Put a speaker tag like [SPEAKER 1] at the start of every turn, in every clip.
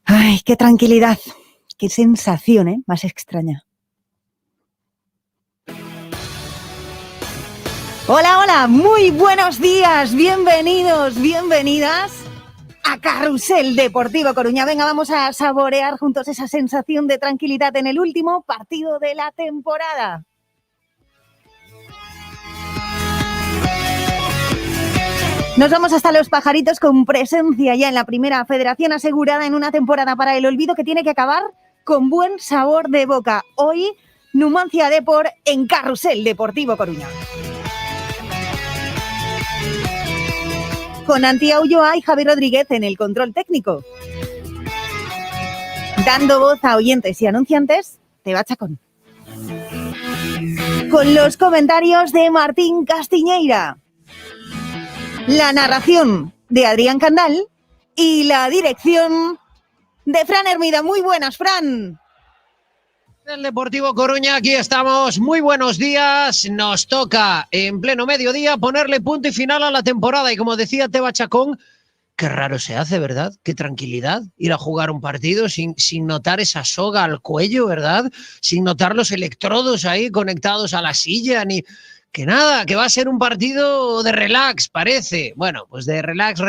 [SPEAKER 1] Ay, qué tranquilidad, qué sensación, ¿eh? Más extraña. Hola, hola, muy buenos días, bienvenidos, bienvenidas a Carrusel Deportivo Coruña. Venga, vamos a saborear juntos esa sensación de tranquilidad en el último partido de la temporada. Nos vamos hasta Los Pajaritos con presencia ya en la Primera Federación, asegurada en una temporada para el olvido que tiene que acabar con buen sabor de boca. Hoy, Numancia Depor en Carrusel Deportivo Coruña. Con Antía Ulloa y Javi Rodríguez en el control técnico. Dando voz a oyentes y anunciantes, Teba Chacón. Con los comentarios de Martín Castiñeira. La narración de Adrián Candal y la dirección de Fran Hermida. Muy buenas, Fran.
[SPEAKER 2] El Deportivo Coruña, aquí estamos. Muy buenos días. Nos toca en pleno mediodía ponerle punto y final a la temporada. Y como decía Teba Chacón, qué raro se hace, ¿verdad? Qué tranquilidad ir a jugar un partido sin notar esa soga al cuello, ¿verdad? Sin notar los electrodos ahí conectados a la silla, ni... Que nada, que va a ser un partido de relax, parece. Bueno, pues de relax,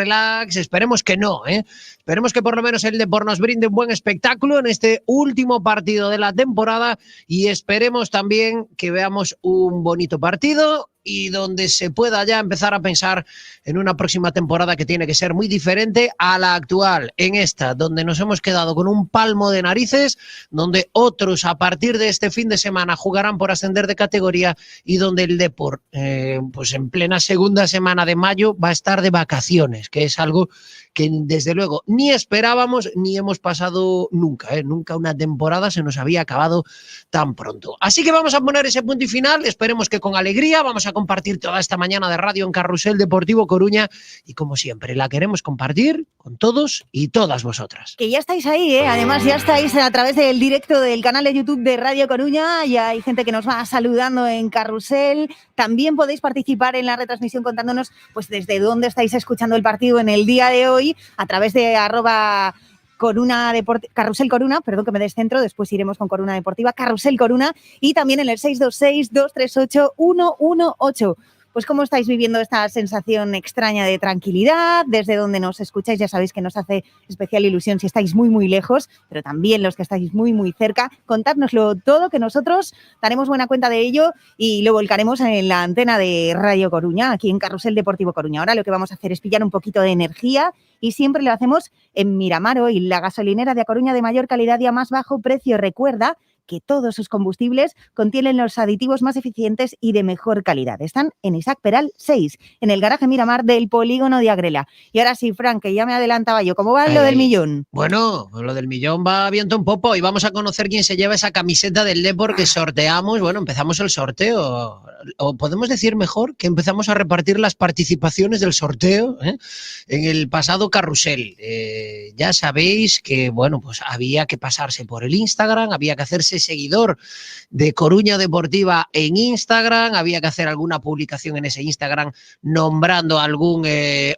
[SPEAKER 2] esperemos que no, ¿eh? Esperemos que por lo menos el Depor nos brinde un buen espectáculo en este último partido de la temporada y esperemos también que veamos un bonito partido y donde se pueda ya empezar a pensar en una próxima temporada que tiene que ser muy diferente a la actual, en esta, donde nos hemos quedado con un palmo de narices, donde otros a partir de este fin de semana jugarán por ascender de categoría y donde el Depor, pues en plena segunda semana de mayo va a estar de vacaciones, que es algo que desde luego ni esperábamos ni hemos pasado nunca, nunca una temporada se nos había acabado tan pronto. Así que vamos a poner ese punto y final, esperemos que con alegría, vamos a compartir toda esta mañana de radio en Carrusel Deportivo Coruña y como siempre la queremos compartir con todos y todas vosotras.
[SPEAKER 1] Que ya estáis ahí, además ya estáis a través del directo del canal de YouTube de Radio Coruña, ya hay gente que nos va saludando en Carrusel, también podéis participar en la retransmisión contándonos pues desde dónde estáis escuchando el partido en el día de hoy a través de Carrusel Coruna, perdón que me descentro, después iremos con Coruna Deportiva, Carrusel Coruna y también en el 626-238-118. Pues cómo estáis viviendo esta sensación extraña de tranquilidad, desde donde nos escucháis, ya sabéis que nos hace especial ilusión si estáis muy muy lejos, pero también los que estáis muy muy cerca, contádnoslo todo que nosotros daremos buena cuenta de ello y lo volcaremos en la antena de Radio Coruña, aquí en Carrusel Deportivo Coruña. Ahora lo que vamos a hacer es pillar un poquito de energía y siempre lo hacemos en Miramar Oil, la gasolinera de A Coruña de mayor calidad y a más bajo precio. Recuerda que todos sus combustibles contienen los aditivos más eficientes y de mejor calidad. Están en Isaac Peral 6, en el garaje Miramar del polígono de Agrela. Y ahora sí, Frank, que ya me adelantaba yo, ¿cómo va lo del millón?
[SPEAKER 2] Bueno, lo del millón va viento en popa y vamos a conocer quién se lleva esa camiseta del Depor que sorteamos. Bueno, empezamos el sorteo, o podemos decir mejor que empezamos a repartir las participaciones del sorteo en el pasado carrusel. Ya sabéis que, bueno, pues había que pasarse por el Instagram, había que hacerse seguidor de Coruña Deportiva en Instagram, había que hacer alguna publicación en ese Instagram nombrando a algún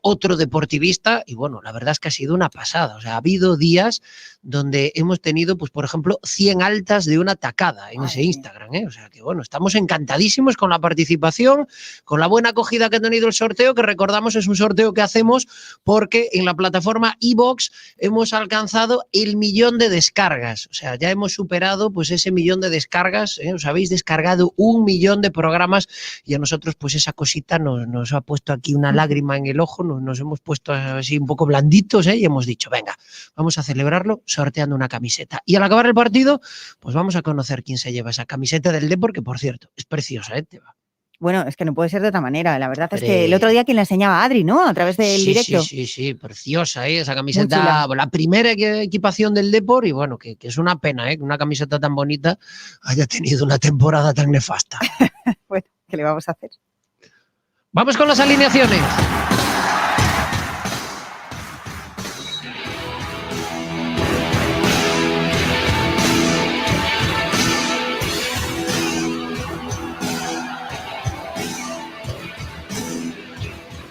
[SPEAKER 2] otro deportivista y bueno, la verdad es que ha sido una pasada, o sea, ha habido días donde hemos tenido, pues por ejemplo, 100 altas de una tacada en ese Instagram, o sea que bueno, estamos encantadísimos con la participación, con la buena acogida que ha tenido el sorteo, que recordamos es un sorteo que hacemos porque en la plataforma iVoox hemos alcanzado el 1.000.000 de descargas, o sea, ya hemos superado pues ese 1.000.000 de descargas, os habéis descargado 1.000.000 de programas y a nosotros pues esa cosita nos ha puesto aquí una lágrima en el ojo, nos hemos puesto así un poco blanditos y hemos dicho, venga, vamos a celebrarlo sorteando una camiseta. Y al acabar el partido, pues vamos a conocer quién se lleva esa camiseta del Depor, que por cierto, es preciosa, Teba.
[SPEAKER 1] Bueno, es que no puede ser de otra manera. La verdad es que el
[SPEAKER 2] Hombre.
[SPEAKER 1] otro día quien le enseñaba a Adri, ¿no? A través del directo.
[SPEAKER 2] Sí, preciosa, esa
[SPEAKER 1] Muy
[SPEAKER 2] camiseta,
[SPEAKER 1] chula.
[SPEAKER 2] la primera equipación del Depor y bueno, que es una pena, que una camiseta tan bonita haya tenido una temporada tan nefasta.
[SPEAKER 1] Bueno, ¿qué le vamos a hacer?
[SPEAKER 2] Vamos con las alineaciones.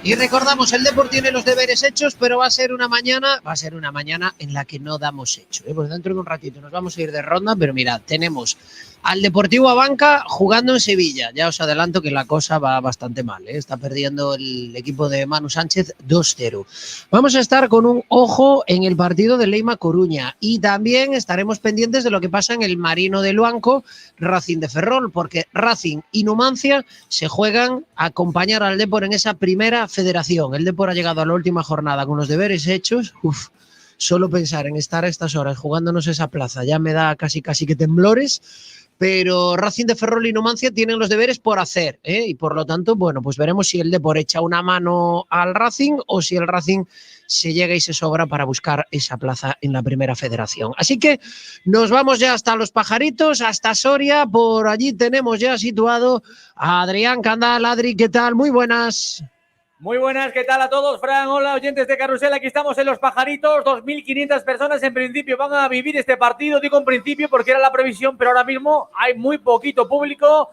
[SPEAKER 2] Y recordamos, el Depor tiene los deberes hechos, pero va a ser una mañana en la que no damos hecho. Pues dentro de un ratito nos vamos a ir de ronda, pero mirad, tenemos al Deportivo Abanca jugando en Sevilla. Ya os adelanto que la cosa va bastante mal, Está perdiendo el equipo de Manu Sánchez 2-0. Vamos a estar con un ojo en el partido de Leima Coruña y también estaremos pendientes de lo que pasa en el Marino de Luanco, Racing de Ferrol, porque Racing y Numancia se juegan a acompañar al Depor en esa primera federación. El Depor ha llegado a la última jornada con los deberes hechos. Solo pensar en estar a estas horas jugándonos esa plaza ya me da casi que temblores. Pero Racing de Ferrol y Numancia tienen los deberes por hacer, y por lo tanto, bueno, pues veremos si el Depor echa una mano al Racing o si el Racing se llega y se sobra para buscar esa plaza en la primera federación. Así que nos vamos ya hasta Los Pajaritos, hasta Soria. Por allí tenemos ya situado a Adrián Candal. Adri, ¿qué tal? Muy buenas.
[SPEAKER 3] Muy buenas, ¿qué tal a todos? Fran, hola, oyentes de Carrusel, aquí estamos en Los Pajaritos, 2.500 personas en principio van a vivir este partido, digo en principio porque era la previsión, pero ahora mismo hay muy poquito público,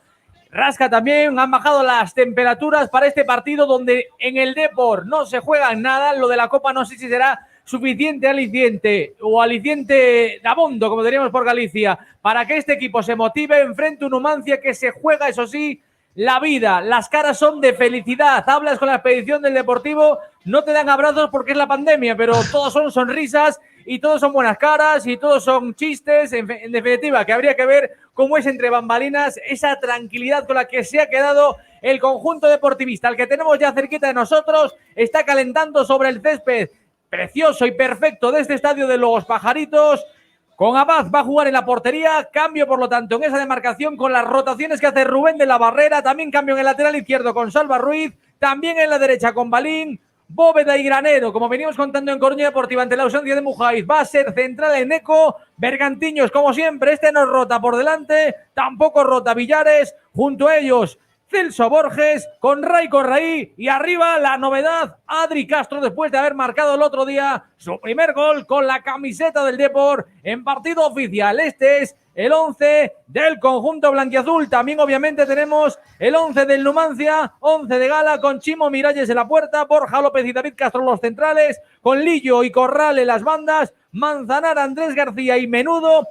[SPEAKER 3] rasca también, han bajado las temperaturas para este partido donde en el Depor no se juega nada, lo de la Copa no sé si será suficiente aliciente o aliciente de abondo, como diríamos por Galicia, para que este equipo se motive enfrente a un Numancia que se juega, eso sí, la vida, las caras son de felicidad. Hablas con la expedición del Deportivo, no te dan abrazos porque es la pandemia, pero todos son sonrisas y todos son buenas caras y todos son chistes. En definitiva, que habría que ver cómo es entre bambalinas esa tranquilidad con la que se ha quedado el conjunto deportivista. El que tenemos ya cerquita de nosotros está calentando sobre el césped precioso y perfecto de este estadio de Los Pajaritos. Con Abad va a jugar en la portería, cambio por lo tanto en esa demarcación con las rotaciones que hace Rubén de la Barrera, también cambio en el lateral izquierdo con Salva Ruiz, también en la derecha con Balín, Bóveda y Granero, como venimos contando en Coruña Deportiva ante la ausencia de Mujaiz, va a ser central en Eco, Bergantiños como siempre, este no rota por delante, tampoco rota Villares, junto a ellos Celso Borges, con Ray Corraí y arriba la novedad, Adri Castro, después de haber marcado el otro día su primer gol con la camiseta del Depor en partido oficial. Este es el 11 del conjunto blanquiazul. También obviamente tenemos el 11 del Numancia, 11 de gala con Chimo Miralles en la puerta, Borja López y David Castro los centrales, con Lillo y Corral en las bandas, Manzanar, Andrés García y Menudo.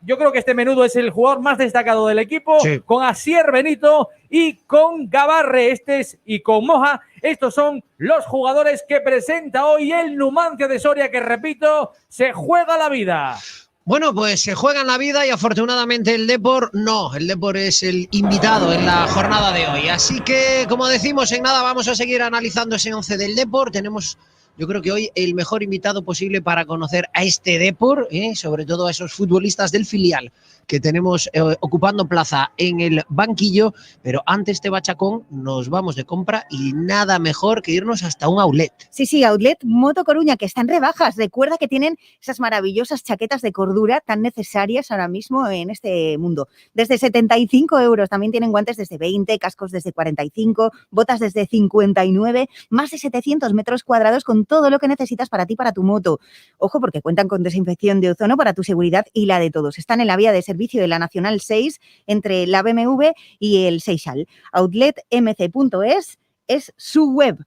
[SPEAKER 3] Yo creo que este Menudo es el jugador más destacado del equipo, sí. Con Asier Benito y con Gabarre, y con Moja. Estos son los jugadores que presenta hoy el Numancia de Soria, que repito, se juega la vida.
[SPEAKER 2] Bueno, pues se juega en la vida y afortunadamente el Depor no. El Depor es el invitado en la jornada de hoy. Así que, como decimos, en nada vamos a seguir analizando ese 11 del Depor. Tenemos, yo creo que hoy, el mejor invitado posible para conocer a este Depor, sobre todo a esos futbolistas del filial que tenemos ocupando plaza en el banquillo. Pero antes, Teba Chacón, nos vamos de compra y nada mejor que irnos hasta un outlet.
[SPEAKER 1] Sí, Outlet Moto Coruña, que está en rebajas. Recuerda que tienen esas maravillosas chaquetas de cordura tan necesarias ahora mismo en este mundo. Desde 75 euros, también tienen guantes desde 20, cascos desde 45, botas desde 59, más de 700 metros cuadrados con todo lo que necesitas para ti, para tu moto. Ojo, porque cuentan con desinfección de ozono para tu seguridad y la de todos. Están en la vía de servicio de la Nacional 6 entre la BMW y el Seixal. OutletMC.es es su web.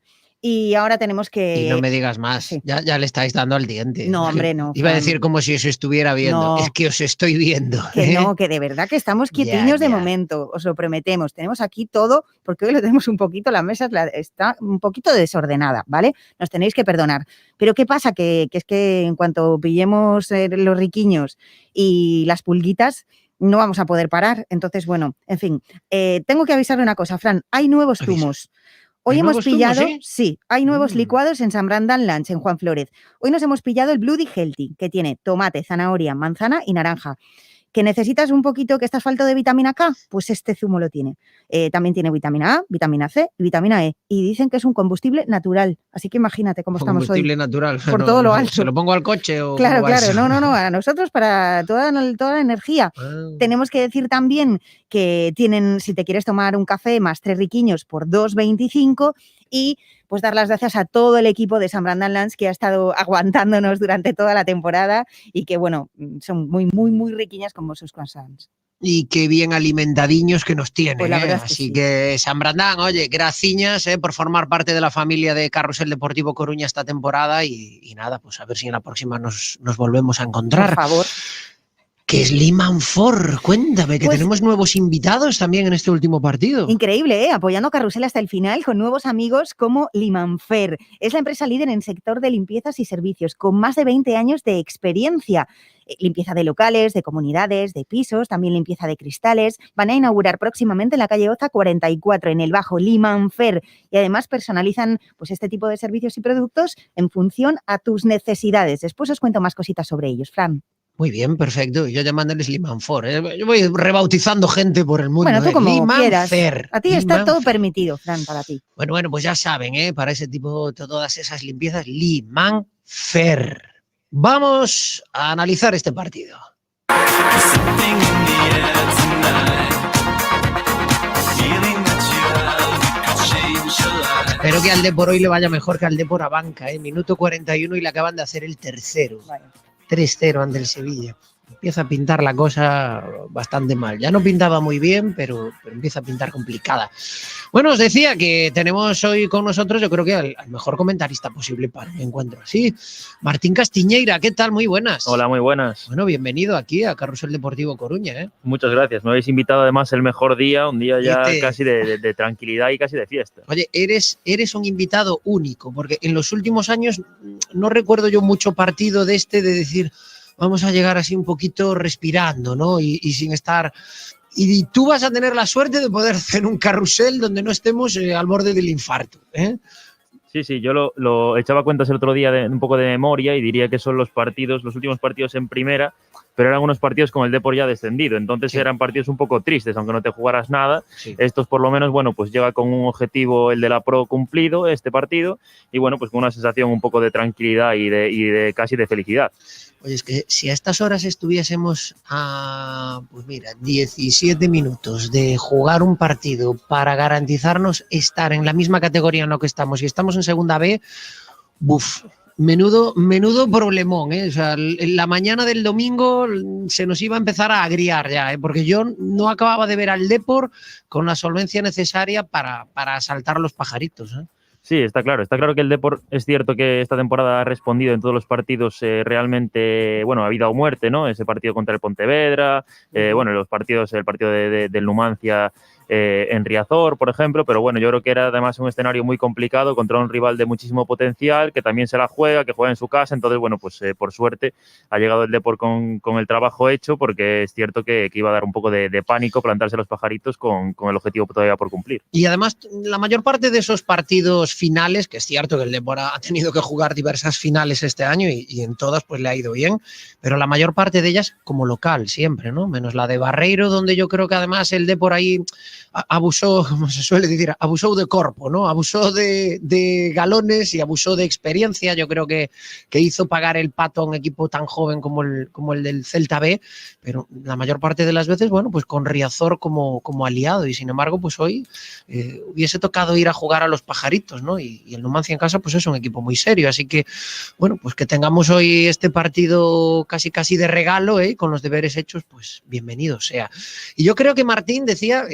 [SPEAKER 1] Y ahora tenemos que...
[SPEAKER 2] Y no me digas más, sí. ya le estáis dando al diente.
[SPEAKER 1] No, hombre, no.
[SPEAKER 2] Iba a decir como si os estuviera viendo. No. Es que os estoy viendo.
[SPEAKER 1] Que no, que de verdad que estamos quietiños de momento, os lo prometemos. Tenemos aquí todo, porque hoy lo tenemos un poquito, la mesa está un poquito desordenada, ¿vale? Nos tenéis que perdonar. Pero ¿qué pasa? Que es que en cuanto pillemos los riquiños y las pulguitas, no vamos a poder parar. Entonces, bueno, en fin. Tengo que avisarle una cosa, Fran. Hay nuevos zumos. Hoy hemos pillado, sí, hay nuevos licuados en San Brandon Lunch, en Juan Flórez. Hoy nos hemos pillado el Bloody Healthy, que tiene tomate, zanahoria, manzana y naranja. ¿Que necesitas un poquito, que estás falto de vitamina K? Pues este zumo lo tiene. También tiene vitamina A, vitamina C y vitamina E. Y dicen que es un combustible natural. Así que imagínate cómo estamos hoy.
[SPEAKER 2] Combustible natural.
[SPEAKER 1] Por todo lo alto.
[SPEAKER 2] ¿Se lo pongo al coche o
[SPEAKER 1] Claro,
[SPEAKER 2] cómo va
[SPEAKER 1] claro.
[SPEAKER 2] eso?
[SPEAKER 1] No. A nosotros para toda la energía.
[SPEAKER 2] Ah.
[SPEAKER 1] Tenemos que decir también que tienen, si te quieres tomar un café más 3 riquiños por 2,25 y pues dar las gracias a todo el equipo de San Brandán Lands que ha estado aguantándonos durante toda la temporada y que, bueno, son muy, muy, muy riquiñas como sus croissants.
[SPEAKER 2] Y qué bien alimentadiños que nos tienen.
[SPEAKER 1] Pues la verdad es que
[SPEAKER 2] Así
[SPEAKER 1] sí.
[SPEAKER 2] que, San Brandán, oye, graciñas por formar parte de la familia de Carrusel Deportivo Coruña esta temporada y nada, pues a ver si en la próxima nos volvemos a encontrar.
[SPEAKER 1] Por favor.
[SPEAKER 2] ¿Qué es Limanfor? Cuéntame, que
[SPEAKER 1] Pues-
[SPEAKER 2] tenemos nuevos invitados también en este último partido.
[SPEAKER 1] Increíble, ¿eh? Apoyando a Carrusel hasta el final con nuevos amigos como Limanfer. Es la empresa líder en sector de limpiezas y servicios, con más de 20 años de experiencia. Limpieza de locales, de comunidades, de pisos, también limpieza de cristales. Van a inaugurar próximamente en la calle Oza 44, en el Bajo, Limanfer. Y además personalizan pues, este tipo de servicios y productos en función a tus necesidades. Después os cuento más cositas sobre ellos, Fran.
[SPEAKER 2] Muy bien, perfecto. Yo llamándoles Limanfor. Yo voy rebautizando gente por el mundo.
[SPEAKER 1] Bueno, tú como quieras.
[SPEAKER 2] Limanfer.
[SPEAKER 1] A ti está todo
[SPEAKER 2] Limanfer.
[SPEAKER 1] permitido, Fran, para ti.
[SPEAKER 2] Bueno, pues ya saben, para ese tipo, todas esas limpiezas, Limanfer. Vamos a analizar este partido. Espero que al Depor hoy le vaya mejor que al Depor a banca, minuto 41 y le acaban de hacer el tercero.
[SPEAKER 1] Vale.
[SPEAKER 2] 3-0 ante el Sevilla. Empieza a pintar la cosa bastante mal. Ya no pintaba muy bien, pero empieza a pintar complicada. Bueno, os decía que tenemos hoy con nosotros, yo creo que al mejor comentarista posible para un encuentro así. Martín Castiñeira, ¿qué tal? Muy buenas.
[SPEAKER 4] Hola, muy buenas.
[SPEAKER 2] Bueno, bienvenido aquí a Carrusel Deportivo Coruña.
[SPEAKER 4] Muchas gracias. Me habéis invitado además el mejor día, un día ya
[SPEAKER 2] Este-
[SPEAKER 4] casi de tranquilidad y casi de fiesta.
[SPEAKER 2] Oye, eres un invitado único, porque en los últimos años no recuerdo yo mucho partido de decir, vamos a llegar así un poquito respirando, ¿no? Y sin estar... Y tú vas a tener la suerte de poder hacer un carrusel donde no estemos al borde del infarto, ¿eh?
[SPEAKER 4] Sí, yo lo echaba cuentas el otro día un poco de memoria y diría que son los últimos partidos en primera, pero eran unos partidos con el Depor ya descendido, entonces
[SPEAKER 2] Sí.
[SPEAKER 4] eran partidos un poco tristes, aunque no te jugaras nada.
[SPEAKER 2] Sí.
[SPEAKER 4] Estos por lo menos, bueno, pues llega con un objetivo, el de la Pro, cumplido este partido, y bueno, pues con una sensación un poco de tranquilidad y de casi de felicidad.
[SPEAKER 2] Oye, es que si a estas horas estuviésemos pues mira, 17 minutos de jugar un partido para garantizarnos estar en la misma categoría en la que estamos y estamos en segunda B, menudo problemón, ¿eh? O sea, la mañana del domingo se nos iba a empezar a agriar ya, ¿eh? Porque yo no acababa de ver al Depor con la solvencia necesaria para saltar los pajaritos, ¿eh?
[SPEAKER 4] Sí, está claro que el Depor es cierto que esta temporada ha respondido en todos los partidos realmente, bueno, a vida o muerte, ¿no? Ese partido contra el Pontevedra, bueno, el partido del Numancia en Riazor, por ejemplo, pero bueno, yo creo que era además un escenario muy complicado contra un rival de muchísimo potencial, que también se la juega, que juega en su casa, entonces, bueno, pues por suerte ha llegado el Depor con el trabajo hecho, porque es cierto que iba a dar un poco de pánico plantarse los pajaritos con el objetivo todavía por cumplir.
[SPEAKER 2] Y además, la mayor parte de esos partidos finales, que es cierto que el Depor ha tenido que jugar diversas finales este año y en todas pues le ha ido bien, pero la mayor parte de ellas como local siempre, ¿no? Menos la de Barreiro, donde yo creo que además el Depor ahí abusó, como se suele decir, abusó de corpo, ¿no? Abusó de galones y abusó de experiencia. Yo creo que hizo pagar el pato a un equipo tan joven como el del Celta B, pero la mayor parte de las veces, bueno, pues con Riazor como aliado, y sin embargo, pues hoy hubiese tocado ir a jugar a los pajaritos, ¿no? Y el Numancia en casa, pues es un equipo muy serio, así que, bueno, pues que tengamos hoy este partido casi de regalo, con los deberes hechos, pues bienvenido sea. Y yo creo que Martín decía,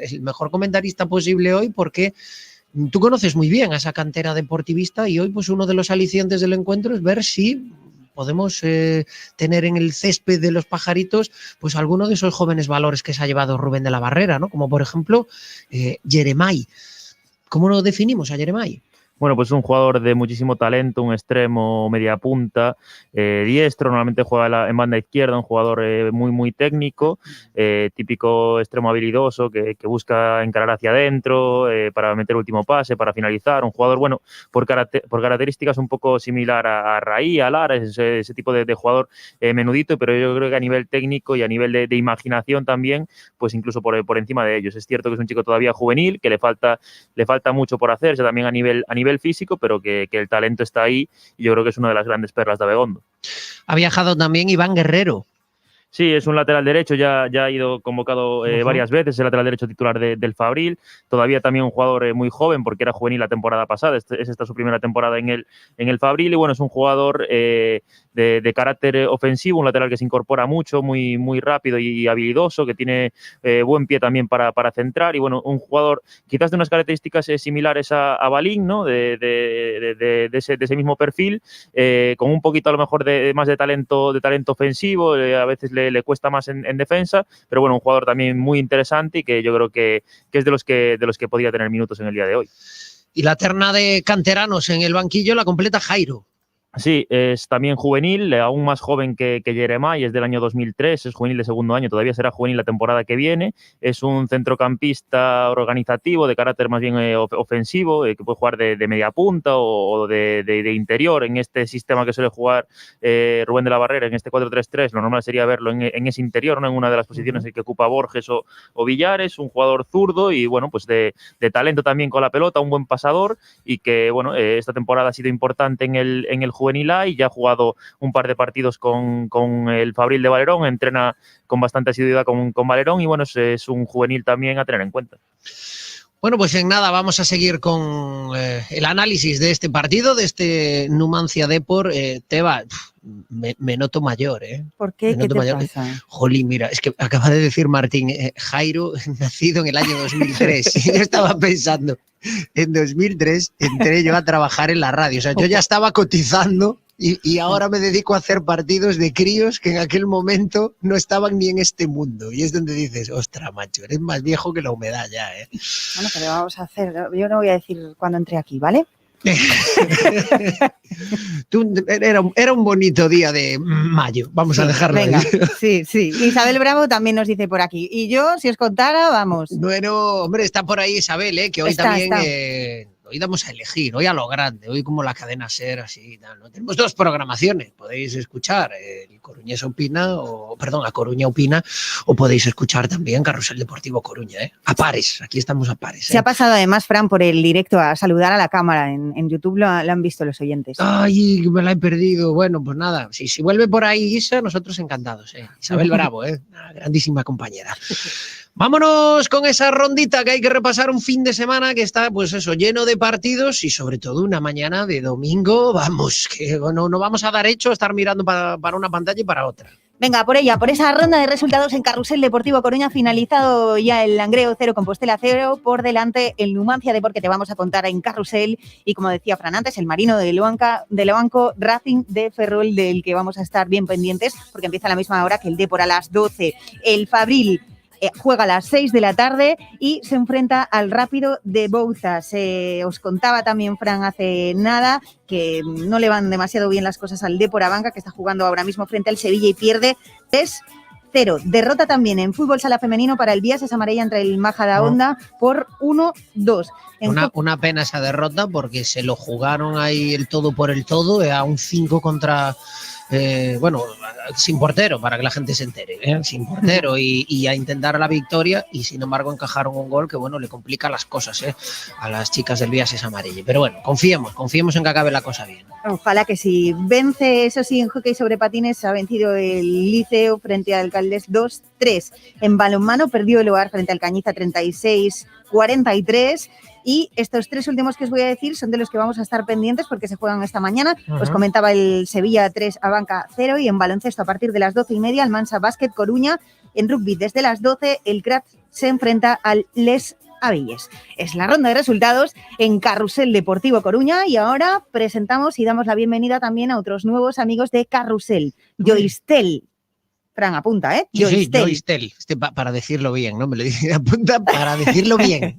[SPEAKER 2] es el mejor comentarista posible hoy, porque tú conoces muy bien a esa cantera deportivista y hoy pues uno de los alicientes del encuentro es ver si podemos tener en el césped de los pajaritos pues alguno de esos jóvenes valores que se ha llevado Rubén de la Barrera, ¿no? Como por ejemplo Jeremai. ¿Cómo lo definimos a Jeremai?
[SPEAKER 4] Bueno, pues es un jugador de muchísimo talento, un extremo, media punta, diestro, normalmente juega en banda izquierda, un jugador muy técnico, típico extremo habilidoso que busca encarar hacia adentro para meter último pase, para finalizar, un jugador, bueno, por características un poco similar a Raí, a Lara, ese tipo de jugador menudito, pero yo creo que a nivel técnico y a nivel de imaginación también, pues incluso por encima de ellos. Es cierto que es un chico todavía juvenil, que le falta mucho por hacerse también a nivel físico, pero que el talento está ahí y yo creo que es una de las grandes perlas de Abegondo.
[SPEAKER 2] Ha viajado también Iván Guerrero.
[SPEAKER 4] Sí, es un lateral derecho, ya ha ido convocado varias veces, es el lateral derecho titular del Fabril, todavía también un jugador muy joven porque era juvenil la temporada pasada, es esta su primera temporada en el Fabril y bueno, es un jugador de carácter ofensivo, un lateral que se incorpora mucho, muy rápido y habilidoso, que tiene buen pie también para centrar y bueno, un jugador quizás de unas características similares a Balín, ¿no? de ese mismo perfil, con un poquito a lo mejor más de talento ofensivo, a veces le cuesta más en defensa, pero bueno, un jugador también muy interesante y que yo creo que es de los que podría tener minutos en el día de hoy.
[SPEAKER 2] Y la terna de canteranos en el banquillo la completa Jairo.
[SPEAKER 4] Sí, es también juvenil, aún más joven que Jeremai, es del año 2003, es juvenil de segundo año, todavía será juvenil la temporada que viene, es un centrocampista organizativo, de carácter más bien ofensivo, que puede jugar de media punta o de interior en este sistema que suele jugar Rubén de la Barrera, en este 4-3-3, lo normal sería verlo en ese interior, ¿no? En una de las posiciones que ocupa Borges o Villares, un jugador zurdo y bueno, pues de talento también con la pelota, un buen pasador y que bueno, esta temporada ha sido importante en el juvenil A y ya ha jugado un par de partidos con el Fabril de Valerón, entrena con bastante asiduidad con Valerón y bueno, es un juvenil también a tener en cuenta.
[SPEAKER 2] Bueno, pues en nada, vamos a seguir con el análisis de este partido, de este Numancia Depor. Teba, me noto mayor, ¿eh?
[SPEAKER 1] ¿Por qué? ¿Qué te
[SPEAKER 2] mayor.
[SPEAKER 1] pasa?
[SPEAKER 2] Jolín, mira, es que acaba de decir Martín, Jairo, nacido en el año 2003. Yo estaba pensando, en 2003 entré yo a trabajar en la radio. O sea, yo ya estaba cotizando y ahora me dedico a hacer partidos de críos que en aquel momento no estaban ni en este mundo. Y es donde dices, ostras, macho, eres más viejo que la humedad ya, ¿eh?
[SPEAKER 1] Bueno, pero vamos a hacer, yo no voy a decir cuándo entré aquí, ¿vale?
[SPEAKER 2] Era un bonito día de mayo, vamos a dejarlo
[SPEAKER 1] venga,
[SPEAKER 2] ahí.
[SPEAKER 1] Sí. Isabel Bravo también nos dice por aquí. Y yo, si os contara, vamos.
[SPEAKER 2] Bueno, hombre, está por ahí Isabel, que hoy
[SPEAKER 1] Está.
[SPEAKER 2] también... Hoy damos a elegir, hoy a lo grande, hoy como la cadena SER, así, ¿no? Tenemos dos programaciones, podéis escuchar el Coruñés Opina, A Coruña Opina, o podéis escuchar también Carrusel Deportivo Coruña, a pares, aquí estamos a pares.
[SPEAKER 1] Se ha pasado además, Fran, por el directo a saludar a la cámara, en YouTube lo han visto los oyentes.
[SPEAKER 2] Ay, me la he perdido, bueno, pues nada, si vuelve por ahí Isa, nosotros encantados, Isabel Bravo, una grandísima compañera. Vámonos con esa rondita que hay que repasar un fin de semana que está, pues eso, lleno de partidos y sobre todo una mañana de domingo, vamos, que no vamos a dar hecho a estar mirando para una pantalla y para otra.
[SPEAKER 1] Venga, por esa ronda de resultados en Carrusel Deportivo Coruña, finalizado ya el Langreo 0, Compostela 0, por delante el Numancia Depor, que te vamos a contar en Carrusel, y como decía Fran antes, el Marino de Levanco, Racing de Ferrol, del que vamos a estar bien pendientes, porque empieza a la misma hora que el Depor a las 12. El Fabril juega a las 6 de la tarde y se enfrenta al Rápido de Bouzas. Os contaba también, Fran, hace nada que no le van demasiado bien las cosas al Depor Abanca, que está jugando ahora mismo frente al Sevilla y pierde 3-0. Derrota también en fútbol sala femenino para el Biases Amarilla entre el Majadahonda por 1-2.
[SPEAKER 2] Una pena esa derrota porque se lo jugaron ahí el todo por el todo, a un 5 contra... sin portero, para que la gente se entere, sin portero y a intentar la victoria, y sin embargo encajaron un gol que, bueno, le complica las cosas a las chicas del Biases Amarilla. Pero bueno, confiemos en que acabe la cosa bien.
[SPEAKER 1] Ojalá que sí. Vence, eso sí, en hockey sobre patines ha vencido el Liceo frente al Caldés 2-3. En balonmano perdió el Hogar frente al Cañiza 36-43. Y estos tres últimos que os voy a decir son de los que vamos a estar pendientes porque se juegan esta mañana. Os comentaba el Sevilla 3, Abanca 0, y en baloncesto a partir de las 12:30 el Mansa Básquet Coruña. En rugby desde las 12 el Crat se enfrenta al Les Avilles. Es la ronda de resultados en Carrusel Deportivo Coruña, y ahora presentamos y damos la bienvenida también a otros nuevos amigos de Carrusel. Joistel. Fran, apunta,
[SPEAKER 2] Joistel. Para decirlo bien, ¿no? Me lo dice, apunta para decirlo bien,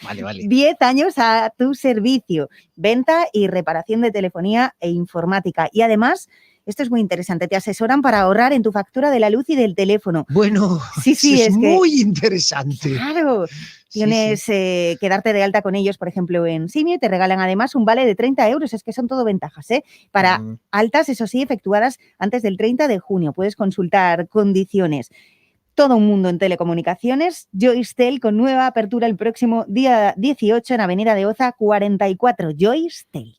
[SPEAKER 2] Vale.
[SPEAKER 1] 10 años a tu servicio, venta y reparación de telefonía e informática. Y además, esto es muy interesante, te asesoran para ahorrar en tu factura de la luz y del teléfono.
[SPEAKER 2] Bueno,
[SPEAKER 1] Sí,
[SPEAKER 2] es
[SPEAKER 1] es que...
[SPEAKER 2] muy interesante.
[SPEAKER 1] Claro,
[SPEAKER 2] Sí,
[SPEAKER 1] tienes
[SPEAKER 2] sí.
[SPEAKER 1] que darte de alta con ellos, por ejemplo, en Simio, y te regalan además un vale de 30 euros. Es que son todo ventajas, ¿eh? Para altas, eso sí, efectuadas antes del 30 de junio. Puedes consultar condiciones. Todo un mundo en telecomunicaciones. Joystel con nueva apertura el próximo día 18 en Avenida de Oza 44. Joystel.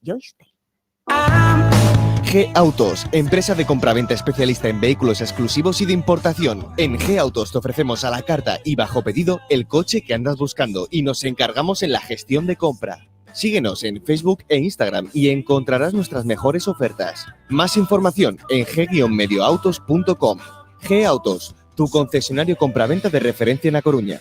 [SPEAKER 5] G Autos, empresa de compraventa especialista en vehículos exclusivos y de importación. En G Autos te ofrecemos a la carta y bajo pedido el coche que andas buscando y nos encargamos en la gestión de compra. Síguenos en Facebook e Instagram y encontrarás nuestras mejores ofertas. Más información en g-medioautos.com. G Autos, tu concesionario compraventa de referencia en A Coruña.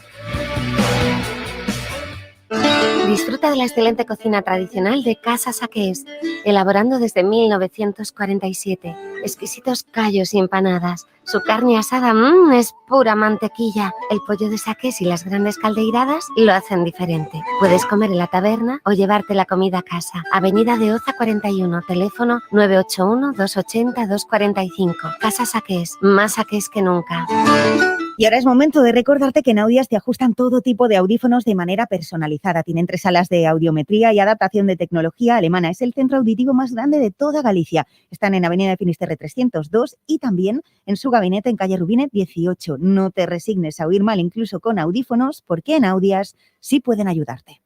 [SPEAKER 6] Disfruta de la excelente cocina tradicional de Casa Saqués, elaborando desde 1947. Exquisitos callos y empanadas. Su carne asada es pura mantequilla. El pollo de Saqués y las grandes caldeiradas lo hacen diferente. Puedes comer en la taberna o llevarte la comida a casa. Avenida de Oza 41, teléfono 981-280-245. Casa Saqués, más Saqués que nunca.
[SPEAKER 1] Y ahora es momento de recordarte que en Audias te ajustan todo tipo de audífonos de manera personalizada. Tienen 3 salas de audiometría y adaptación de tecnología alemana. Es el centro auditivo más grande de toda Galicia. Están en Avenida de Finisterre 302 y también en su gabinete en calle Rubine 18. No te resignes a oír mal incluso con audífonos, porque en Audias sí pueden ayudarte.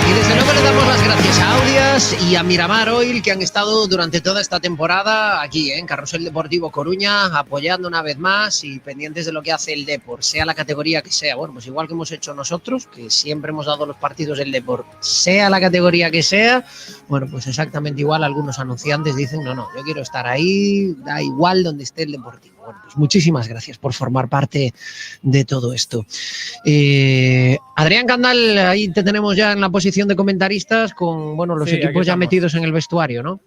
[SPEAKER 2] Y desde luego le damos las gracias a Audias y a Miramar Oil, que han estado durante toda esta temporada aquí en Carrusel Deportivo Coruña, apoyando una vez más y pendientes de lo que hace el Depor, sea la categoría que sea. Bueno, pues igual que hemos hecho nosotros, que siempre hemos dado los partidos del Depor, sea la categoría que sea, bueno, pues exactamente igual algunos anunciantes dicen, no, yo quiero estar ahí, da igual donde esté el Deportivo. Bueno, pues muchísimas gracias por formar parte de todo esto. Adrián Candal, ahí te tenemos ya en la posición de comentaristas con, bueno, los equipos ya metidos en el vestuario, ¿no?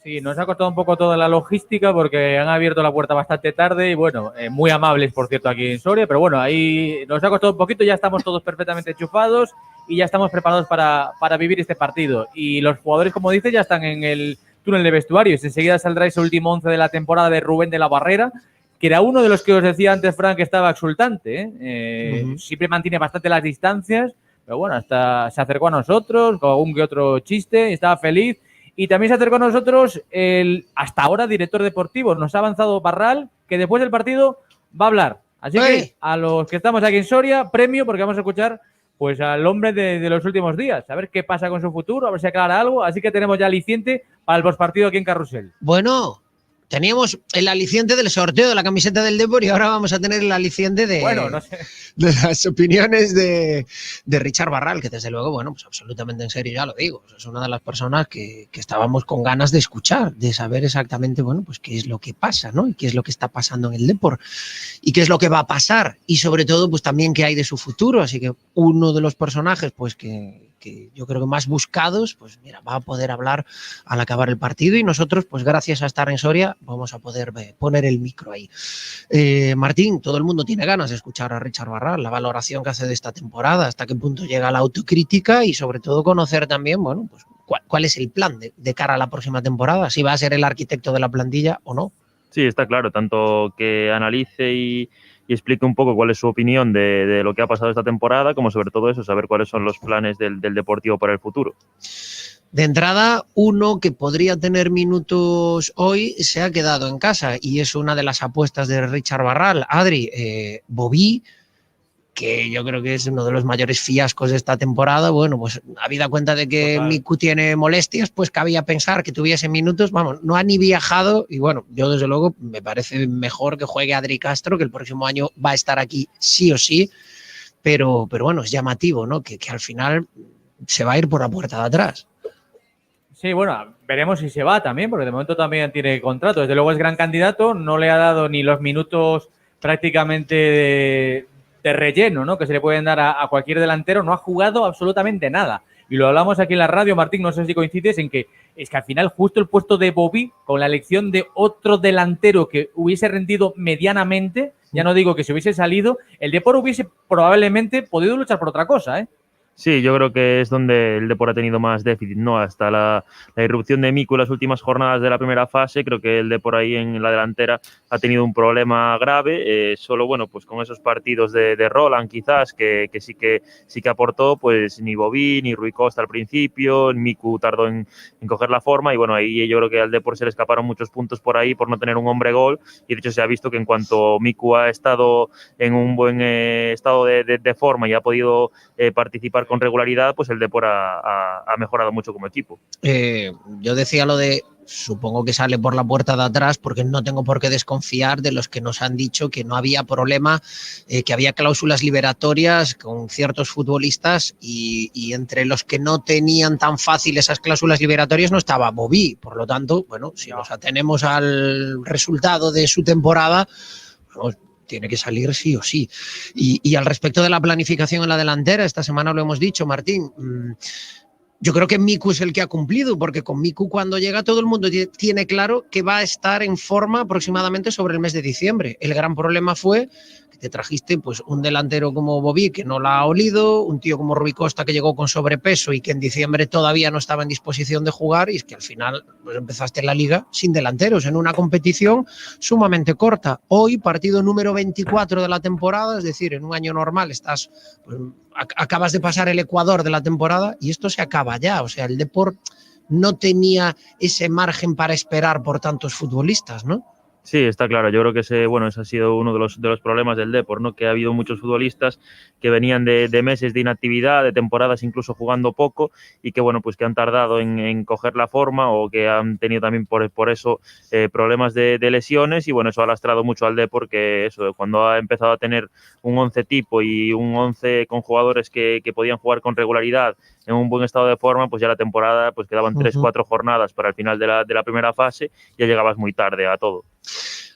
[SPEAKER 3] Sí, nos ha costado un poco toda la logística porque han abierto la puerta bastante tarde y bueno, muy amables, por cierto, aquí en Soria, pero bueno, ahí nos ha costado un poquito, ya estamos todos perfectamente enchufados y ya estamos preparados para vivir este partido. Y los jugadores, como dices, ya están en el túnel de vestuarios. Enseguida saldrá ese último 11 de la temporada de Rubén de la Barrera, que era uno de los que os decía antes, Fran, que estaba exultante, ¿eh? Siempre mantiene bastante las distancias, pero bueno, hasta se acercó a nosotros con algún que otro chiste y estaba feliz. Y también se acercó a nosotros el hasta ahora director deportivo. Nos ha avanzado Barral, que después del partido va a hablar. Así que a los que estamos aquí en Soria, premio, porque vamos a escuchar pues al hombre de los últimos días. A ver qué pasa con su futuro, a ver si aclara algo. Así que tenemos ya aliciente para el postpartido aquí en Carrusel.
[SPEAKER 2] Bueno, teníamos el aliciente del sorteo de la camiseta del Depor y ahora vamos a tener el aliciente de,
[SPEAKER 3] bueno, no sé,
[SPEAKER 2] de las opiniones de Richard Barral, que desde luego, bueno, pues absolutamente en serio, ya lo digo, es una de las personas que estábamos con ganas de escuchar, de saber exactamente, bueno, pues qué es lo que pasa, ¿no? Y qué es lo que está pasando en el Depor y qué es lo que va a pasar y sobre todo, pues también qué hay de su futuro. Así que uno de los personajes, pues que yo creo que más buscados, pues mira, va a poder hablar al acabar el partido y nosotros, pues gracias a estar en Soria, vamos a poder poner el micro ahí. Martín, todo el mundo tiene ganas de escuchar a Richard Barral, la valoración que hace de esta temporada, hasta qué punto llega la autocrítica y sobre todo conocer también, bueno, pues cuál es el plan de cara a la próxima temporada, si va a ser el arquitecto de la plantilla o no.
[SPEAKER 4] Sí, está claro, tanto que analice y explique un poco cuál es su opinión de lo que ha pasado esta temporada, como sobre todo eso, saber cuáles son los planes del Deportivo para el futuro.
[SPEAKER 2] De entrada, uno que podría tener minutos hoy se ha quedado en casa y es una de las apuestas de Richard Barral. Adri, Bobby, que yo creo que es uno de los mayores fiascos de esta temporada, bueno, pues habida cuenta de que Miku tiene molestias, pues cabía pensar que tuviese minutos, vamos, no ha ni viajado y bueno, yo desde luego me parece mejor que juegue Adri Castro, que el próximo año va a estar aquí sí o sí, pero bueno, es llamativo, ¿no? Que al final se va a ir por la puerta de atrás.
[SPEAKER 3] Sí, bueno, veremos si se va también, porque de momento también tiene contrato. Desde luego es gran candidato, no le ha dado ni los minutos prácticamente de relleno, ¿no? Que se le pueden dar a cualquier delantero, no ha jugado absolutamente nada. Y lo hablamos aquí en la radio, Martín, no sé si coincides en que es que al final justo el puesto de Bobby, con la elección de otro delantero que hubiese rendido medianamente, ya no digo que se hubiese salido, el Depor hubiese probablemente podido luchar por otra cosa, ¿eh?
[SPEAKER 4] Sí, yo creo que es donde el Depor ha tenido más déficit, ¿no? Hasta la irrupción de Miku en las últimas jornadas de la primera fase, creo que el Depor ahí en la delantera ha tenido un problema grave, solo, bueno, pues con esos partidos de Roland quizás, que sí que aportó, pues ni Bobby, ni Rui Costa al principio, Miku tardó en coger la forma, y bueno, ahí yo creo que al Depor se le escaparon muchos puntos por ahí por no tener un hombre gol, y de hecho se ha visto que en cuanto Miku ha estado en un buen estado de forma y ha podido participar con regularidad, pues el Depor ha mejorado mucho como equipo.
[SPEAKER 2] Yo decía lo de, supongo que sale por la puerta de atrás, porque no tengo por qué desconfiar de los que nos han dicho que no había problema, que había cláusulas liberatorias con ciertos futbolistas y entre los que no tenían tan fácil esas cláusulas liberatorias no estaba Bobby. Por lo tanto, bueno, si nos atenemos al resultado de su temporada, pues, tiene que salir sí o sí. Y al respecto de la planificación en la delantera, esta semana lo hemos dicho, Martín, yo creo que Miku es el que ha cumplido, porque con Miku cuando llega todo el mundo tiene claro que va a estar en forma aproximadamente sobre el mes de diciembre. El gran problema fue que te trajiste pues un delantero como Bobby que no la ha olido, un tío como Rui Costa que llegó con sobrepeso y que en diciembre todavía no estaba en disposición de jugar, y es que al final pues empezaste la liga sin delanteros en una competición sumamente corta. Hoy, partido número 24 de la temporada, es decir, en un año normal estás... Pues, acabas de pasar el Ecuador de la temporada y esto se acaba ya. O sea, el Depor no tenía ese margen para esperar por tantos futbolistas, ¿no?
[SPEAKER 4] Sí, está claro. Yo creo que ese ha sido uno de los problemas del Depor, ¿no? Que ha habido muchos futbolistas que venían de meses de inactividad, de temporadas incluso jugando poco, y que, bueno, pues que han tardado en coger la forma, o que han tenido también por eso problemas de lesiones, y bueno, eso ha lastrado mucho al Depor, que eso, cuando ha empezado a tener un 11 tipo y un 11 con jugadores que podían jugar con regularidad en un buen estado de forma, pues ya la temporada pues quedaban 3-4 jornadas para el final de la primera fase, y ya llegabas muy tarde a todo.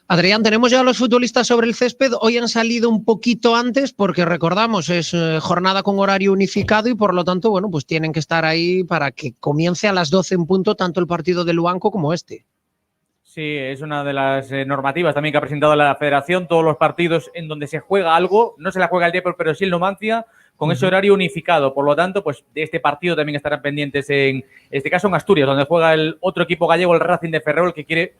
[SPEAKER 2] Adrián, tenemos ya a los futbolistas sobre el césped. Hoy han salido un poquito antes porque, recordamos, es jornada con horario unificado y por lo tanto, bueno, pues tienen que estar ahí para que comience a las 12 en punto tanto el partido de Luanco como este.
[SPEAKER 3] Sí, es una de las normativas también que ha presentado la Federación. Todos los partidos en donde se juega algo, no se la juega el Depor, pero sí el Numancia, con ese horario unificado. Por lo tanto, pues de este partido también estarán pendientes en este caso en Asturias, donde juega el otro equipo gallego, el Racing de Ferrol, que quiere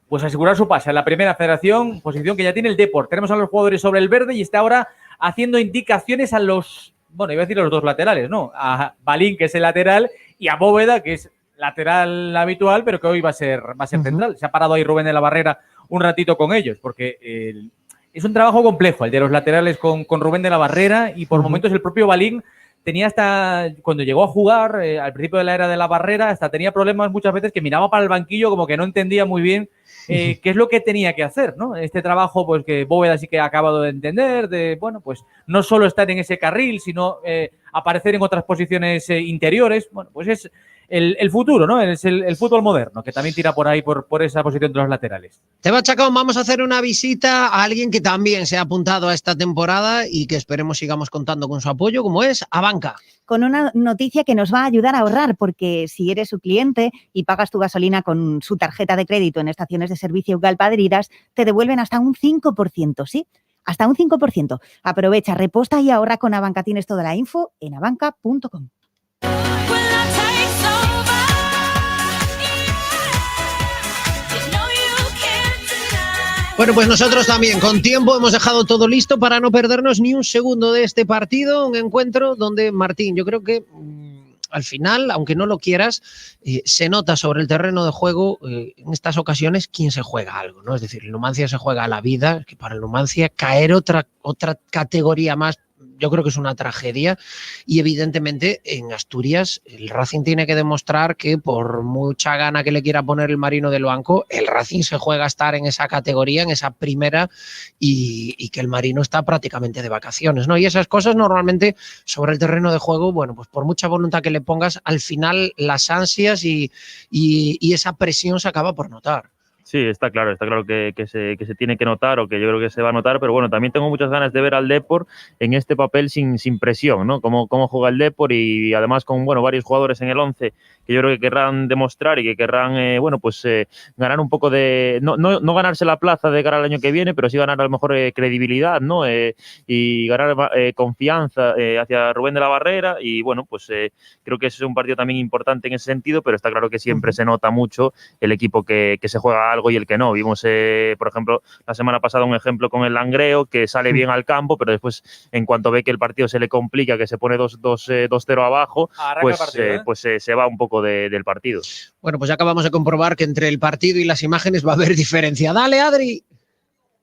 [SPEAKER 3] pues asegurar su pase a la primera federación, posición que ya tiene el Depor. Tenemos a los jugadores sobre el verde y está ahora haciendo indicaciones a los, bueno, iba a decir a los dos laterales, ¿no? A Balín, que es el lateral, y a Bóveda, que es lateral habitual, pero que hoy va a ser central. Se ha parado ahí Rubén de la Barrera un ratito con ellos, porque es un trabajo complejo el de los laterales con Rubén de la Barrera, y por momentos el propio Balín tenía hasta, cuando llegó a jugar al principio de la era de la Barrera, hasta tenía problemas muchas veces que miraba para el banquillo como que no entendía muy bien qué es lo que tenía que hacer, ¿no? Este trabajo, pues que Bóveda sí que ha acabado de entender, de, bueno, pues no solo estar en ese carril, sino aparecer en otras posiciones interiores. Bueno, pues es el futuro, ¿no? Es el fútbol moderno, que también tira por ahí, por esa posición de los laterales.
[SPEAKER 2] Teba Chacón, vamos a hacer una visita a alguien que también se ha apuntado a esta temporada y que esperemos sigamos contando con su apoyo, como es Abanca.
[SPEAKER 1] Con una noticia que nos va a ayudar a ahorrar, porque si eres su cliente y pagas tu gasolina con su tarjeta de crédito en estaciones de servicio Galp Adheridas, te devuelven hasta un 5%, ¿sí? Hasta un 5%. Aprovecha, reposta y ahorra con Abanca. Tienes toda la info en abanca.com.
[SPEAKER 2] Bueno, pues nosotros también, con tiempo, hemos dejado todo listo para no perdernos ni un segundo de este partido, un encuentro donde, Martín, yo creo que al final, aunque no lo quieras, se nota sobre el terreno de juego en estas ocasiones quién se juega algo, ¿no? Es decir, el Numancia se juega a la vida, que para el Numancia caer otra categoría más, yo creo que es una tragedia, y evidentemente en Asturias el Racing tiene que demostrar que por mucha gana que le quiera poner el Marino de Luanco, el Racing se juega a estar en esa categoría, en esa primera, y que el Marino está prácticamente de vacaciones, ¿no? Y esas cosas normalmente sobre el terreno de juego, bueno, pues por mucha voluntad que le pongas, al final las ansias y esa presión se acaba por notar.
[SPEAKER 4] Sí, está claro que se tiene que notar, o que yo creo que se va a notar, pero bueno, también tengo muchas ganas de ver al Depor en este papel sin presión, ¿no? Cómo juega el Depor, y además con, bueno, varios jugadores en el 11 que yo creo que querrán demostrar y que querrán, ganar un poco de, no ganarse la plaza de cara al año que viene, pero sí ganar a lo mejor credibilidad, ¿no? Y ganar confianza hacia Rubén de la Barrera, y bueno, pues creo que ese es un partido también importante en ese sentido, pero está claro que siempre se nota mucho el equipo que se juega algo y el que no. Vimos, por ejemplo, la semana pasada un ejemplo con el Langreo, que sale bien al campo, pero después, en cuanto ve que el partido se le complica, que se pone 2-0 abajo, pues se va un poco del partido.
[SPEAKER 2] Bueno, pues ya acabamos de comprobar que entre el partido y las imágenes va a haber diferencia. Dale, Adri.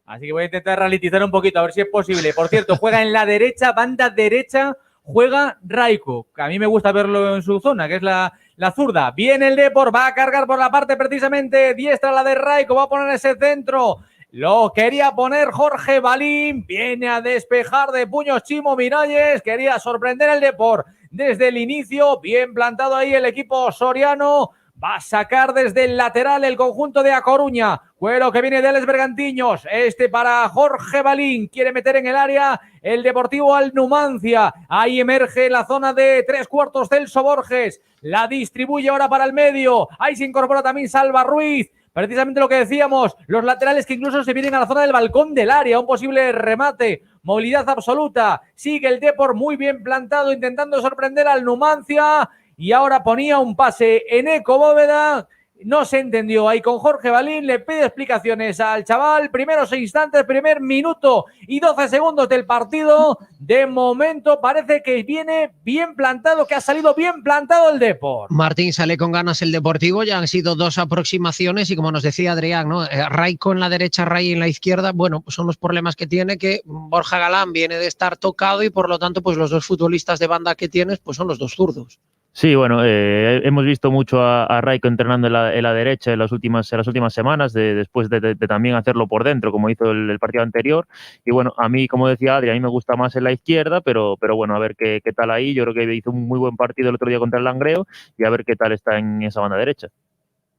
[SPEAKER 3] Así que voy a intentar ralentizar un poquito, a ver si es posible. Por cierto, juega en la derecha, banda derecha, juega Raiko, que a mí me gusta verlo en su zona, que es la zurda. Viene el Depor, va a cargar por la parte precisamente diestra la de Raiko, va a poner ese centro. Lo quería poner Jorge Balín, viene a despejar de puños Chimo Miralles, quería sorprender el Depor desde el inicio, bien plantado ahí el equipo soriano. Va a sacar desde el lateral el conjunto de A Coruña. Cuero que viene de Les Bergantiños. Para Jorge Balín. Quiere meter en el área el Deportivo al Numancia. Ahí emerge la zona de 3/4 Celso Borges. La distribuye ahora para el medio. Ahí se incorpora también Salva Ruiz. Precisamente lo que decíamos, los laterales que incluso se vienen a la zona del balcón del área. Un posible remate. Movilidad absoluta. Sigue el Depor muy bien plantado, intentando sorprender al Numancia. Y ahora ponía un pase en Eco Bóveda, no se entendió ahí con Jorge Balín, le pide explicaciones al chaval, primeros instantes, primer minuto y 12 segundos del partido, de momento parece que viene bien plantado, que ha salido bien plantado el Depor.
[SPEAKER 2] Martín, sale con ganas el Deportivo, ya han sido 2 aproximaciones y como nos decía Adrián, ¿no? Raiko en la derecha, Ray en la izquierda, bueno, pues son los problemas que tiene, que Borja Galán viene de estar tocado y por lo tanto pues los dos futbolistas de banda que tienes pues son los dos zurdos.
[SPEAKER 4] Sí, bueno, hemos visto mucho a Raiko entrenando en la derecha en las últimas semanas, después de también hacerlo por dentro, como hizo el partido anterior. Y bueno, a mí, como decía Adri, a mí me gusta más en la izquierda, pero bueno, a ver qué tal ahí. Yo creo que hizo un muy buen partido el otro día contra el Langreo, y a ver qué tal está en esa banda derecha.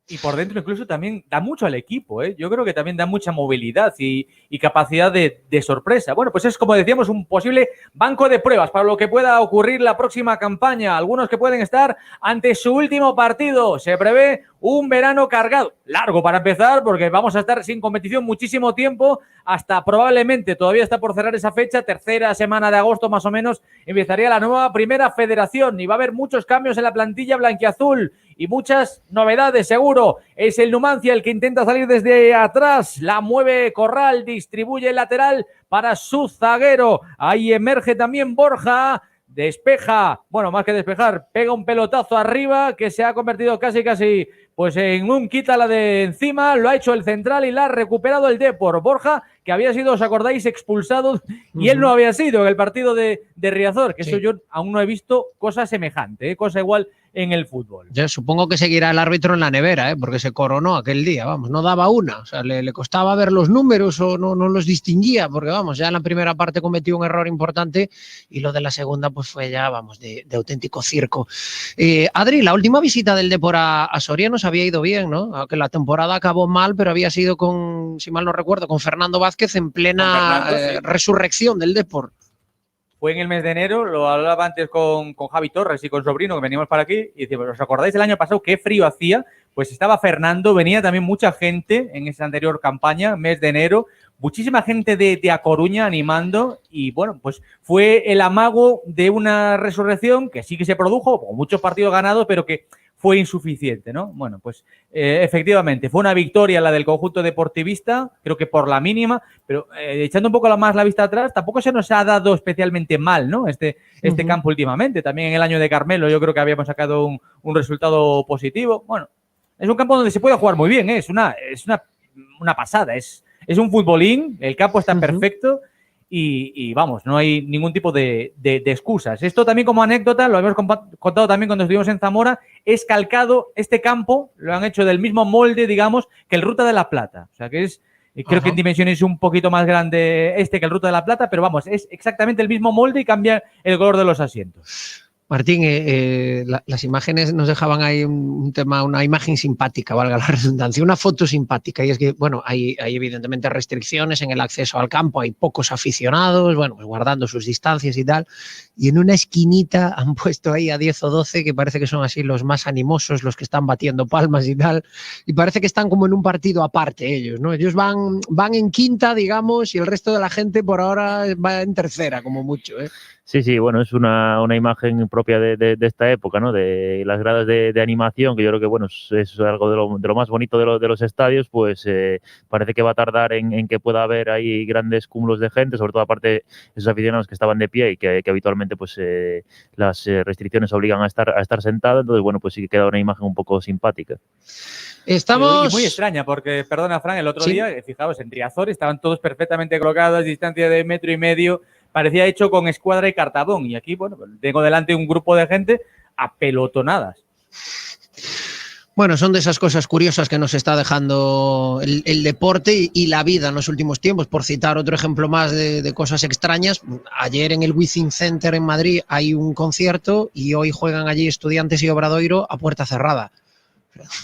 [SPEAKER 3] Y por dentro incluso también da mucho al equipo, ¿eh? Yo creo que también da mucha movilidad y capacidad de sorpresa. Bueno, pues es, como decíamos, un posible banco de pruebas para lo que pueda ocurrir la próxima campaña. Algunos que pueden estar ante su último partido. Se prevé un verano cargado. Largo para empezar, porque vamos a estar sin competición muchísimo tiempo, hasta probablemente, todavía está por cerrar esa fecha, tercera semana de agosto más o menos, empezaría la nueva primera federación y va a haber muchos cambios en la plantilla blanquiazul y muchas novedades, seguro. Es el Numancia el que intenta salir desde atrás, la mueve Corral, distribuye el lateral para su zaguero. Ahí emerge también Borja, despeja, bueno, más que despejar, pega un pelotazo arriba que se ha convertido casi pues en un quítala de encima, lo ha hecho el central y la ha recuperado el Depor. Borja, que había sido, os acordáis, expulsado y él no había sido en el partido de Riazor, que eso yo aún no he visto cosa semejante, cosa igual en el fútbol.
[SPEAKER 2] Yo supongo que seguirá el árbitro en la nevera, porque se coronó aquel día, vamos, no daba una, o sea, le costaba ver los números o no los distinguía, porque vamos, ya en la primera parte cometió un error importante y lo de la segunda pues fue ya, vamos, de auténtico circo. Adri, la última visita del Depor a Soria nos había ido bien, ¿no? Aunque la temporada acabó mal, pero había sido con, si mal no recuerdo, con Fernando Vázquez en plena resurrección del Depor.
[SPEAKER 3] Fue en el mes de enero, lo hablaba antes con Javi Torres y con Sobrino, que veníamos para aquí, y decíamos, ¿os acordáis el año pasado qué frío hacía? Pues estaba Fernando, venía también mucha gente en esa anterior campaña, mes de enero, muchísima gente de A Coruña animando, y bueno, pues fue el amago de una resurrección que sí que se produjo, con muchos partidos ganados, pero que fue insuficiente, ¿no? Bueno, pues efectivamente, fue una victoria la del conjunto deportivista, creo que por la mínima, pero echando un poco más la vista atrás, tampoco se nos ha dado especialmente mal, ¿no? Este campo últimamente. También en el año de Carmelo yo creo que habíamos sacado un resultado positivo. Bueno, es un campo donde se puede jugar muy bien, ¿eh? Es una pasada, es un futbolín, el campo está perfecto. Y vamos, no hay ningún tipo de excusas. Esto también como anécdota, lo habíamos contado también cuando estuvimos en Zamora, es calcado, este campo lo han hecho del mismo molde, digamos, que el Ruta de la Plata. O sea que es, creo que en dimensiones un poquito más grande que el Ruta de la Plata, pero vamos, es exactamente el mismo molde y cambia el color de los asientos.
[SPEAKER 2] Martín, las imágenes nos dejaban ahí un tema, una imagen simpática, valga la redundancia, una foto simpática. Y es que, bueno, hay evidentemente restricciones en el acceso al campo, hay pocos aficionados, bueno, pues guardando sus distancias y tal. Y en una esquinita han puesto ahí a 10 o 12, que parece que son así los más animosos, los que están batiendo palmas y tal. Y parece que están como en un partido aparte ellos, ¿no? Ellos van en quinta, digamos, y el resto de la gente por ahora va en tercera, como mucho, ¿eh?
[SPEAKER 4] Sí, bueno, es una imagen propia de esta época, ¿no? De las gradas de animación, que yo creo que, bueno, es algo de lo más bonito de los estadios, pues parece que va a tardar en que pueda haber ahí grandes cúmulos de gente, sobre todo aparte esos aficionados que estaban de pie y que habitualmente pues las restricciones obligan a estar sentados, entonces, bueno, pues sí que queda una imagen un poco simpática.
[SPEAKER 3] Y muy extraña, porque, perdona, Fran, el otro
[SPEAKER 2] Sí.
[SPEAKER 3] día, fijaos, en Riazor estaban todos perfectamente colocados a distancia de 1,5 metros, parecía hecho con escuadra y cartabón. Y aquí, bueno, tengo delante un grupo de gente apelotonadas.
[SPEAKER 2] Bueno, son de esas cosas curiosas que nos está dejando el deporte y la vida en los últimos tiempos. Por citar otro ejemplo más de cosas extrañas, ayer en el Wizzing Center en Madrid hay un concierto y hoy juegan allí Estudiantes y Obradoiro a puerta cerrada.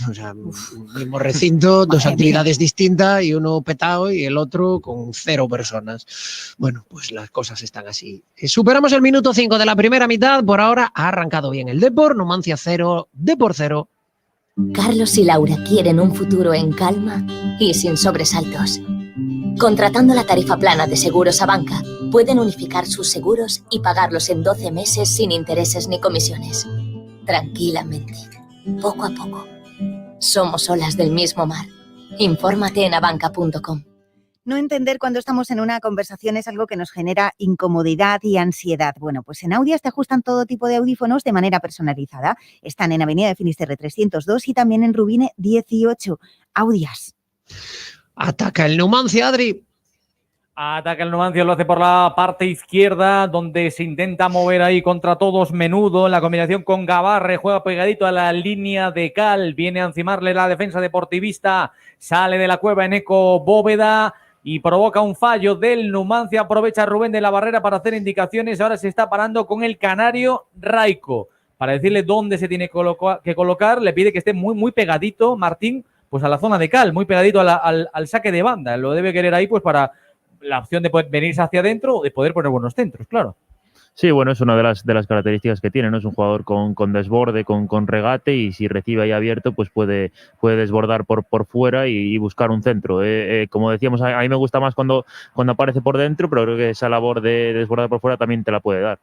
[SPEAKER 2] O sea, mismo recinto, dos actividades distintas y uno petado y el otro con 0 personas. Bueno, pues las cosas están así. Superamos el minuto 5 de la primera mitad. Por ahora ha arrancado bien el Depor. Numancia 0, Depor 0.
[SPEAKER 7] Carlos y Laura quieren un futuro en calma y sin sobresaltos. Contratando la tarifa plana de Seguros Abanca, pueden unificar sus seguros y pagarlos en 12 meses sin intereses ni comisiones. Tranquilamente, poco a poco. Somos olas del mismo mar. Infórmate en abanca.com.
[SPEAKER 1] No entender cuando estamos en una conversación es algo que nos genera incomodidad y ansiedad. Bueno, pues en Audias te ajustan todo tipo de audífonos de manera personalizada. Están en Avenida de Finisterre 302 y también en Rubine 18. Audias.
[SPEAKER 2] Ataca el Numancia, Adri.
[SPEAKER 3] Ataca el Numancia, lo hace por la parte izquierda, donde se intenta mover ahí contra todos Menudo. La combinación con Gabarre, juega pegadito a la línea de Cal. Viene a encimarle la defensa deportivista. Sale de la cueva Eneco Bóveda y provoca un fallo del Numancia. Aprovecha Rubén de la Barrera para hacer indicaciones. Ahora se está parando con el canario Raico para decirle dónde se tiene que colocar. Le pide que esté muy, muy pegadito, Martín, pues a la zona de Cal, muy pegadito al saque de banda. Lo debe querer ahí pues para la opción de poder venirse hacia adentro o de poder poner buenos centros, claro.
[SPEAKER 4] Sí, bueno, es una de las características que tiene, ¿no? Es un jugador con desborde, con regate, y si recibe ahí abierto, pues puede desbordar por fuera y buscar un centro. Como decíamos, a mí me gusta más cuando aparece por dentro, pero creo que esa labor de desbordar por fuera también te la puede dar.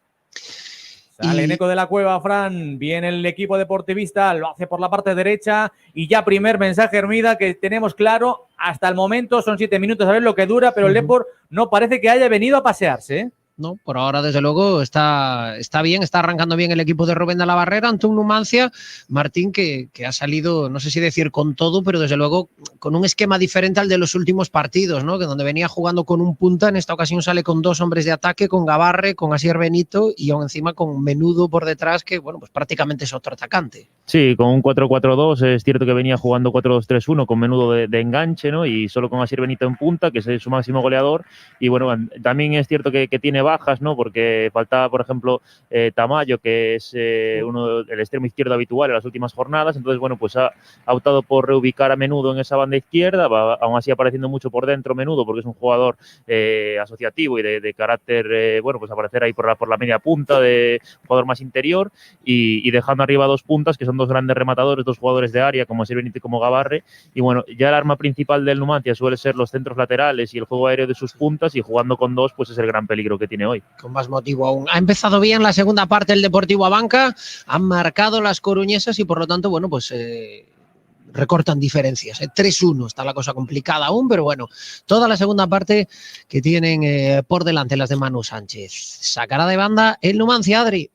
[SPEAKER 3] Sale Eneco de la cueva, Fran. Viene el equipo deportivista, lo hace por la parte derecha. Y ya primer mensaje, Hermida, que tenemos claro. Hasta el momento son 7 minutos, a ver lo que dura, pero el Depor no parece que haya venido a pasearse, ¿eh?
[SPEAKER 2] No, por ahora, desde luego, está bien, está arrancando bien el equipo de Rubén de la Barrera ante un Numancia, Martín, que ha salido, no sé si decir con todo, pero desde luego con un esquema diferente al de los últimos partidos, ¿no? Que donde venía jugando con un punta, en esta ocasión sale con 2 hombres de ataque, con Gabarre, con Asier Benito y aún encima con Menudo por detrás, que, bueno, pues prácticamente es otro atacante.
[SPEAKER 4] Sí, con un 4-4-2, es cierto que venía jugando 4-2-3-1 con Menudo de enganche, ¿no? Y solo con Asier Benito en punta, que es su máximo goleador. Y bueno, también es cierto que tiene bajas, ¿no? Porque faltaba, por ejemplo, Tamayo, que es el extremo izquierdo habitual en las últimas jornadas. Entonces, bueno, pues ha optado por reubicar a Menudo en esa banda izquierda, aún así apareciendo mucho por dentro Menudo, porque es un jugador asociativo y de carácter, bueno, pues aparecer ahí por la media punta, de un jugador más interior, y dejando arriba 2 puntas, que son 2 grandes rematadores, 2 jugadores de área, como Asier Benito y como Gabarre. Y bueno, ya el arma principal del Numancia suele ser los centros laterales y el juego aéreo de sus puntas, y jugando con 2, pues es el gran peligro que tiene hoy.
[SPEAKER 2] Con más motivo aún. Ha empezado bien la segunda parte el Deportivo Abanca, han marcado las coruñesas y por lo tanto, bueno, pues recortan diferencias. 3-1, está la cosa complicada aún, pero bueno, toda la segunda parte que tienen por delante las de Manu Sánchez. Sacará de banda el Numancia, Adri.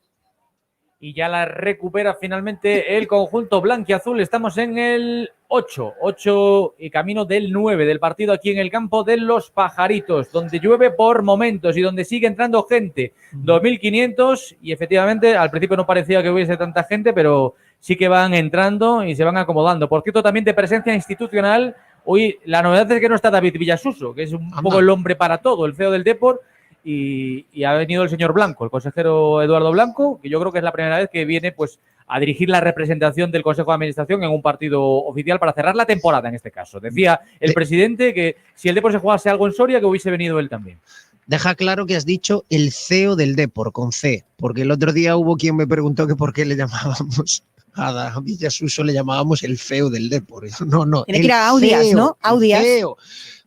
[SPEAKER 3] Y ya la recupera finalmente el conjunto blanquiazul. Estamos en el 8 y camino del 9 del partido aquí en el campo de los Pajaritos, donde llueve por momentos y donde sigue entrando gente. 2.500 y efectivamente al principio no parecía que hubiese tanta gente, pero sí que van entrando y se van acomodando. Por cierto, también de presencia institucional, hoy la novedad es que no está David Villasuso, que es un poco el hombre para todo, el CEO del Depor. y ha venido el señor Blanco, el consejero Eduardo Blanco, que yo creo que es la primera vez que viene pues a dirigir la representación del Consejo de Administración en un partido oficial para cerrar la temporada en este caso. Decía el presidente que si el Depor se jugase algo en Soria, que hubiese venido él también.
[SPEAKER 2] Deja claro que has dicho el CEO del Depor, con C, porque el otro día hubo quien me preguntó que por qué le llamábamos a Villasuso, le llamábamos el feo del Depor. No.
[SPEAKER 1] Tiene que ir a Audias,
[SPEAKER 2] CEO,
[SPEAKER 1] ¿no? Audias.
[SPEAKER 2] Feo.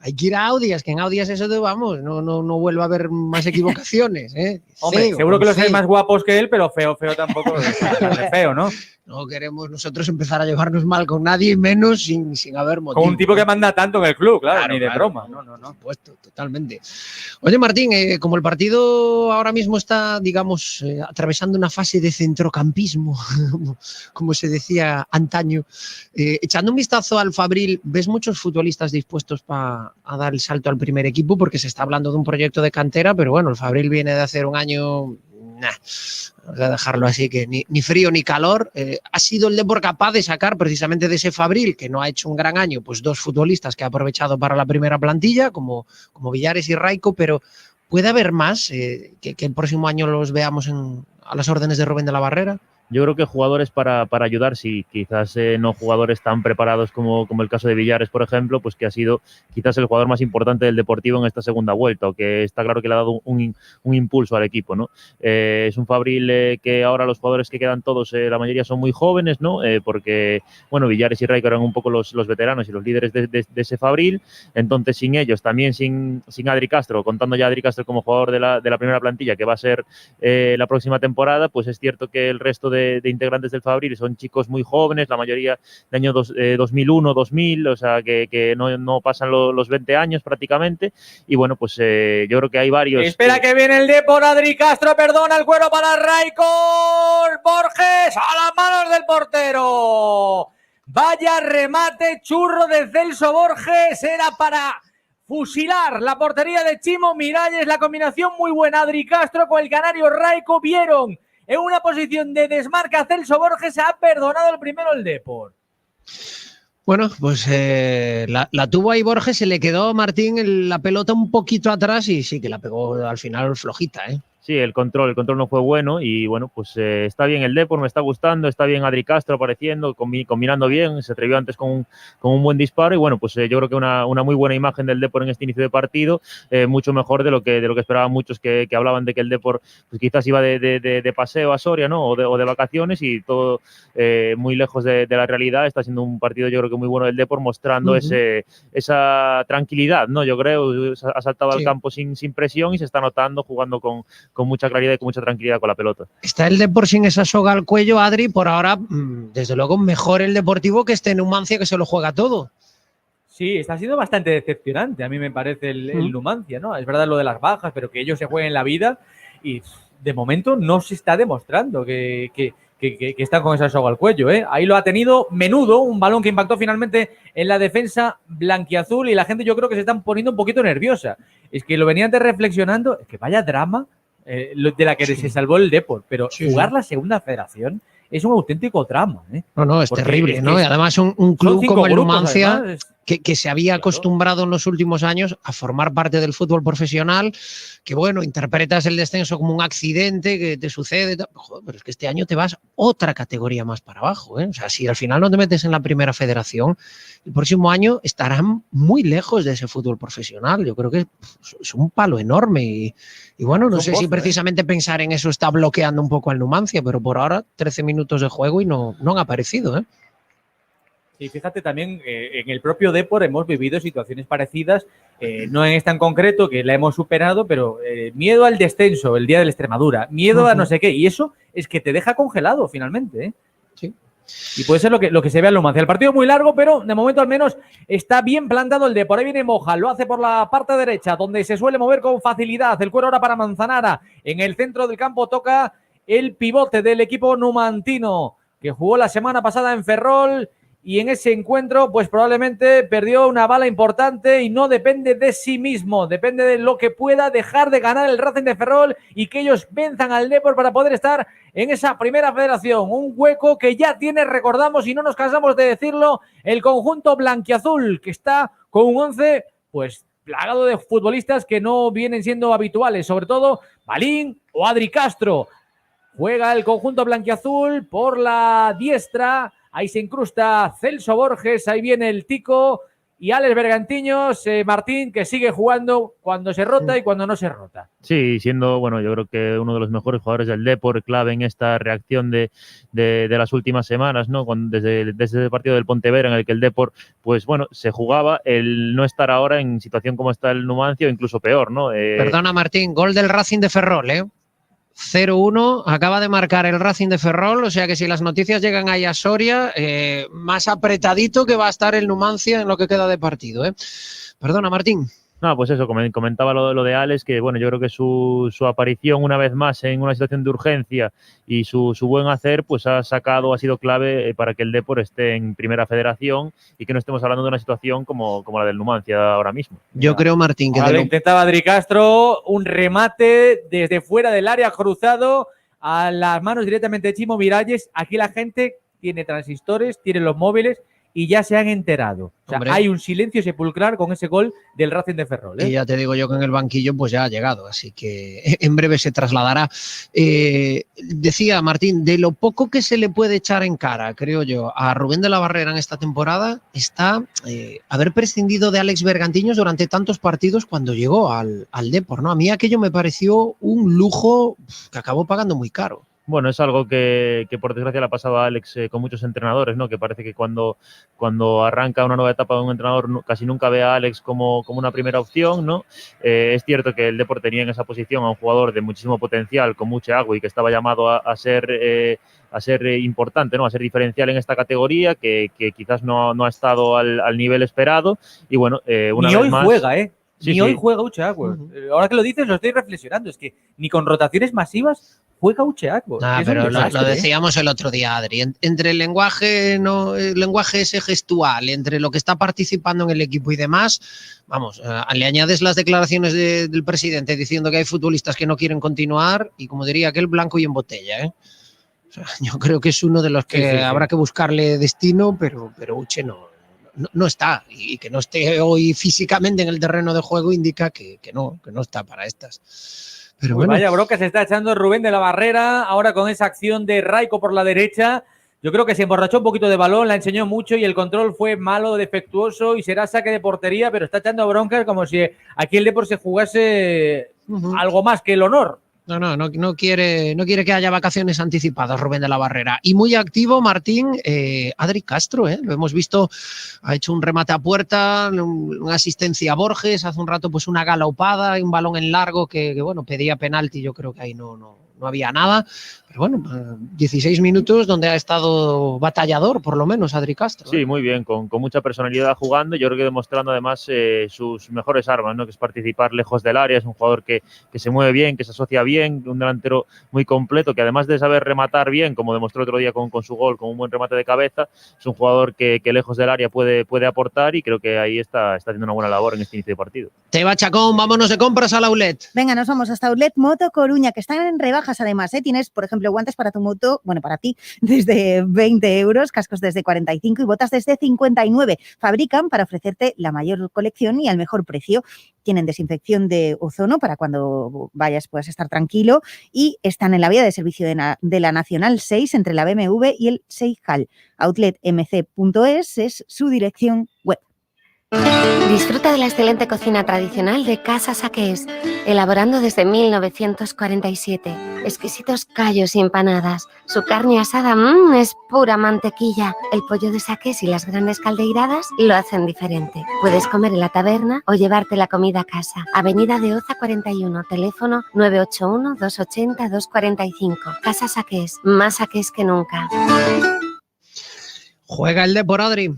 [SPEAKER 2] Hay que ir a Audias, que en Audias eso de vamos, no vuelva a haber más equivocaciones.
[SPEAKER 3] Hombre,
[SPEAKER 2] Feo,
[SPEAKER 3] seguro que los hay
[SPEAKER 2] feo.
[SPEAKER 3] más guapos que él, pero feo tampoco es feo, ¿no?
[SPEAKER 2] No queremos nosotros empezar a llevarnos mal con nadie, menos sin haber motivo.
[SPEAKER 3] Con un tipo que manda tanto en el club, claro, ni de broma.
[SPEAKER 2] No. Por supuesto, totalmente. Oye, Martín, como el partido ahora mismo está, digamos, atravesando una fase de centrocampismo, como se decía antaño, echando un vistazo al Fabril, ¿ves muchos futbolistas dispuestos a dar el salto al primer equipo? Porque se está hablando de un proyecto de cantera, pero bueno, el Fabril viene de hacer un año... Vamos a dejarlo así, que ni frío ni calor. Ha sido el Depor capaz de sacar precisamente de ese Fabril, que no ha hecho un gran año, pues dos futbolistas que ha aprovechado para la primera plantilla, como Villares y Raico, pero ¿puede haber más que el próximo año los veamos a las órdenes de Rubén de la Barrera?
[SPEAKER 4] Yo creo que jugadores para ayudar, sí, quizás no jugadores tan preparados como el caso de Villares, por ejemplo, pues que ha sido quizás el jugador más importante del Deportivo en esta segunda vuelta, o que está claro que le ha dado un impulso al equipo, ¿no? Es un Fabril que ahora los jugadores que quedan todos, la mayoría son muy jóvenes, ¿no? Porque, bueno, Villares y Raico eran un poco los veteranos y los líderes de ese Fabril, entonces sin ellos, también sin Adri Castro, contando ya a Adri Castro como jugador de la primera plantilla, que va a ser la próxima temporada, pues es cierto que el resto de integrantes del Fabril son chicos muy jóvenes, la mayoría de año 2001, 2000, o sea que no pasan los 20 años prácticamente, y bueno, pues yo creo que hay varios...
[SPEAKER 3] Espera que viene el Depor, Adri Castro, perdona, el cuero para Raico Borges, a las manos del portero. Vaya remate churro de Celso Borges, era para fusilar la portería de Chimo Miralles, la combinación muy buena, Adri Castro con el canario Raico, vieron en una posición de desmarca Celso Borges, se ha perdonado el primero el Depor.
[SPEAKER 2] Bueno, pues la tuvo ahí Borges, se le quedó a Martín la pelota un poquito atrás y sí que la pegó al final flojita, ¿eh?
[SPEAKER 4] Sí, el control no fue bueno y bueno, pues está bien el Depor, me está gustando, está bien Adri Castro apareciendo, combinando bien, se atrevió antes con un buen disparo y bueno, pues yo creo que una muy buena imagen del Depor en este inicio de partido, mucho mejor de lo que esperaban muchos que hablaban de que el Depor pues quizás iba de paseo a Soria, ¿no? O de vacaciones y todo muy lejos de la realidad. Está siendo un partido yo creo que muy bueno del Depor, mostrando esa tranquilidad, ¿no? Yo creo, ha saltado al campo sin presión y se está notando jugando con mucha claridad y con mucha tranquilidad con la pelota.
[SPEAKER 2] Está el Depor sin esa soga al cuello, Adri, por ahora, desde luego, mejor el Deportivo que este Numancia que se lo juega todo.
[SPEAKER 3] Sí, está siendo bastante decepcionante, a mí me parece el Numancia, ¿no? Es verdad lo de las bajas, pero que ellos se jueguen la vida y de momento no se está demostrando que están con esa soga al cuello, ¿eh? Ahí lo ha tenido Menudo, un balón que impactó finalmente en la defensa blanquiazul y la gente yo creo que se están poniendo un poquito nerviosa. Es que lo venía antes reflexionando, es que vaya drama de la que se salvó el Depor, pero jugar la segunda federación es un auténtico drama, ¿eh?
[SPEAKER 2] No, es terrible, ¿no? Y además un club como el Numancia, que se había acostumbrado en los últimos años a formar parte del fútbol profesional, que bueno, interpretas el descenso como un accidente que te sucede, joder, pero es que este año te vas otra categoría más para abajo, ¿eh? O sea, si al final no te metes en la primera federación, el próximo año estarán muy lejos de ese fútbol profesional. Yo creo que es un palo enorme y bueno, no sé si precisamente pensar en eso está bloqueando un poco al Numancia, pero por ahora 13 minutos de juego y no han aparecido, ¿eh?
[SPEAKER 3] Sí, fíjate también, en el propio Depor hemos vivido situaciones parecidas, no en esta en concreto, que la hemos superado, pero miedo al descenso el día de la Extremadura, miedo a no sé qué, y eso es que te deja congelado finalmente, ¿eh?
[SPEAKER 2] Sí.
[SPEAKER 3] Y puede ser lo que se ve al Numancia. El partido es muy largo, pero de momento al menos está bien plantado el Depor. Ahí viene Moja, lo hace por la parte derecha, donde se suele mover con facilidad. El cuero ahora para Manzanara. En el centro del campo toca el pivote del equipo numantino, que jugó la semana pasada en Ferrol. Y en ese encuentro, pues probablemente perdió una bala importante y no depende de sí mismo, depende de lo que pueda dejar de ganar el Racing de Ferrol y que ellos venzan al Depor para poder estar en esa primera federación. Un hueco que ya tiene, recordamos, y no nos cansamos de decirlo, el conjunto blanquiazul, que está con un 11, pues plagado de futbolistas que no vienen siendo habituales, sobre todo Balín o Adri Castro. Juega el conjunto blanquiazul por la diestra, ahí se incrusta Celso Borges, ahí viene el Tico y Alex Bergantiños, Martín, que sigue jugando cuando se rota y cuando no se rota.
[SPEAKER 4] Sí, siendo, bueno, yo creo que uno de los mejores jugadores del Depor, clave en esta reacción de las últimas semanas, ¿no? Desde el partido del Pontevedra en el que el Depor, pues bueno, se jugaba el no estar ahora en situación como está el Numancia o incluso peor, ¿no?
[SPEAKER 2] Perdona, Martín, gol del Racing de Ferrol, 0-1, acaba de marcar el Racing de Ferrol, o sea que si las noticias llegan ahí a Soria, más apretadito que va a estar el Numancia en lo que queda de partido. Perdona, Martín.
[SPEAKER 4] No, pues eso, comentaba lo de Alex, que bueno, yo creo que su aparición una vez más en una situación de urgencia y su buen hacer, pues ha sido clave para que el Depor esté en Primera Federación y que no estemos hablando de una situación como la del Numancia ahora mismo.
[SPEAKER 2] Yo creo, Martín, que
[SPEAKER 3] intentaba Adri Castro, un remate desde fuera del área cruzado a las manos directamente de Chimo Miralles. Aquí la gente tiene transistores, tiene los móviles y ya se han enterado. O sea, hay un silencio sepulcral con ese gol del Racing de Ferrol.
[SPEAKER 2] Y ya te digo yo que en el banquillo pues ya ha llegado, así que en breve se trasladará. Decía Martín, de lo poco que se le puede echar en cara, creo yo, a Rubén de la Barrera en esta temporada, está haber prescindido de Alex Bergantiños durante tantos partidos cuando llegó al Depor, ¿no? A mí aquello me pareció un lujo que acabó pagando muy caro.
[SPEAKER 4] Bueno, es algo que por desgracia le ha pasado a Alex con muchos entrenadores, ¿no? Que parece que cuando arranca una nueva etapa de un entrenador casi nunca ve a Alex como una primera opción, ¿no? Es cierto que el Depor tenía en esa posición a un jugador de muchísimo potencial, con mucha agua y que estaba llamado a ser importante, ¿no? A ser diferencial en esta categoría, que quizás no ha estado al nivel esperado. Y bueno, una
[SPEAKER 3] vez
[SPEAKER 4] hoy
[SPEAKER 3] más, juega,
[SPEAKER 4] Sí,
[SPEAKER 3] hoy juega Uche Agüe. Ahora que lo dices, lo estoy reflexionando. Es que ni con rotaciones masivas juega Uche Agüe.
[SPEAKER 2] Pero lo decíamos el otro día, Adri. Entre el lenguaje ese gestual, entre lo que está participando en el equipo y demás, vamos, le añades las declaraciones del presidente diciendo que hay futbolistas que no quieren continuar y, como diría aquel, blanco y en botella, O sea, yo creo que es uno de los que habrá que buscarle destino, pero Uche no está, y que no esté hoy físicamente en el terreno de juego indica que no está para estas. Pero bueno.
[SPEAKER 3] Vaya bronca se está echando Rubén de la Barrera, ahora con esa acción de Raico por la derecha. Yo creo que se emborrachó un poquito de balón, la enseñó mucho y el control fue malo, defectuoso y será saque de portería, pero está echando broncas como si aquí el Depor se jugase algo más que el honor.
[SPEAKER 2] No quiere que haya vacaciones anticipadas, Rubén de la Barrera. Y muy activo, Martín, Adri Castro, lo hemos visto, ha hecho un remate a puerta, una asistencia a Borges, hace un rato pues una galaupada, un balón en largo que bueno, pedía penalti, yo creo que ahí no había nada. Pero bueno, 16 minutos donde ha estado batallador, por lo menos, Adri Castro.
[SPEAKER 4] Sí, muy bien, con mucha personalidad jugando. Yo creo que demostrando además sus mejores armas, ¿no? Que es participar lejos del área. Es un jugador que se mueve bien, que se asocia bien, un delantero muy completo, que además de saber rematar bien, como demostró otro día con su gol, con un buen remate de cabeza, es un jugador que lejos del área puede aportar y creo que ahí está haciendo una buena labor en este inicio de partido.
[SPEAKER 2] Teba Chacón, vámonos de compras al Outlet.
[SPEAKER 1] Venga, nos vamos hasta Outlet Moto Coruña, que están en rebajas además, Tienes, por ejemplo, guantes para tu moto, bueno, para ti, desde 20 euros, cascos desde 45 y botas desde 59. Fabrican para ofrecerte la mayor colección y al mejor precio. Tienen desinfección de ozono para cuando vayas puedas estar tranquilo y están en la vía de servicio de la Nacional 6 entre la BMW y el Seijal. Outletmc.es es su dirección web.
[SPEAKER 6] Disfruta de la excelente cocina tradicional de Casa Saqués, elaborando desde 1947. Exquisitos callos y empanadas. Su carne asada es pura mantequilla. El pollo de Saqués y las grandes caldeiradas lo hacen diferente. Puedes comer en la taberna o llevarte la comida a casa. Avenida de Oza 41, teléfono 981-280-245. Casa Saqués, más saqués que nunca.
[SPEAKER 2] Juega el Depor, Adri.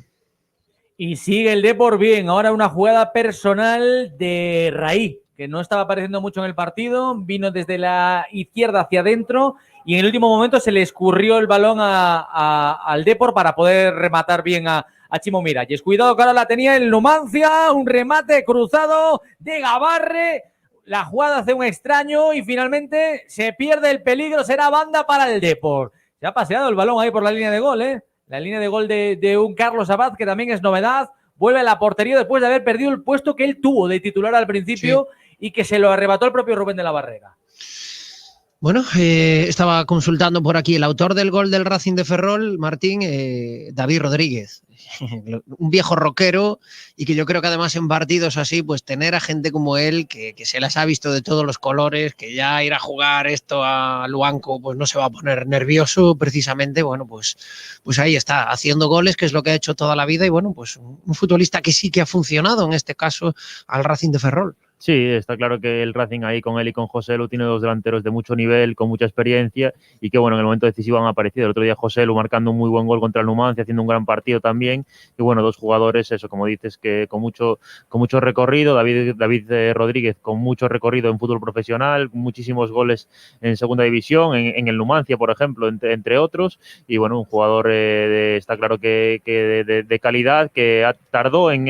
[SPEAKER 3] Y sigue el Depor bien. Ahora una jugada personal de Raí, que no estaba apareciendo mucho en el partido. Vino desde la izquierda hacia adentro y en el último momento se le escurrió el balón al Depor para poder rematar bien a Chimo Miralles. Cuidado que ahora la tenía el Numancia. Un remate cruzado de Gabarre. La jugada hace un extraño y finalmente se pierde el peligro. Será banda para el Depor. Se ha paseado el balón ahí por la línea de gol, La línea de gol de un Carlos Abad, que también es novedad. vuelve a la portería después de haber perdido el puesto que él tuvo de titular al principio y que se lo arrebató el propio Rubén de la Barrera.
[SPEAKER 2] Bueno, estaba consultando por aquí el autor del gol del Racing de Ferrol, Martín, David Rodríguez, un viejo rockero, y que yo creo que además en partidos así, pues tener a gente como él, que se las ha visto de todos los colores, que ya ir a jugar esto a Luanco pues no se va a poner nervioso precisamente, bueno, pues ahí está, haciendo goles, que es lo que ha hecho toda la vida, y bueno, pues un futbolista que sí que ha funcionado, en este caso, al Racing de Ferrol.
[SPEAKER 4] Sí, está claro que el Racing ahí con él y con Joselu tiene dos delanteros de mucho nivel, con mucha experiencia y que bueno, en el momento decisivo han aparecido. El otro día Joselu marcando un muy buen gol contra el Numancia, haciendo un gran partido también. Y bueno, dos jugadores, eso, como dices, que con mucho recorrido. David Rodríguez con mucho recorrido en fútbol profesional, muchísimos goles en segunda división, en el Numancia, por ejemplo, entre otros. Y bueno, un jugador está claro que de calidad, que tardó en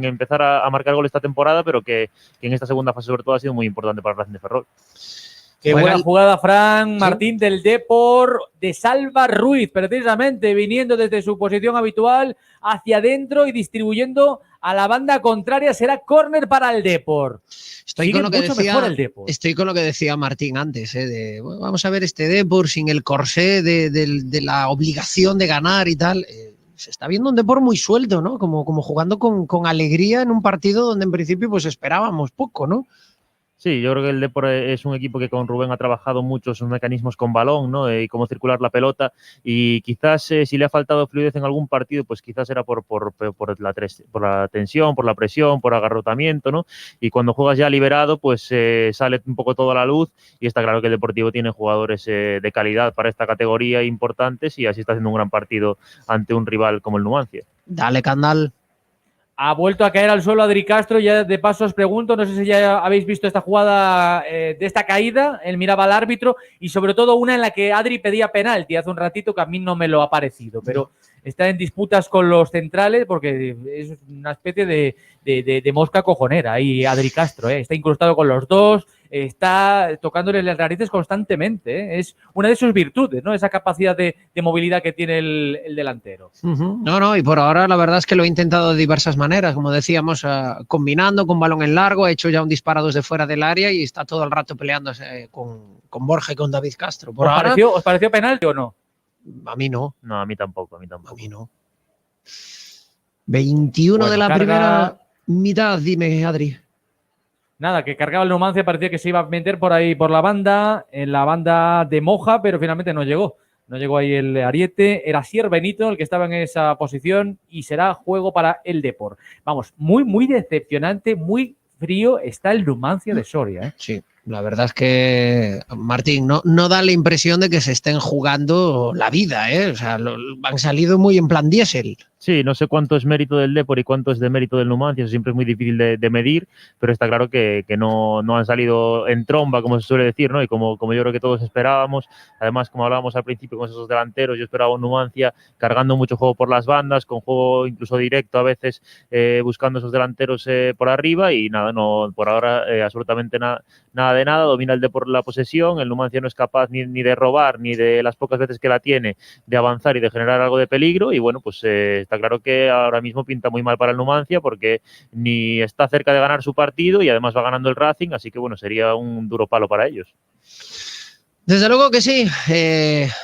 [SPEAKER 4] empezar a marcar goles esta temporada, pero que en esta segunda fase sobre todo ha sido muy importante para el Racing de Ferrol.
[SPEAKER 3] Qué buena jugada, Fran Martín, del Depor, de Salva Ruiz, precisamente viniendo desde su posición habitual hacia adentro y distribuyendo a la banda contraria. Será córner para el Depor.
[SPEAKER 2] Estoy con lo que decía Martín antes, vamos a ver este Depor sin el corsé de la obligación de ganar y tal. Se está viendo un Depor muy suelto, ¿no? Como jugando con alegría en un partido donde en principio pues esperábamos poco, ¿no?
[SPEAKER 4] Sí, yo creo que el Depor es un equipo que con Rubén ha trabajado mucho sus mecanismos con balón, ¿no? Y cómo circular la pelota, y quizás si le ha faltado fluidez en algún partido, pues quizás era por la tensión, por la presión, por agarrotamiento, ¿no? Y cuando juegas ya liberado, pues sale un poco todo a la luz, y está claro que el Deportivo tiene jugadores de calidad para esta categoría importantes, y así está haciendo un gran partido ante un rival como el Numancia.
[SPEAKER 2] Dale, Candal.
[SPEAKER 3] Ha vuelto a caer al suelo Adri Castro. Ya de paso os pregunto, no sé si ya habéis visto esta jugada de esta caída. Él miraba al árbitro y sobre todo una en la que Adri pedía penalti hace un ratito, que a mí no me lo ha parecido, pero está en disputas con los centrales porque es una especie de mosca cojonera ahí Adri Castro, está incrustado con los dos, está tocándole las narices constantemente, es una de sus virtudes, ¿no? Esa capacidad de movilidad que tiene el delantero.
[SPEAKER 2] No, y por ahora la verdad es que lo he intentado de diversas maneras, como decíamos, combinando con balón en largo, ha hecho ya un disparo desde fuera del área y está todo el rato peleándose con Borja y con David Castro.
[SPEAKER 3] ¿Os pareció penalti o no?
[SPEAKER 2] A mí no.
[SPEAKER 4] No, a mí tampoco.
[SPEAKER 2] A mí no. 21 de la primera mitad, dime, Adri.
[SPEAKER 3] Nada, que cargaba el Numancia, parecía que se iba a meter por ahí por la banda, en la banda de Moja, pero finalmente no llegó. No llegó ahí el ariete, era Sier Benito el que estaba en esa posición y será juego para el Depor. Vamos, muy, muy decepcionante, muy frío está el Numancia de Soria, ¿eh?
[SPEAKER 2] Sí, la verdad es que, Martín, no da la impresión de que se estén jugando la vida, ¿eh? O sea, han salido muy en plan diésel.
[SPEAKER 4] Sí, no sé cuánto es mérito del Depor y cuánto es de mérito del Numancia, eso siempre es muy difícil de medir, pero está claro que no han salido en tromba, como se suele decir, ¿no? Y como yo creo que todos esperábamos. Además, como hablábamos al principio con esos delanteros, yo esperaba un Numancia cargando mucho juego por las bandas, con juego incluso directo a veces, buscando esos delanteros por arriba, y nada, no, por ahora absolutamente nada de nada. Domina el Depor la posesión, el Numancia no es capaz ni de robar, ni de las pocas veces que la tiene, de avanzar y de generar algo de peligro, y bueno, pues está claro que ahora mismo pinta muy mal para el Numancia porque ni está cerca de ganar su partido y además va ganando el Racing, así que bueno, sería un duro palo para ellos.
[SPEAKER 2] Desde luego que sí.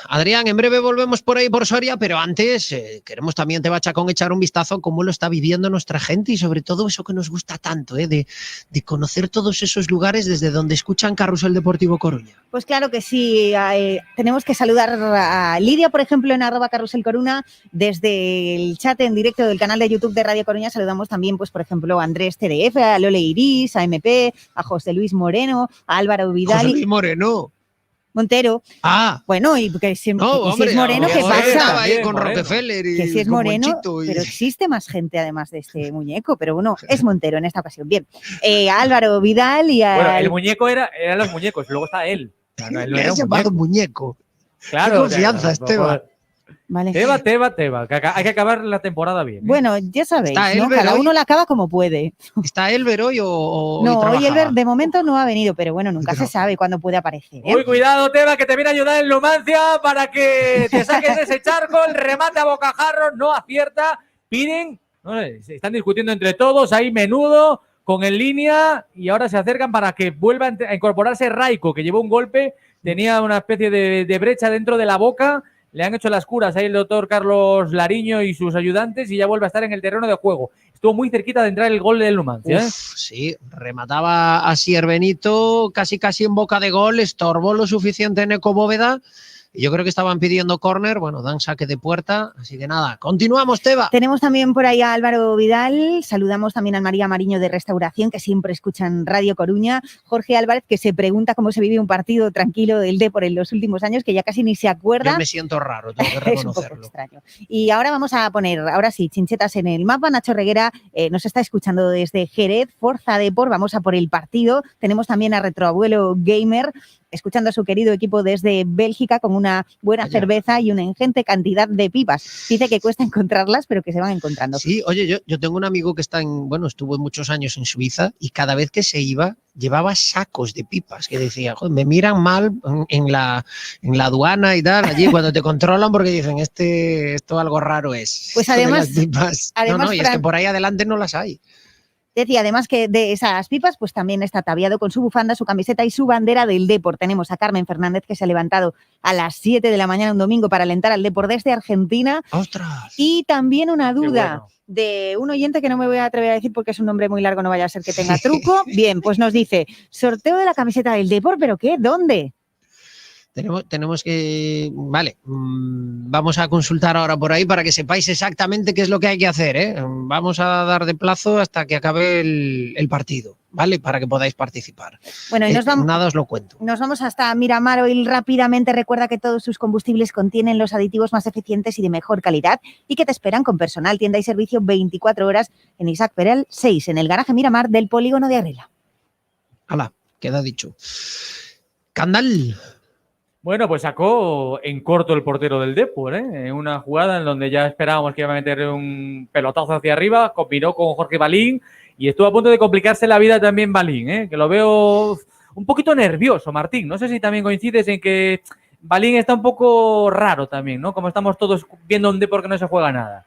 [SPEAKER 2] Adrián, en breve volvemos por ahí por Soria, pero antes queremos también, Teba Chacón, echar un vistazo a cómo lo está viviendo nuestra gente y sobre todo eso que nos gusta tanto, de conocer todos esos lugares desde donde escuchan Carrusel Deportivo Coruña.
[SPEAKER 1] Pues claro que sí. Tenemos que saludar a Lidia, por ejemplo, en @carruselcoruna. Desde el chat en directo del canal de YouTube de Radio Coruña saludamos también, pues por ejemplo, a Andrés TDF, a Lole Iris, a MP, a José Luis Moreno, a Álvaro Vidal.
[SPEAKER 2] José Luis Moreno.
[SPEAKER 1] Montero.
[SPEAKER 2] Bueno,
[SPEAKER 1] y que si,
[SPEAKER 2] hombre,
[SPEAKER 1] es moreno, ¿qué pasa?
[SPEAKER 2] Estaba ahí con Rockefeller y
[SPEAKER 1] que si es moreno,
[SPEAKER 2] y...
[SPEAKER 1] pero existe más gente además de este muñeco, pero bueno, es Montero en esta ocasión. Bien, a Álvaro Vidal y a...
[SPEAKER 3] Bueno, el muñeco eran los muñecos, luego está él.
[SPEAKER 2] No, él no era llamado muñeco.
[SPEAKER 3] Claro.
[SPEAKER 2] Qué confianza, Esteban.
[SPEAKER 1] Vale.
[SPEAKER 3] Teba, que hay que acabar la temporada bien.
[SPEAKER 1] Bueno, ya sabéis, ¿no? Cada uno la acaba como puede.
[SPEAKER 2] ¿Está Elber hoy o
[SPEAKER 1] no,
[SPEAKER 2] hoy
[SPEAKER 1] Elber de momento no ha venido, pero bueno, nunca se sabe cuándo puede aparecer, ¿eh?
[SPEAKER 3] Uy, cuidado, Teba, que te viene a ayudar el Numancia para que te saques ese charco, el remate a bocajarro, no acierta, piden... ¿no? Se están discutiendo entre todos, ahí Menudo con en línea y ahora se acercan para que vuelva a incorporarse Raiko, que llevó un golpe, tenía una especie de brecha dentro de la boca. Le han hecho las curas ahí el doctor Carlos Lariño y sus ayudantes y ya vuelve a estar en el terreno de juego. Estuvo muy cerquita de entrar el gol del Numancia.
[SPEAKER 2] Sí, remataba a Sier Benito casi en boca de gol, estorbó lo suficiente en Eco Bóveda. Y yo creo que estaban pidiendo córner, bueno, dan saque de puerta, así que nada, continuamos, Teba.
[SPEAKER 1] Tenemos también por ahí a Álvaro Vidal, saludamos también a María Mariño de Restauración, que siempre escuchan Radio Coruña, Jorge Álvarez, que se pregunta cómo se vive un partido tranquilo del Depor en los últimos años, que ya casi ni se acuerda.
[SPEAKER 2] Yo me siento raro, tengo que reconocerlo.
[SPEAKER 1] Es un poco extraño. Y ahora vamos a poner, ahora sí, chinchetas en el mapa. Nacho Reguera nos está escuchando desde Jerez, Forza Depor, vamos a por el partido. Tenemos también a Retroabuelo Gamer, escuchando a su querido equipo desde Bélgica con una buena cerveza y una ingente cantidad de pipas. Dice que cuesta encontrarlas, pero que se van encontrando.
[SPEAKER 2] Sí, oye, yo tengo un amigo que estuvo muchos años en Suiza y cada vez que se iba, llevaba sacos de pipas, que decía, joder, me miran mal en la aduana y tal, allí cuando te controlan porque dicen, esto algo raro es.
[SPEAKER 1] Pues además,
[SPEAKER 2] y es que por ahí adelante no las hay.
[SPEAKER 1] Decía además que de esas pipas pues también está ataviado con su bufanda, su camiseta y su bandera del Depor. Tenemos a Carmen Fernández, que se ha levantado a las 7 de la mañana un domingo para alentar al Depor desde Argentina.
[SPEAKER 2] ¡Ostras!
[SPEAKER 1] Y también una duda de un oyente que no me voy a atrever a decir porque es un nombre muy largo, no vaya a ser que tenga truco. Bien, pues nos dice, sorteo de la camiseta del Depor, ¿pero qué? ¿Dónde?
[SPEAKER 2] Tenemos que... Vale, vamos a consultar ahora por ahí para que sepáis exactamente qué es lo que hay que hacer, ¿eh? Vamos a dar de plazo hasta que acabe el partido, ¿vale? Para que podáis participar.
[SPEAKER 1] Bueno, y
[SPEAKER 2] nada os lo cuento.
[SPEAKER 1] Nos vamos hasta Miramar Oil rápidamente. Recuerda que todos sus combustibles contienen los aditivos más eficientes y de mejor calidad y que te esperan con personal, tienda y servicio 24 horas en Isaac Peral 6, en el garaje Miramar del polígono de Arrela.
[SPEAKER 2] Hala, queda dicho. Candal.
[SPEAKER 3] Bueno, pues sacó en corto el portero del Depor, en una jugada en donde ya esperábamos que iba a meter un pelotazo hacia arriba, combinó con Jorge Balín y estuvo a punto de complicarse la vida también Balín, que lo veo un poquito nervioso, Martín. No sé si también coincides en que Balín está un poco raro también, ¿no? Como estamos todos viendo un Depor que no se juega nada.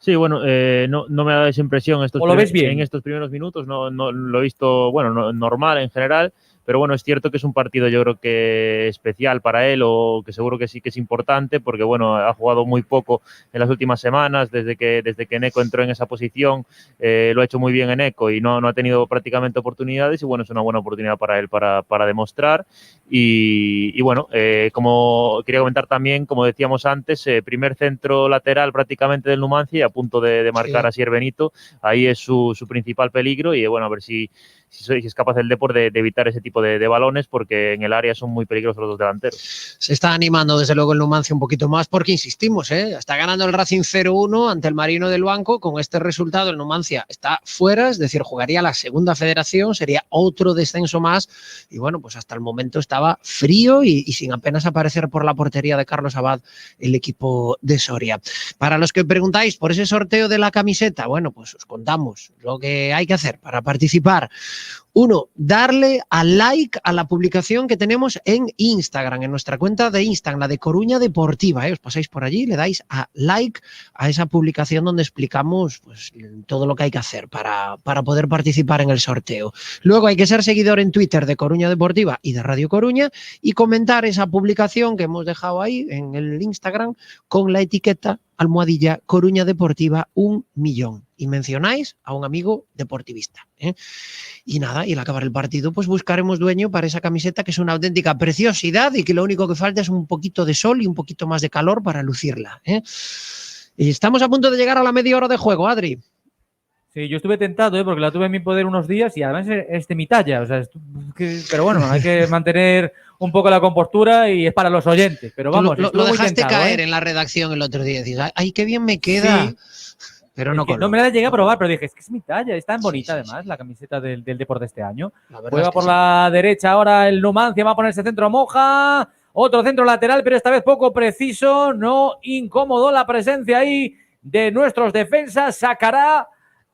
[SPEAKER 4] Sí, bueno, no me ha dado esa impresión
[SPEAKER 3] ¿O lo ves bien?
[SPEAKER 4] En estos primeros minutos, no lo he visto, bueno, normal en general. Pero bueno, es cierto que es un partido yo creo que especial para él, o que seguro que sí que es importante, porque bueno, ha jugado muy poco en las últimas semanas, desde que Neco entró en esa posición, lo ha hecho muy bien en Neco y no ha tenido prácticamente oportunidades, y bueno, es una buena oportunidad para él para demostrar. Y bueno, como quería comentar también, como decíamos antes, primer centro lateral prácticamente del Numancia, a punto de marcar a Sier Benito, ahí es su principal peligro, y bueno, a ver si es capaz el Depor de evitar ese tipo de balones, porque en el área son muy peligrosos los dos delanteros.
[SPEAKER 2] Se está animando desde luego el Numancia un poquito más, porque insistimos, está ganando el Racing 0-1 ante el Marino del Banco. Con este resultado el Numancia está fuera, es decir, jugaría la segunda federación, sería otro descenso más, y bueno, pues hasta el momento estaba frío y sin apenas aparecer por la portería de Carlos Abad el equipo de Soria. Para los que preguntáis por ese sorteo de la camiseta, bueno, pues os contamos lo que hay que hacer para participar. 1, darle a like a la publicación que tenemos en Instagram, en nuestra cuenta de Instagram, la de Coruña Deportiva. Os pasáis por allí, le dais a like a esa publicación donde explicamos pues, todo lo que hay que hacer para poder participar en el sorteo. Luego hay que ser seguidor en Twitter de Coruña Deportiva y de Radio Coruña y comentar esa publicación que hemos dejado ahí en el Instagram con la etiqueta almohadilla Coruña Deportiva 1.000.000 y mencionáis a un amigo deportivista. Y nada, y al acabar el partido pues buscaremos dueño para esa camiseta, que es una auténtica preciosidad y que lo único que falta es un poquito de sol y un poquito más de calor para lucirla. Y estamos a punto de llegar a la media hora de juego, Adri.
[SPEAKER 3] Sí, yo estuve tentado, porque la tuve en mi poder unos días y además es de mi talla. O sea, pero bueno, hay que mantener un poco la compostura y es para los oyentes. Pero vamos,
[SPEAKER 2] lo dejaste caer en la redacción el otro día. Dices, ay, qué bien me queda. Sí. Pero no
[SPEAKER 3] me la llegué a probar, pero dije, es que es mi talla. Es tan bonita además la camiseta del Depor de este año. Juega por la derecha ahora el Numancia, va a ponerse centro Moja. Otro centro lateral, pero esta vez poco preciso. No incómodo la presencia ahí de nuestros defensas. Sacará...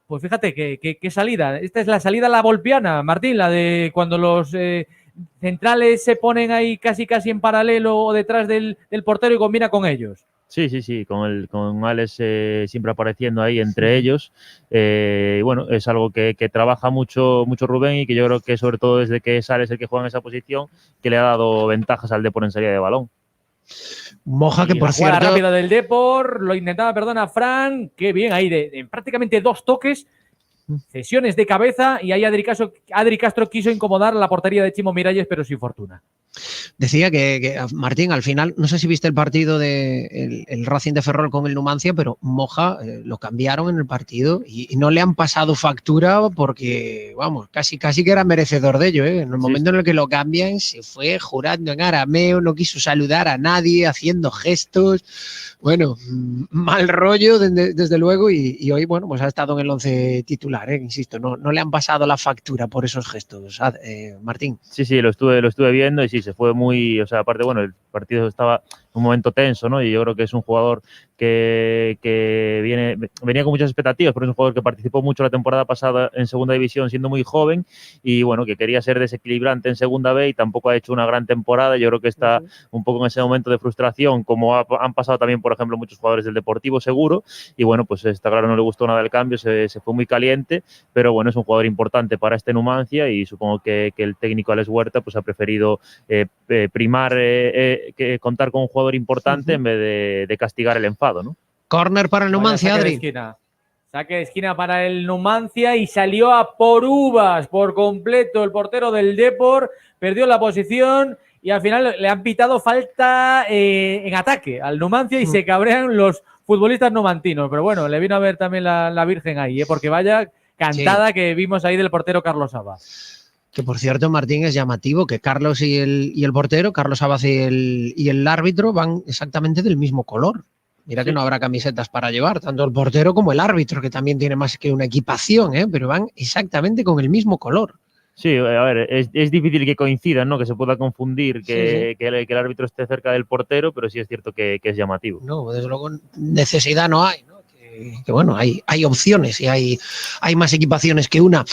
[SPEAKER 3] Pues fíjate qué salida. Esta es la salida a la volpiana, Martín, la de cuando los centrales se ponen ahí casi en paralelo o detrás del portero y combina con ellos.
[SPEAKER 4] Sí, con Alex siempre apareciendo ahí entre ellos. Bueno, es algo que trabaja mucho Rubén y que yo creo que sobre todo desde que es Alex el que juega en esa posición, que le ha dado ventajas al Depor en salida de balón.
[SPEAKER 2] Moja, que
[SPEAKER 3] Y
[SPEAKER 2] por
[SPEAKER 3] la jugada
[SPEAKER 2] cierto...
[SPEAKER 3] rápida del Depor, lo intentaba, perdona, Fran, qué bien ahí, en prácticamente 2 toques, cesiones de cabeza, y ahí Adri Castro quiso incomodar la portería de Chimo Miralles, pero sin fortuna.
[SPEAKER 2] Decía que Martín, al final, no sé si viste el partido de el Racing de Ferrol con el Numancia, pero Moja lo cambiaron en el partido y no le han pasado factura porque, vamos, casi que era merecedor de ello. En el momento en el que lo cambian, se fue jurando en arameo, no quiso saludar a nadie, haciendo gestos. Bueno, mal rollo desde luego, y hoy, bueno, pues ha estado en el 11 titular, insisto, no le han pasado la factura por esos gestos, Martín.
[SPEAKER 4] Sí, lo estuve viendo y sí, se fue muy, o sea, aparte, bueno, el partido estaba en un momento tenso, ¿no? Y yo creo que es un jugador que venía con muchas expectativas, pero es un jugador que participó mucho la temporada pasada en segunda división siendo muy joven y, bueno, que quería ser desequilibrante en segunda B y tampoco ha hecho una gran temporada. Yo creo que está un poco en ese momento de frustración, como han pasado también, por ejemplo, muchos jugadores del Deportivo seguro, y, bueno, pues está claro, no le gustó nada el cambio, se fue muy caliente, pero, bueno, es un jugador importante para este Numancia y supongo que el técnico Alex Huerta pues ha preferido primar que contar con un jugador importante en vez de castigar el enfado, ¿no?
[SPEAKER 2] Córner para el Numancia, Adri.
[SPEAKER 3] Saque de esquina para el Numancia y salió a por uvas por completo el portero del Depor, perdió la posición y al final le han pitado falta en ataque al Numancia y se cabrean los futbolistas numantinos, pero bueno, le vino a ver también la Virgen ahí, porque vaya cantada que vimos ahí del portero Carlos Abad.
[SPEAKER 2] Que por cierto, Martín, es llamativo que Carlos y el portero, Carlos Abad y el árbitro van exactamente del mismo color. Mira que no habrá camisetas para llevar, tanto el portero como el árbitro, que también tiene más que una equipación, pero van exactamente con el mismo color.
[SPEAKER 4] Sí, a ver, es difícil que coincidan, ¿no? Que se pueda confundir que el árbitro esté cerca del portero, pero sí es cierto que es llamativo.
[SPEAKER 2] No, desde luego necesidad no hay, ¿no? Que bueno, hay opciones y hay más equipaciones que una.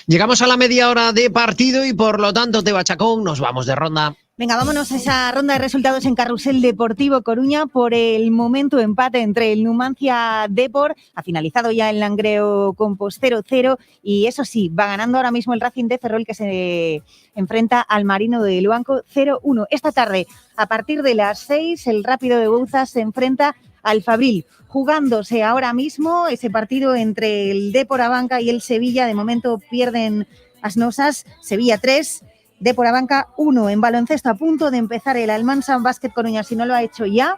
[SPEAKER 2] Llegamos a la media hora de partido y por lo tanto, Teba Chacón, nos vamos de ronda.
[SPEAKER 1] Venga, vámonos a esa ronda de resultados en Carrusel Deportivo Coruña. Por el momento, empate entre el Numancia Depor. Ha finalizado ya el Langreo Compos 0-0 y eso sí, va ganando ahora mismo el Racing de Ferrol, que se enfrenta al Marino de Luanco 0-1. Esta tarde, a partir de las 6, el Rápido de Bouzas se enfrenta al Fabril, jugándose ahora mismo ese partido entre el Depor Abanca y el Sevilla. De momento pierden Asnosas, Sevilla 3, Depor Abanca 1. En baloncesto, a punto de empezar el Almansa Básquet Coruña, si no lo ha hecho ya,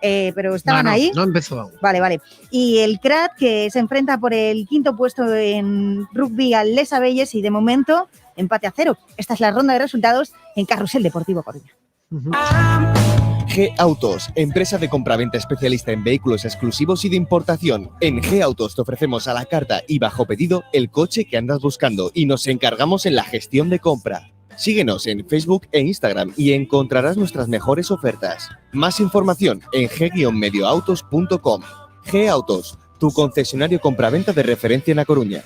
[SPEAKER 1] pero estaban ahí.
[SPEAKER 2] No empezó aún.
[SPEAKER 1] Vale. Y el CRAT, que se enfrenta por el quinto puesto en rugby al Les Abelles, y de momento empate a 0. Esta es la ronda de resultados en Carrusel Deportivo Coruña.
[SPEAKER 5] G Autos, empresa de compraventa especialista en vehículos exclusivos y de importación. En G Autos te ofrecemos a la carta y bajo pedido el coche que andas buscando y nos encargamos en la gestión de compra. Síguenos en Facebook e Instagram y encontrarás nuestras mejores ofertas. Más información en g-medioautos.com. G Autos, tu concesionario compraventa de referencia en A Coruña.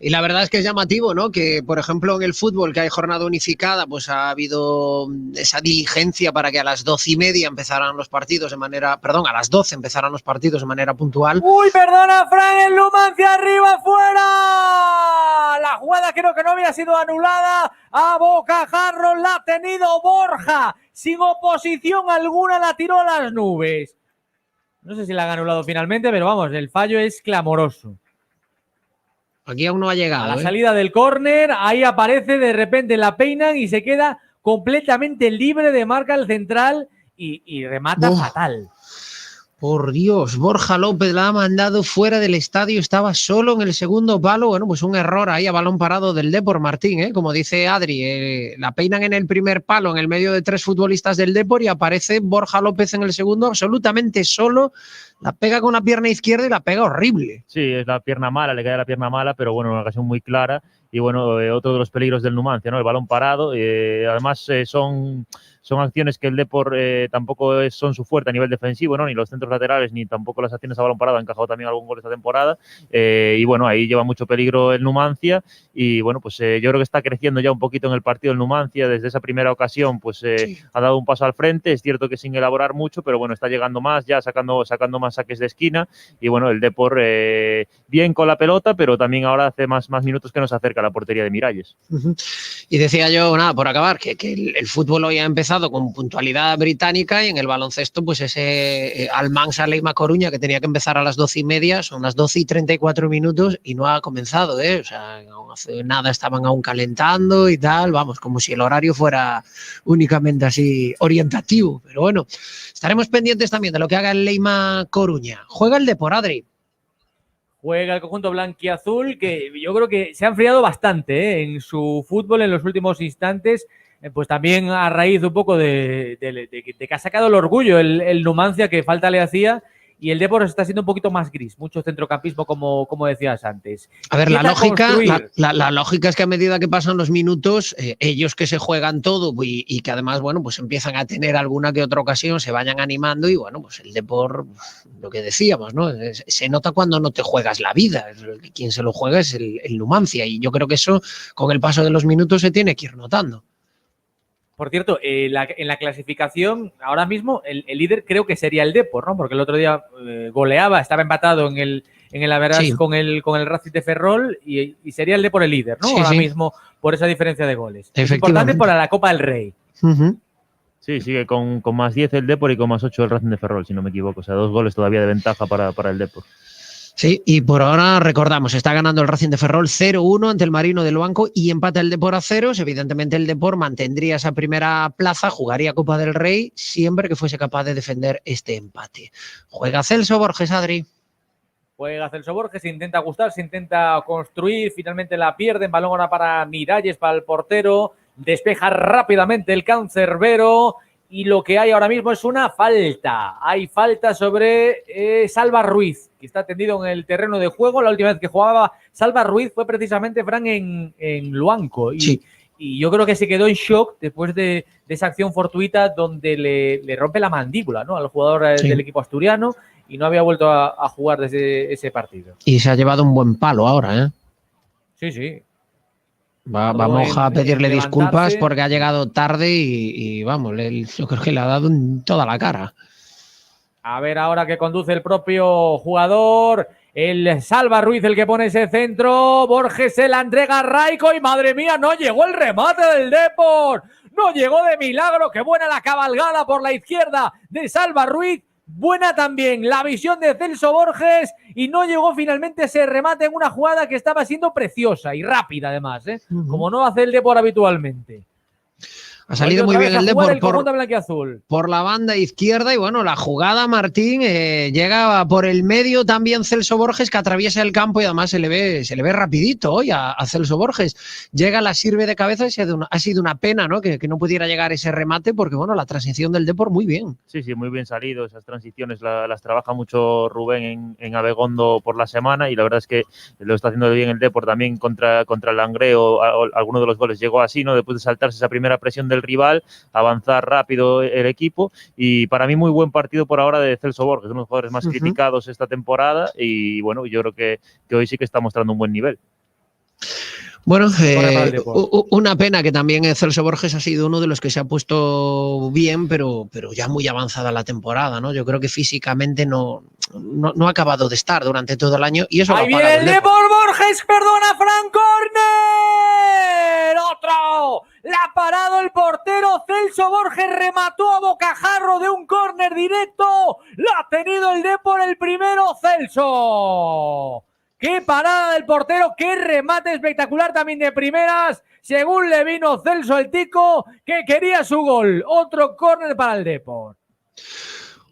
[SPEAKER 2] Y la verdad es que es llamativo, ¿no? Que, por ejemplo, en el fútbol, que hay jornada unificada, pues ha habido esa diligencia para que a las 12:30 empezaran los partidos a las 12 empezaran los partidos de manera puntual.
[SPEAKER 3] ¡Uy, perdona, Fran! ¡El Numancia arriba, fuera! La jugada creo que no había sido anulada. A bocajarro la ha tenido Borja. Sin oposición alguna la tiró a las nubes. No sé si la han anulado finalmente, pero vamos, el fallo es clamoroso.
[SPEAKER 2] Aquí aún no ha llegado.
[SPEAKER 3] A la salida del córner, ahí aparece, de repente la peinan y se queda completamente libre de marca el central y remata fatal.
[SPEAKER 2] Por Dios, Borja López la ha mandado fuera del estadio, estaba solo en el segundo palo. Bueno, pues un error ahí a balón parado del Depor, Martín, como dice Adri, la peinan en el primer palo en el medio de 3 futbolistas del Depor y aparece Borja López en el segundo absolutamente solo, la pega con la pierna izquierda y la pega horrible.
[SPEAKER 4] Sí, es la pierna mala, le cae la pierna mala, pero bueno, una ocasión muy clara. Y bueno, otro de los peligros del Numancia, ¿no? El balón parado. Además, son son acciones que el Depor tampoco son su fuerte a nivel defensivo, ¿no? Ni los centros laterales, ni tampoco las acciones a balón parado. Ha encajado también algún gol esta temporada. Y bueno, ahí lleva mucho peligro el Numancia. Y bueno, pues yo creo que está creciendo ya un poquito en el partido el Numancia. Desde esa primera ocasión, pues ha dado un paso al frente. Es cierto que sin elaborar mucho, pero bueno, está llegando más, ya sacando más saques de esquina. Y bueno, el Depor bien con la pelota, pero también ahora hace más minutos que nos acerca a la portería de Miralles.
[SPEAKER 2] Y decía yo, nada, por acabar, que el fútbol hoy ha empezado con puntualidad británica y en el baloncesto, pues ese Almansa Leima Coruña que tenía que empezar a las 12:30, son las 12:34 minutos y no ha comenzado, ¿eh? O sea, no hace nada, estaban aún calentando y tal, vamos, como si el horario fuera únicamente así orientativo. Pero bueno, estaremos pendientes también de lo que haga el Leima Coruña. Juega el Depor, Adri.
[SPEAKER 3] Juega el conjunto blanquiazul, que yo creo que se ha enfriado bastante en su fútbol en los últimos instantes, pues también a raíz un poco de que ha sacado el orgullo el Numancia, que falta le hacía, y el Depor está siendo un poquito más gris, mucho centrocampismo como decías antes.
[SPEAKER 2] A ver, la lógica es que a medida que pasan los minutos, ellos que se juegan todo y que además, bueno, pues empiezan a tener alguna que otra ocasión, se vayan animando y bueno, pues el Depor, lo que decíamos, ¿no? Se nota cuando no te juegas la vida, quien se lo juega es el Numancia y yo creo que eso con el paso de los minutos se tiene que ir notando.
[SPEAKER 3] Por cierto, en la clasificación, ahora mismo, el líder creo que sería el Depor, ¿no? Porque el otro día goleaba, estaba empatado en el average sí, con el Racing de Ferrol y sería el Depor el líder, ¿no? Sí, ahora mismo, por esa diferencia de goles. Es importante para la Copa del Rey.
[SPEAKER 4] Sí, sigue con más 10 el Depor y con más 8 el Racing de Ferrol, si no me equivoco. O sea, 2 goles todavía de ventaja para el Depor.
[SPEAKER 2] Sí, y por ahora recordamos, está ganando el Racing de Ferrol 0-1 ante el Marino del Banco y empata el Depor a 0. Evidentemente el Depor mantendría esa primera plaza, jugaría Copa del Rey siempre que fuese capaz de defender este empate. Juega Celso Borges, Adri.
[SPEAKER 3] Juega Celso Borges, se intenta gustar, se intenta construir, finalmente la pierden, balón ahora para Miralles, para el portero, despeja rápidamente el cancerbero. Y lo que hay ahora mismo es una falta. Hay falta sobre Salva Ruiz, que está tendido en el terreno de juego. La última vez que jugaba Salva Ruiz fue precisamente, Fran, en Luanco. Y yo creo que se quedó en shock después de esa acción fortuita donde le rompe la mandíbula, ¿no?, al jugador del equipo asturiano y no había vuelto a jugar desde ese partido.
[SPEAKER 2] Y se ha llevado un buen palo ahora, ¿eh?
[SPEAKER 3] Sí, sí.
[SPEAKER 2] Vamos a pedirle disculpas porque ha llegado tarde y vamos, yo creo que le ha dado en toda la cara.
[SPEAKER 3] A ver ahora que conduce el propio jugador, el Salva Ruiz, el que pone ese centro. Borges se la entrega a Raico y madre mía, no llegó el remate del Depor. No llegó de milagro. Qué buena la cabalgada por la izquierda de Salva Ruiz. Buena también la visión de Celso Borges y no llegó finalmente ese remate en una jugada que estaba siendo preciosa y rápida además, como no hace el Depor habitualmente.
[SPEAKER 2] Ha salido muy bien el Depor por la banda izquierda y bueno, la jugada, Martín, llega por el medio también Celso Borges, que atraviesa el campo y además se le ve rapidito hoy a Celso Borges. Llega, la sirve de cabeza y ha sido una pena, ¿no?, que no pudiera llegar ese remate porque bueno, la transición del Depor muy bien.
[SPEAKER 4] Sí, muy bien salido. Esas transiciones las trabaja mucho Rubén en Abegondo por la semana y la verdad es que lo está haciendo bien el Depor también contra el Langreo. Alguno de los goles llegó así, ¿no?, después de saltarse esa primera presión del rival, avanzar rápido el equipo y para mí muy buen partido por ahora de Celso Borges, uno de los jugadores más criticados esta temporada y bueno, yo creo que hoy sí que está mostrando un buen nivel.
[SPEAKER 2] Bueno, una pena que también Celso Borges ha sido uno de los que se ha puesto bien, pero ya muy avanzada la temporada, ¿no? Yo creo que físicamente no ha acabado de estar durante todo el año y eso
[SPEAKER 3] ¡ahí viene el Depor! Borges, perdona, Fran, córner. ¡Otro! La ha parado el portero. Celso Borges remató a bocajarro de un córner directo. Lo ha tenido el Depor el primero, Celso. ¡Qué parada del portero! ¡Qué remate espectacular también de primeras! Según le vino Celso el tico, que quería su gol. Otro córner para el Depor.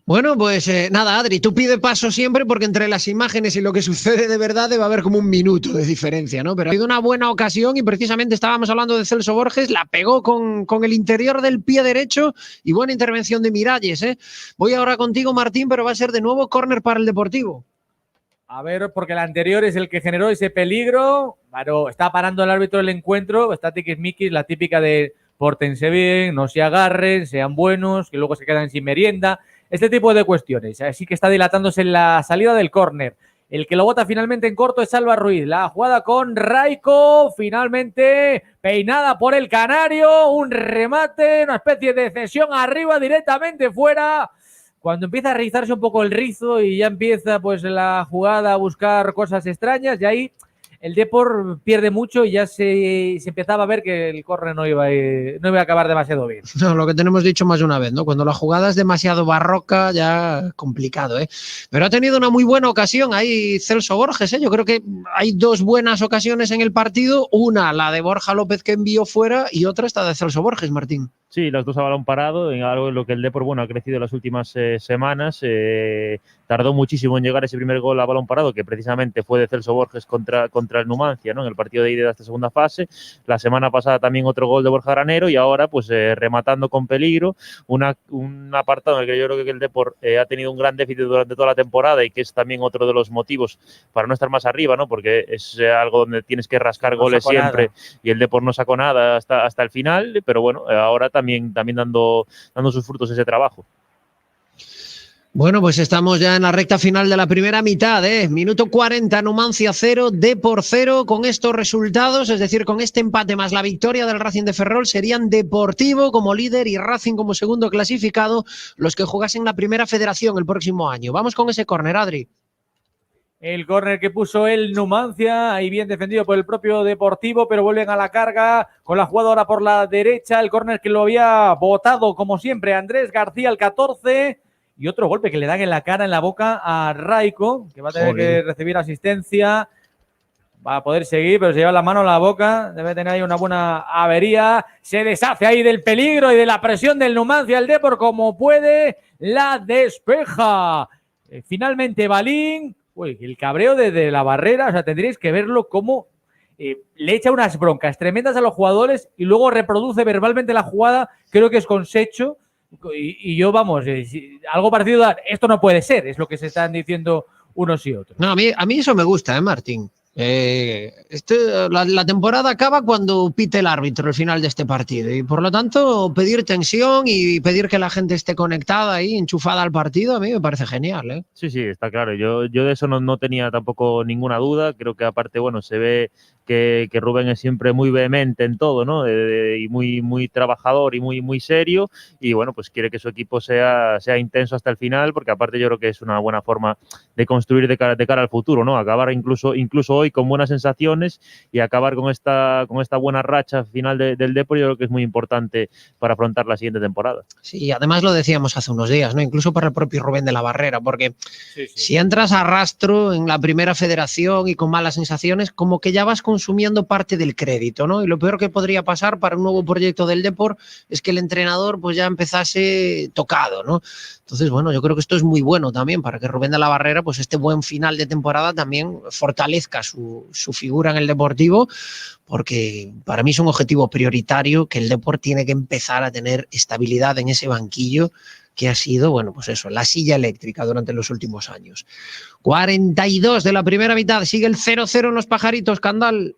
[SPEAKER 2] Bueno, pues nada, Adri, tú pide paso siempre porque entre las imágenes y lo que sucede de verdad debe haber como un minuto de diferencia, ¿no? Pero ha sido una buena ocasión y precisamente estábamos hablando de Celso Borges, la pegó con el interior del pie derecho y buena intervención de Miralles, ¿eh? Voy ahora contigo, Martín, pero va a ser de nuevo córner para el Deportivo.
[SPEAKER 3] A ver, porque el anterior es el que generó ese peligro. Claro, está parando el árbitro del encuentro. Está tiquismiquis, la típica de pórtense bien, no se agarren, sean buenos, que luego se quedan sin merienda, este tipo de cuestiones. Así que está dilatándose la salida del córner. El que lo bota finalmente en corto es Salva Ruiz. La jugada con Raiko, finalmente peinada por el canario, un remate, una especie de cesión arriba directamente fuera. Cuando empieza a rizarse un poco el rizo y ya empieza pues la jugada a buscar cosas extrañas, y ahí el Depor pierde mucho y ya se empezaba a ver que el córner no iba a acabar demasiado bien.
[SPEAKER 2] No, lo que tenemos dicho más de una vez, ¿no? Cuando la jugada es demasiado barroca, ya complicado, ¿eh? Pero ha tenido una muy buena ocasión ahí Celso Borges, ¿eh? Yo creo que hay dos buenas ocasiones en el partido. Una, la de Borja López que envió fuera, y otra esta de Celso Borges, Martín.
[SPEAKER 4] Sí, las dos a balón parado, en algo en lo que el Depor, bueno, ha crecido en las últimas semanas. Tardó muchísimo en llegar ese primer gol a balón parado, que precisamente fue de Celso Borges contra el Numancia, ¿no? En el partido de ida de esta segunda fase. La semana pasada también otro gol de Borja Granero, y ahora pues rematando con peligro. Un apartado en el que yo creo que el Depor ha tenido un gran déficit durante toda la temporada, y que es también otro de los motivos para no estar más arriba, ¿no? Porque es algo donde tienes que rascar goles siempre, y el Depor no sacó nada hasta el final, pero bueno, ahora también dando sus frutos ese trabajo.
[SPEAKER 2] Bueno, pues estamos ya en la recta final de la primera mitad, ¿eh? Minuto 40, Numancia 0, Depor 0. Con estos resultados, es decir, con este empate más la victoria del Racing de Ferrol, serían Deportivo como líder y Racing como segundo clasificado los que jugasen la primera federación el próximo año. Vamos con ese córner, Adri.
[SPEAKER 3] El córner que puso el Numancia, ahí bien defendido por el propio Deportivo, pero vuelven a la carga con la jugada ahora por la derecha. El córner que lo había botado, como siempre, Andrés García, el 14. Y otro golpe que le dan en la cara, en la boca a Raiko, que va a tener que recibir asistencia. Va a poder seguir, pero se lleva la mano a la boca. Debe tener ahí una buena avería. Se deshace ahí del peligro y de la presión del Numancia. El Depor, como puede, la despeja. Finalmente Balín. Uy, el cabreo desde la barrera. O sea, tendríais que verlo como le echa unas broncas tremendas a los jugadores y luego reproduce verbalmente la jugada. Creo que es con Secho. Y yo, vamos, algo parecido a esto no puede ser, es lo que se están diciendo unos y otros.
[SPEAKER 2] No, a mí eso me gusta, Martín. La temporada acaba cuando pite el árbitro al final de este partido, y por lo tanto pedir tensión y pedir que la gente esté conectada ahí, enchufada al partido, a mí me parece genial, ¿eh?
[SPEAKER 4] Sí, está claro. Yo de eso no tenía tampoco ninguna duda. Creo que aparte, bueno, se ve que Rubén es siempre muy vehemente en todo, ¿no? Y muy trabajador y muy serio, y bueno, pues quiere que su equipo sea intenso hasta el final, porque aparte yo creo que es una buena forma de construir de cara al futuro, ¿no? Acabar incluso hoy con buenas sensaciones y acabar con esta buena racha final del Depor, yo creo que es muy importante para afrontar la siguiente temporada.
[SPEAKER 2] Sí, además lo decíamos hace unos días, ¿no? Incluso para el propio Rubén de la Barrera, porque si entras a rastro en la primera federación y con malas sensaciones, como que ya vas consumiendo parte del crédito, ¿no? Y lo peor que podría pasar para un nuevo proyecto del Depor es que el entrenador pues ya empezase tocado, ¿no? Entonces, bueno, yo creo que esto es muy bueno también para que Rubén de la Barrera, pues este buen final de temporada también fortalezca su figura en el Deportivo, porque para mí es un objetivo prioritario que el Depor tiene que empezar a tener estabilidad en ese banquillo que ha sido, bueno, pues eso, la silla eléctrica durante los últimos años. 42 de la primera mitad, sigue el 0-0 en los Pajaritos, Candal.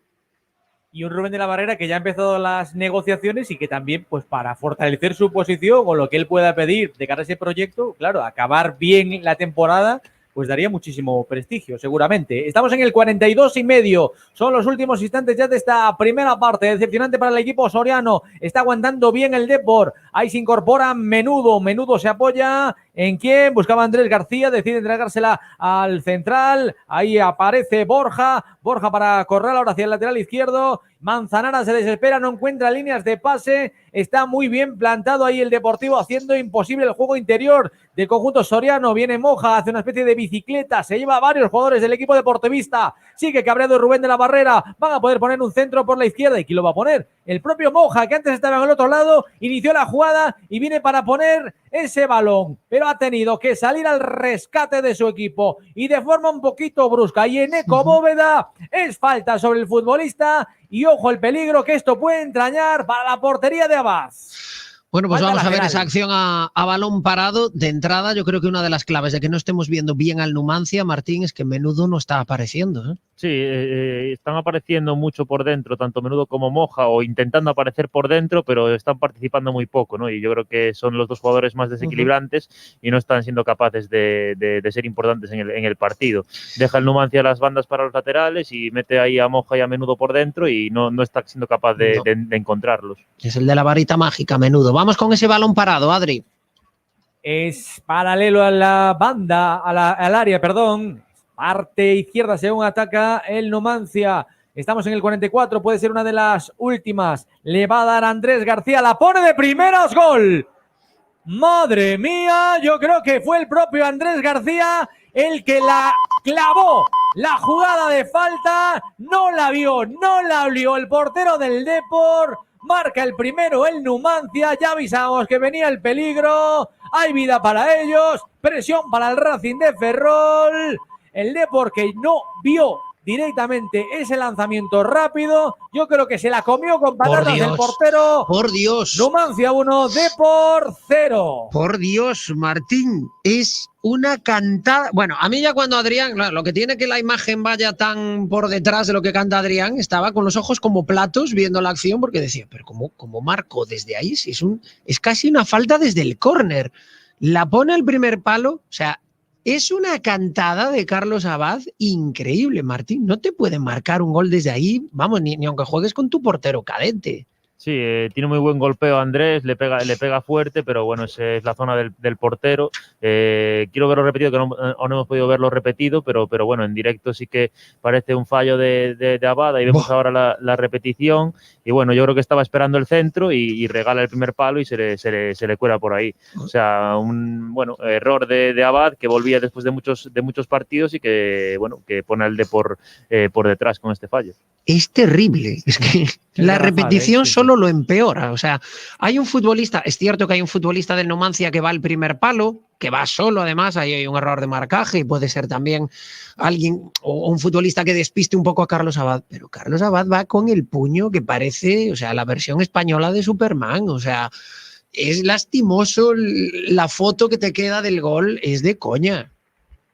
[SPEAKER 3] Y un Rubén de la Barrera que ya ha empezado las negociaciones y que también, pues para fortalecer su posición o lo que él pueda pedir de cara a ese proyecto, claro, acabar bien la temporada, pues daría muchísimo prestigio, seguramente. Estamos en el 42,5. Son los últimos instantes ya de esta primera parte. Decepcionante para el equipo soriano. Está aguantando bien el Depor. Ahí se incorpora Menudo. Menudo se apoya en quién. Buscaba Andrés García. Decide entregársela al central. Ahí aparece Borja. Borja para correr ahora hacia el lateral izquierdo. Manzanara se desespera, no encuentra líneas de pase. Está muy bien plantado ahí el Deportivo, haciendo imposible el juego interior del conjunto soriano. Viene Moja, hace una especie de bicicleta, se lleva a varios jugadores del equipo deportivista. Sigue cabreado Rubén de la Barrera. Van a poder poner un centro por la izquierda. ¿Y quién lo va a poner? El propio Moja, que antes estaba en el otro lado, inició la jugada y viene para poner ese balón, pero ha tenido que salir al rescate de su equipo y de forma un poquito brusca. Y en Eco Bóveda es falta sobre el futbolista. Y ojo el peligro que esto puede entrañar para la portería de Abad.
[SPEAKER 2] Bueno, pues vamos a ver esa acción a balón parado. De entrada, yo creo que una de las claves de que no estemos viendo bien al Numancia, Martín, es que Menudo no está apareciendo, ¿eh?
[SPEAKER 4] Sí, están apareciendo mucho por dentro, tanto Menudo como Moja, o intentando aparecer por dentro, pero están participando muy poco, ¿no? Y yo creo que son los dos jugadores más desequilibrantes y no están siendo capaces de ser importantes en el partido. Deja el Numancia las bandas para los laterales y mete ahí a Moja y a Menudo por dentro y no está siendo capaz de encontrarlos.
[SPEAKER 2] Es el de la varita mágica, Menudo. Vamos con ese balón parado, Adri.
[SPEAKER 3] Es paralelo a la banda, al área, perdón. Parte izquierda según ataca el Numancia. Estamos en el 44, puede ser una de las últimas. Le va a dar Andrés García, la pone de primeras, gol. Madre mía, yo creo que fue el propio Andrés García el que la clavó. La jugada de falta, no la vio, no la olió el portero del Depor. Marca el primero el Numancia, ya avisamos que venía el peligro. Hay vida para ellos, presión para el Racing de Ferrol. El Depor que no vio directamente ese lanzamiento rápido, yo creo que se la comió con patatas el portero.
[SPEAKER 2] Por Dios.
[SPEAKER 3] Numancia 1, Depor 0.
[SPEAKER 2] Por Dios, Martín, es una cantada. Bueno, a mí ya cuando Adrián, lo que tiene que la imagen vaya tan por detrás de lo que canta Adrián, estaba con los ojos como platos viendo la acción porque decía, pero ¿cómo marco desde ahí? Si es casi una falta desde el córner. La pone al primer palo, o sea, es una cantada de Carlos Abad increíble, Martín. No te pueden marcar un gol desde ahí, vamos, ni aunque juegues con tu portero cadete.
[SPEAKER 4] Sí, tiene muy buen golpeo Andrés, le pega fuerte, pero bueno, es la zona del portero. Quiero verlo repetido, que no hemos podido verlo repetido, pero bueno, en directo sí que parece un fallo de Abad. Y vemos ahora la repetición. Y bueno, yo creo que estaba esperando el centro y regala el primer palo y se le cuela por ahí. O sea, un error de Abad que volvía después de muchos partidos y que pone al Depor por detrás con este fallo.
[SPEAKER 2] Es terrible, es que la repetición solo lo empeora. O sea, hay un futbolista, es cierto que hay un futbolista del Numancia que va al primer palo, que va solo además, ahí hay un error de marcaje y puede ser también alguien o un futbolista que despiste un poco a Carlos Abad, pero Carlos Abad va con el puño que parece, o sea, la versión española de Superman, o sea, es lastimoso, la foto que te queda del gol es de coña.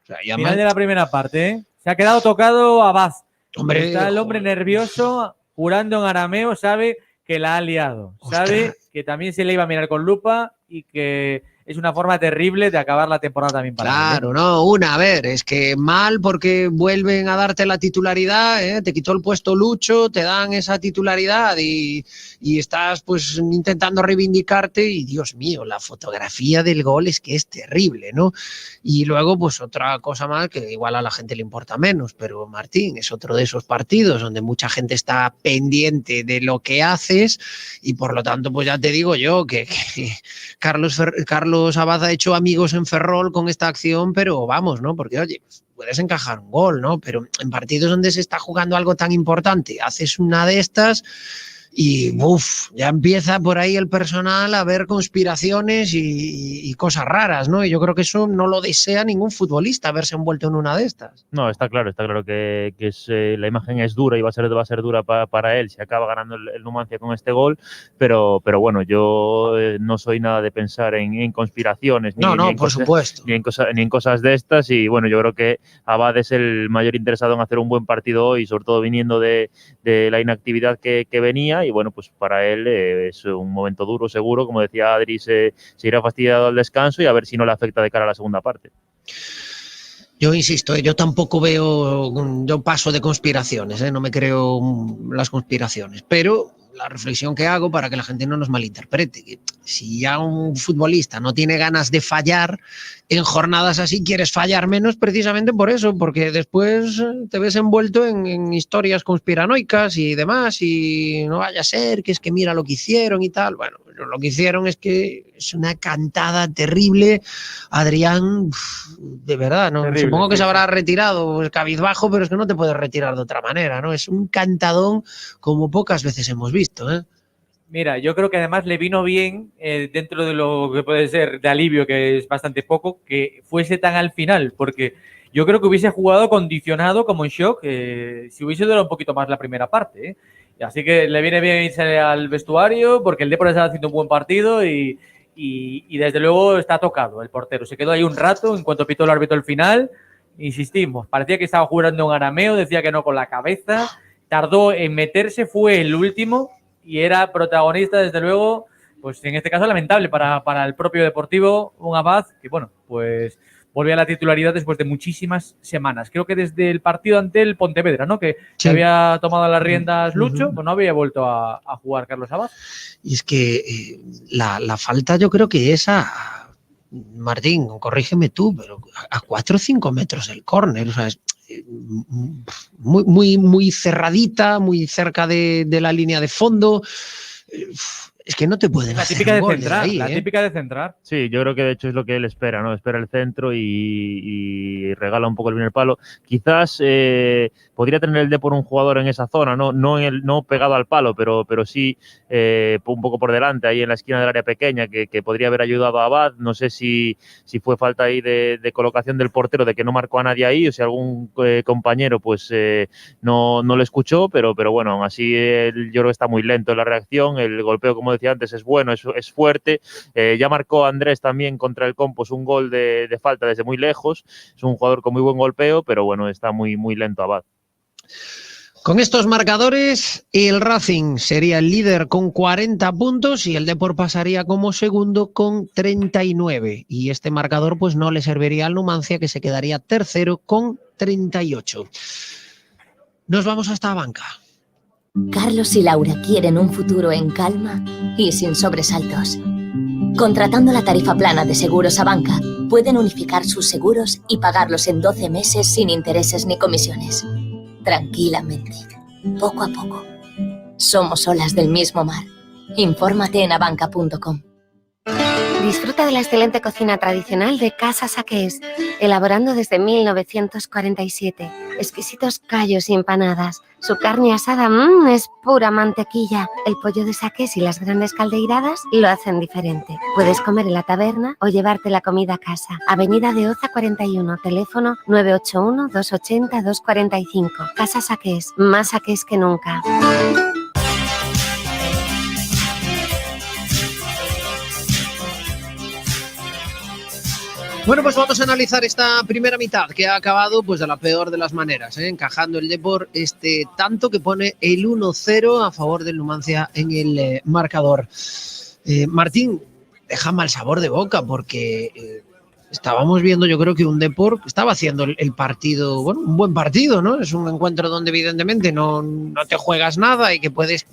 [SPEAKER 3] O sea, final de la primera parte, ¿eh? Se ha quedado tocado Abad.
[SPEAKER 2] Hombre,
[SPEAKER 3] está el hombre nervioso, jurando en arameo, sabe que la ha liado. Sabe que también se le iba a mirar con lupa y que es una forma terrible de acabar la temporada también para
[SPEAKER 2] Claro,
[SPEAKER 3] él, ¿eh?
[SPEAKER 2] no, a ver, es que mal porque vuelven a darte la titularidad, ¿eh? Te quitó el puesto Lucho, te dan esa titularidad y estás pues intentando reivindicarte y Dios mío, la fotografía del gol es que es terrible, ¿no? Y luego pues otra cosa más que igual a la gente le importa menos, pero Martín, es otro de esos partidos donde mucha gente está pendiente de lo que haces y por lo tanto pues ya te digo yo que Carlos Abad ha hecho amigos en Ferrol con esta acción, pero vamos, ¿no? Porque, oye, puedes encajar un gol, ¿no? Pero en partidos donde se está jugando algo tan importante, haces una de estas y ya empieza por ahí el personal a ver conspiraciones y cosas raras, ¿no? Y yo creo que eso no lo desea ningún futbolista, verse envuelto en una de estas.
[SPEAKER 4] No, está claro que la imagen es dura y va a ser dura para él si acaba ganando el Numancia con este gol, pero bueno, yo no soy nada de pensar en conspiraciones, ni en cosas de estas, y bueno, yo creo que Abad es el mayor interesado en hacer un buen partido hoy, sobre todo viniendo de la inactividad que venía, y bueno, pues para él es un momento duro seguro, como decía Adri, se irá fastidiado al descanso y a ver si no le afecta de cara a la segunda parte.
[SPEAKER 2] Yo insisto, yo tampoco yo paso de conspiraciones, no me creo las conspiraciones, pero la reflexión que hago para que la gente no nos malinterprete, que si ya un futbolista no tiene ganas de fallar, en jornadas así quieres fallar menos precisamente por eso, porque después te ves envuelto en historias conspiranoicas y demás, y no vaya a ser que es que mira lo que hicieron y tal. Bueno, lo que hicieron es que es una cantada terrible. Adrián, de verdad, ¿no?
[SPEAKER 3] Terrible,
[SPEAKER 2] Supongo que se habrá retirado el cabizbajo, pero es que no te puedes retirar de otra manera, ¿no? Es un cantadón como pocas veces hemos visto, ¿eh?
[SPEAKER 3] Mira, yo creo que además le vino bien, dentro de lo que puede ser de alivio, que es bastante poco, que fuese tan al final, porque yo creo que hubiese jugado condicionado como en shock si hubiese durado un poquito más la primera parte, ¿eh? Así que le viene bien irse al vestuario porque el Depor está haciendo un buen partido y desde luego está tocado el portero. Se quedó ahí un rato en cuanto pitó el árbitro al final insistimos, parecía que estaba jugando en arameo, decía que no con la cabeza, tardó en meterse, fue el último y era protagonista, desde luego, pues en este caso lamentable para el propio Deportivo, un Abad que, bueno, pues volvió a la titularidad después de muchísimas semanas. Creo que desde el partido ante el Pontevedra, ¿no? Que
[SPEAKER 2] Sí.
[SPEAKER 3] había tomado las riendas Lucho, pues no había vuelto a jugar Carlos Abad.
[SPEAKER 2] Y es que la falta yo creo que es Martín, corrígeme tú, pero a 4 o 5 metros del córner, o sea, es muy cerradita, muy cerca de la línea de fondo. Es que no te pueden
[SPEAKER 3] La
[SPEAKER 2] hacer
[SPEAKER 3] típica de
[SPEAKER 2] goles
[SPEAKER 3] centrar,
[SPEAKER 2] ahí,
[SPEAKER 3] la
[SPEAKER 2] ¿eh?
[SPEAKER 3] típica de centrar.
[SPEAKER 4] Sí, yo creo que de hecho es lo que él espera, ¿no? Espera el centro y regala un poco el primer palo. Quizás podría tener el Depor un jugador en esa zona, no pegado al palo, pero sí un poco por delante, ahí en la esquina del área pequeña, que podría haber ayudado a Abad. No sé si fue falta ahí de colocación del portero, de que no marcó a nadie ahí, o si algún compañero pues no lo escuchó, pero bueno, aún así yo creo que está muy lento en la reacción. El golpeo, como decía antes, es bueno, es fuerte. Ya marcó Andrés también contra el Compos un gol de falta desde muy lejos. Es un jugador con muy buen golpeo, pero bueno, está muy lento Abad.
[SPEAKER 2] Con estos marcadores, el Racing sería el líder con 40 puntos y el Depor pasaría como segundo con 39. Y este marcador pues no le serviría al Numancia, que se quedaría tercero con 38. Nos vamos hasta Abanca.
[SPEAKER 7] Carlos y Laura quieren un futuro en calma y sin sobresaltos. Contratando la tarifa plana de Seguros Abanca, pueden unificar sus seguros y pagarlos en 12 meses sin intereses ni comisiones. Tranquilamente, poco a poco. Somos olas del mismo mar. Infórmate en abanca.com.
[SPEAKER 6] Disfruta de la excelente cocina tradicional de Casa Saqués, elaborando desde 1947. Exquisitos callos y empanadas. Su carne asada es pura mantequilla. El pollo de Saqués y las grandes caldeiradas lo hacen diferente. Puedes comer en la taberna o llevarte la comida a casa. Avenida de Oza 41, teléfono 981-280-245. Casa Saqués, más Saqués que nunca.
[SPEAKER 2] Bueno, pues vamos a analizar esta primera mitad, que ha acabado pues de la peor de las maneras, encajando el Depor este tanto que pone el 1-0 a favor del Numancia en el marcador. Martín, deja mal sabor de boca porque estábamos viendo, yo creo que un Depor estaba haciendo el partido, bueno, un buen partido, ¿no? Es un encuentro donde evidentemente no te juegas nada y que puedes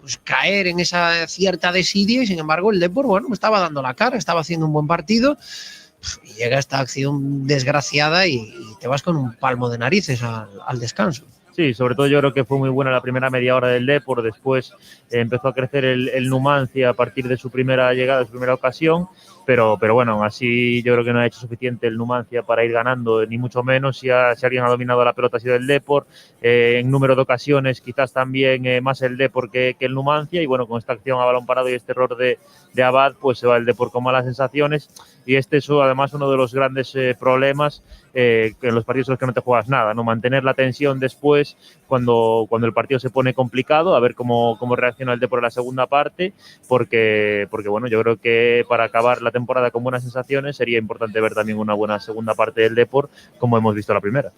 [SPEAKER 2] pues caer en esa cierta desidia, y sin embargo el Depor, bueno, estaba dando la cara, estaba haciendo un buen partido. Y llega esta acción desgraciada y te vas con un palmo de narices al descanso.
[SPEAKER 4] Sí, sobre todo yo creo que fue muy buena la primera media hora del Depor. Después empezó a crecer el Numancia a partir de su primera llegada, de su primera ocasión. Pero bueno, aún así yo creo que no ha hecho suficiente el Numancia para ir ganando, ni mucho menos. Si alguien ha dominado la pelota ha sido el Depor. En número de ocasiones quizás también más el Depor que el Numancia. Y bueno, con esta acción a balón parado y este error de Abad, pues se va el Depor con malas sensaciones. Y este es además uno de los grandes problemas en los partidos en los que no te juegas nada, ¿no? Mantener la tensión después cuando el partido se pone complicado, a ver cómo reacciona el Depor en la segunda parte, porque bueno, yo creo que para acabar la temporada con buenas sensaciones sería importante ver también una buena segunda parte del Depor, como hemos visto la primera.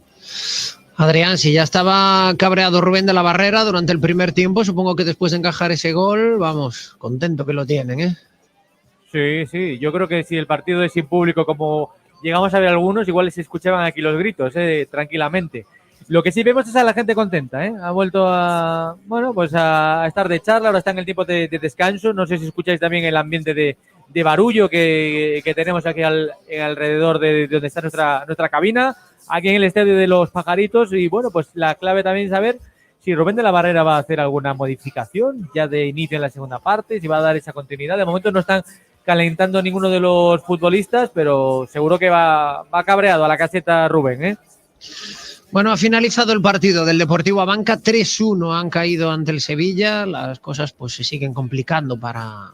[SPEAKER 2] Adrián, si ya estaba cabreado Rubén de la Barrera durante el primer tiempo, supongo que después de encajar ese gol, vamos, contento que lo tienen, ¿eh?
[SPEAKER 3] Sí, yo creo que si el partido es sin público, como llegamos a ver algunos, igual se escuchaban aquí los gritos, tranquilamente. Lo que sí vemos es a la gente contenta, Ha vuelto a estar de charla, ahora está en el tiempo de descanso. No sé si escucháis también el ambiente de barullo que tenemos aquí alrededor de donde está nuestra cabina, aquí en el estadio de los Pajaritos. Y bueno, pues la clave también es saber si Rubén de la Barrera va a hacer alguna modificación ya de inicio en la segunda parte, si va a dar esa continuidad. De momento no están calentando ninguno de los futbolistas, pero seguro que va cabreado a la caseta Rubén,
[SPEAKER 2] Bueno, ha finalizado el partido del Deportivo Abanca, 3-1 han caído ante el Sevilla. Las cosas pues se siguen complicando para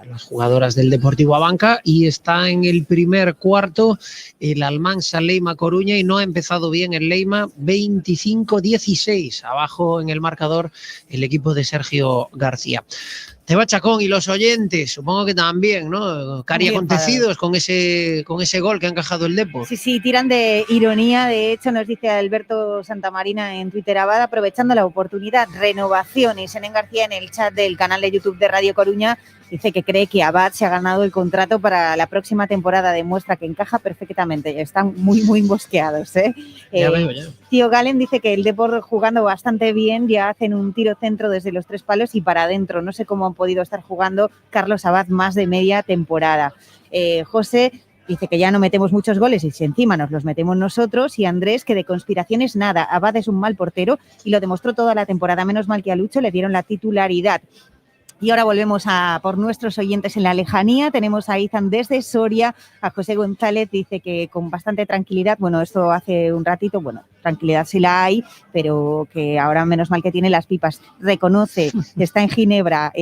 [SPEAKER 2] las jugadoras del Deportivo Abanca, y está en el primer cuarto el Almansa Leima Coruña, y no ha empezado bien el Leima, 25-16 abajo en el marcador el equipo de Sergio García. Teba Chacón y los oyentes, supongo que también, ¿no? Cari
[SPEAKER 1] Muy
[SPEAKER 2] acontecidos con ese gol que ha encajado el Depor.
[SPEAKER 1] Sí, tiran de ironía. De hecho, nos dice Alberto Santamarina en Twitter, Abad, aprovechando la oportunidad, renovación. Y Senen García en el chat del canal de YouTube de Radio Coruña dice que cree que Abad se ha ganado el contrato para la próxima temporada. Demuestra que encaja perfectamente. Están muy, muy bosqueados, ¿eh?
[SPEAKER 2] Ya veo, ya.
[SPEAKER 1] Tío Galen dice que el Depor jugando bastante bien, ya hacen un tiro centro desde los 3 palos y para adentro. No sé cómo han podido estar jugando Carlos Abad más de media temporada. José dice que ya no metemos muchos goles y si encima nos los metemos nosotros. Y Andrés, que de conspiraciones nada, Abad es un mal portero y lo demostró toda la temporada. Menos mal que a Lucho le dieron la titularidad. Y ahora volvemos por nuestros oyentes en la lejanía. Tenemos a Izan desde Soria, a José González, dice que con bastante tranquilidad, bueno, esto hace un ratito, bueno, tranquilidad sí la hay, pero que ahora menos mal que tiene las pipas. Reconoce que está en Ginebra,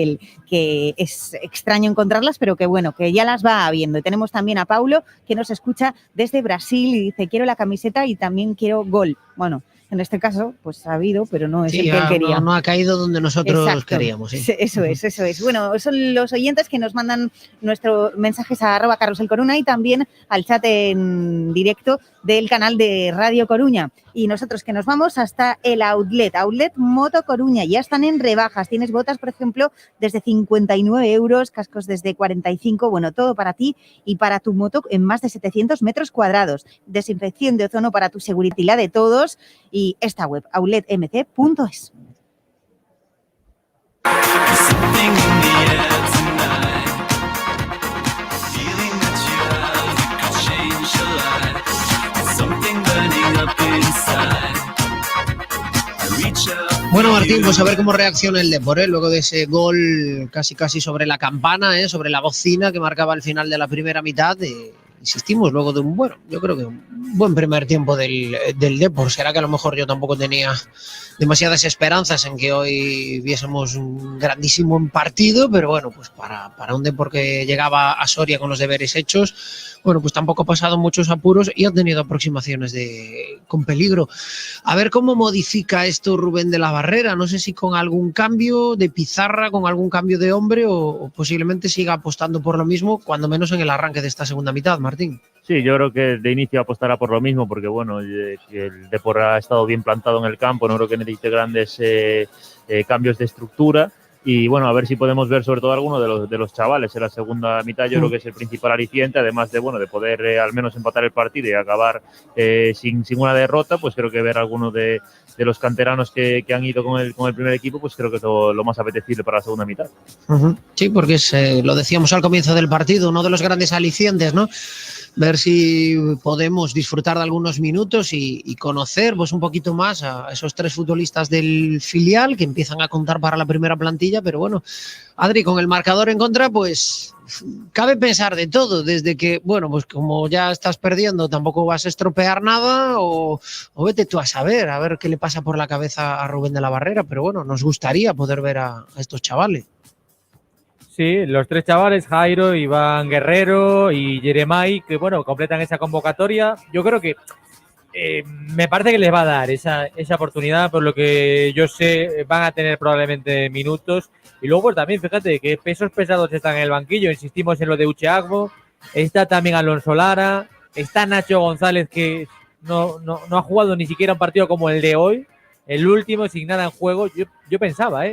[SPEAKER 1] que es extraño encontrarlas, pero que bueno, que ya las va habiendo. Y tenemos también a Paulo, que nos escucha desde Brasil y dice, quiero la camiseta y también quiero gol. Bueno, en este caso, pues ha habido, pero no es el que él quería.
[SPEAKER 2] No ha caído donde nosotros queríamos. Sí.
[SPEAKER 1] Eso es. Bueno, son los oyentes que nos mandan nuestros mensajes a @carruselcoruna y también al chat en directo del canal de Radio Coruña. Y nosotros que nos vamos hasta el Outlet Moto Coruña. Ya están en rebajas. Tienes botas, por ejemplo, desde 59 euros, cascos desde 45, bueno, todo para ti y para tu moto en más de 700 metros cuadrados. Desinfección de ozono para tu seguridad y la de todos. Y esta web, outletmc.es.
[SPEAKER 2] Bueno, Martín, pues a ver cómo reacciona el Depor, luego de ese gol casi sobre la campana, sobre la bocina que marcaba el final de la primera mitad. Insistimos, luego de yo creo que un buen primer tiempo del Depor. Será que a lo mejor yo tampoco tenía demasiadas esperanzas en que hoy viésemos un grandísimo partido, pero bueno, pues para un Depor que llegaba a Soria con los deberes hechos, bueno, pues tampoco ha pasado muchos apuros y ha tenido aproximaciones con peligro. A ver cómo modifica esto Rubén de la Barrera, no sé si con algún cambio de pizarra, con algún cambio de hombre o posiblemente siga apostando por lo mismo, cuando menos en el arranque de esta segunda mitad, Martín.
[SPEAKER 4] Sí, yo creo que de inicio apostará por lo mismo, porque bueno, el Depor ha estado bien plantado en el campo, no creo que necesite grandes cambios de estructura. Y bueno, a ver si podemos ver sobre todo alguno de los chavales en la segunda mitad. Yo creo que es el principal aliciente, además de poder al menos empatar el partido y acabar sin una derrota. Pues creo que ver a alguno de los canteranos que han ido con el primer equipo, pues creo que es lo más apetecible para la segunda mitad.
[SPEAKER 2] Sí, porque lo decíamos al comienzo del partido, uno de los grandes alicientes, ¿no? Ver si podemos disfrutar de algunos minutos y conocer pues un poquito más a esos 3 futbolistas del filial que empiezan a contar para la primera plantilla. Pero bueno, Adri, con el marcador en contra, pues cabe pensar de todo, desde que, bueno, pues como ya estás perdiendo, tampoco vas a estropear nada o vete tú a ver qué le pasa por la cabeza a Rubén de la Barrera. Pero bueno, nos gustaría poder ver a estos chavales.
[SPEAKER 3] Sí, los 3 chavales, Jairo, Iván Guerrero y Jeremai, que bueno, completan esa convocatoria. Yo creo que me parece que les va a dar esa oportunidad, por lo que yo sé, van a tener probablemente minutos. Y luego pues también, fíjate, que pesos pesados están en el banquillo. Insistimos en lo de Ucheagbo, está también Alonso Lara, está Nacho González, que no ha jugado ni siquiera un partido como el de hoy, el último, sin nada en juego. Yo pensaba,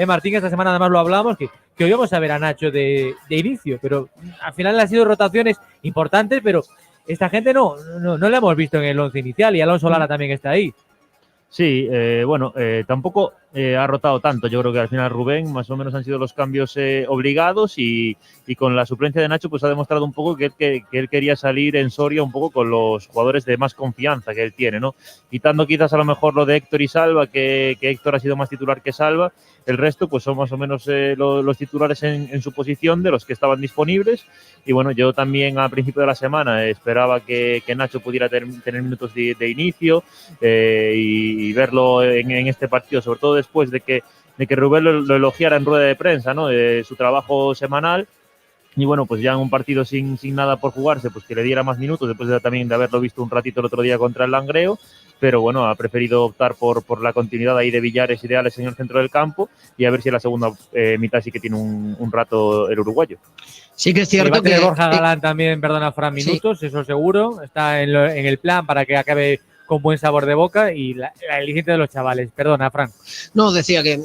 [SPEAKER 3] Martín, esta semana además lo hablamos, que hoy vamos a ver a Nacho de inicio, pero al final han sido rotaciones importantes, pero esta gente no la hemos visto en el 11 inicial y Alonso Lara también está ahí.
[SPEAKER 4] Sí, tampoco ha rotado tanto. Yo creo que al final Rubén más o menos han sido los cambios obligados y con la suplencia de Nacho pues ha demostrado un poco que él quería salir en Soria un poco con los jugadores de más confianza que él tiene, ¿no? Quitando quizás a lo mejor lo de Héctor y Salva, que Héctor ha sido más titular que Salva. El resto pues son más o menos los titulares en su posición de los que estaban disponibles. Y bueno, yo también a principio de la semana esperaba que Nacho pudiera tener minutos de inicio y verlo en este partido, sobre todo después de que Rubén lo elogiara en rueda de prensa, ¿no? Su trabajo semanal. Y bueno, pues ya en un partido sin nada por jugarse, pues que le diera más minutos, después también de haberlo visto un ratito el otro día contra el Langreo. pero bueno, ha preferido optar por la continuidad ahí de Villares y de Alex en el centro del campo, y a ver si en la segunda mitad sí que tiene un rato el uruguayo.
[SPEAKER 2] Sí que es
[SPEAKER 3] Sí, va
[SPEAKER 2] cierto
[SPEAKER 3] a tener
[SPEAKER 2] que
[SPEAKER 3] Borja Galán también, perdona, Fran, minutos, eso seguro. Está en el plan para que acabe con buen sabor de boca y la eligente de los chavales. Perdona, Fran.
[SPEAKER 2] no, decía que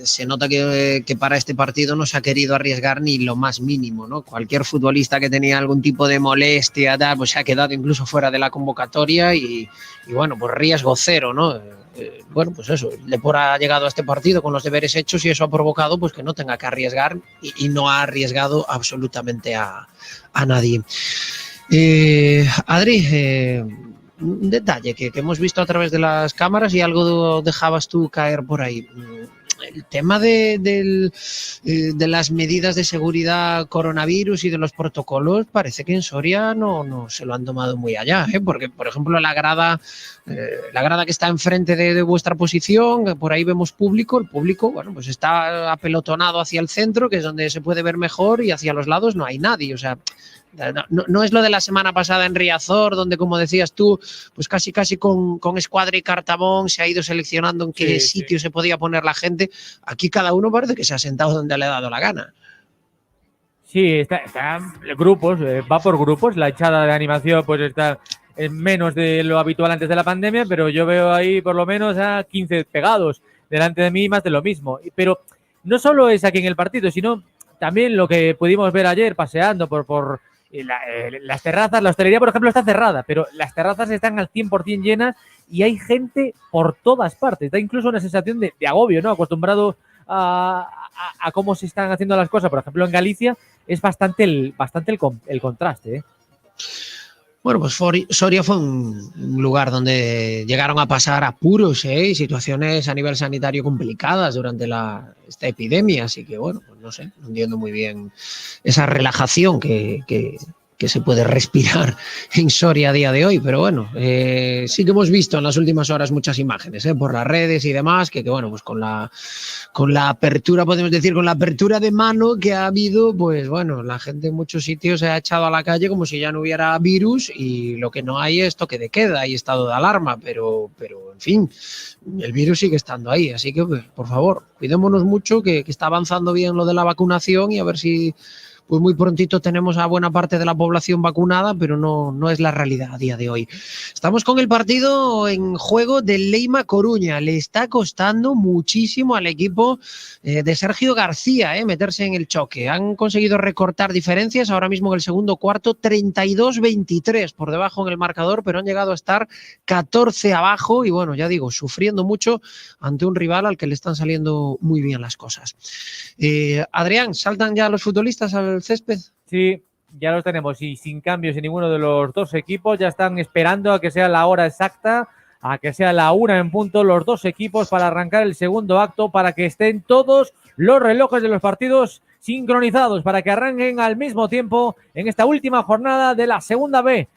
[SPEAKER 2] se nota que para este partido no se ha querido arriesgar ni lo más mínimo, ¿no? Cualquier futbolista que tenía algún tipo de molestia, tal, pues se ha quedado incluso fuera de la convocatoria y bueno, pues riesgo cero, ¿no? Bueno, pues eso, el Depor ha llegado a este partido con los deberes hechos y eso ha provocado pues que no tenga que arriesgar y no ha arriesgado absolutamente a nadie. Adri, un detalle que hemos visto a través de las cámaras y algo dejabas tú caer por ahí. El tema de las medidas de seguridad coronavirus y de los protocolos parece que en Soria no se lo han tomado muy allá, ¿eh? Porque, por ejemplo, la grada que está enfrente de vuestra posición, por ahí vemos público, el público, bueno, pues está apelotonado hacia el centro, que es donde se puede ver mejor, y hacia los lados no hay nadie, o sea, no es lo de la semana pasada en Riazor, donde, como decías tú, pues casi con Escuadra y Cartabón se ha ido seleccionando en qué sitio se podía poner la gente. Aquí cada uno parece que se ha sentado donde le ha dado la gana.
[SPEAKER 3] Sí, está grupos, va por grupos. La echada de animación pues está en menos de lo habitual antes de la pandemia, pero yo veo ahí por lo menos a 15 pegados delante de mí, más de lo mismo. Pero no solo es aquí en el partido, sino también lo que pudimos ver ayer paseando por las terrazas. La hostelería, por ejemplo, está cerrada, pero las terrazas están al 100% llenas y hay gente por todas partes. Da incluso una sensación de agobio, ¿no? Acostumbrado a cómo se están haciendo las cosas. Por ejemplo, en Galicia es bastante el contraste, ¿eh?
[SPEAKER 2] Bueno, pues Soria fue un lugar donde llegaron a pasar apuros, y situaciones a nivel sanitario complicadas durante esta epidemia, así que bueno, pues no sé, no entiendo muy bien esa relajación que se puede respirar en Soria a día de hoy, pero bueno, sí que hemos visto en las últimas horas muchas imágenes por las redes y demás, que bueno, pues con la apertura, podemos decir, con la apertura de mano que ha habido, pues bueno, la gente en muchos sitios se ha echado a la calle como si ya no hubiera virus y lo que no hay es toque de queda y estado de alarma, pero en fin, el virus sigue estando ahí, así que pues, por favor, cuidémonos mucho, que está avanzando bien lo de la vacunación y a ver si pues muy prontito tenemos a buena parte de la población vacunada, pero no es la realidad a día de hoy. Estamos con el partido en juego del Leima Coruña. Le está costando muchísimo al equipo de Sergio García meterse en el choque. Han conseguido recortar diferencias ahora mismo en el segundo cuarto, 32-23 por debajo en el marcador, pero han llegado a estar 14 abajo y bueno, ya digo, sufriendo mucho ante un rival al que le están saliendo muy bien las cosas. Adrián, ¿saltan ya los futbolistas al césped?
[SPEAKER 3] Sí, ya los tenemos y sin cambios en ninguno de los dos equipos. Ya están esperando a que sea la hora exacta, a que sea la 1 en punto los dos equipos para arrancar el segundo acto, para que estén todos los relojes de los partidos sincronizados, para que arranquen al mismo tiempo en esta última jornada de la segunda B.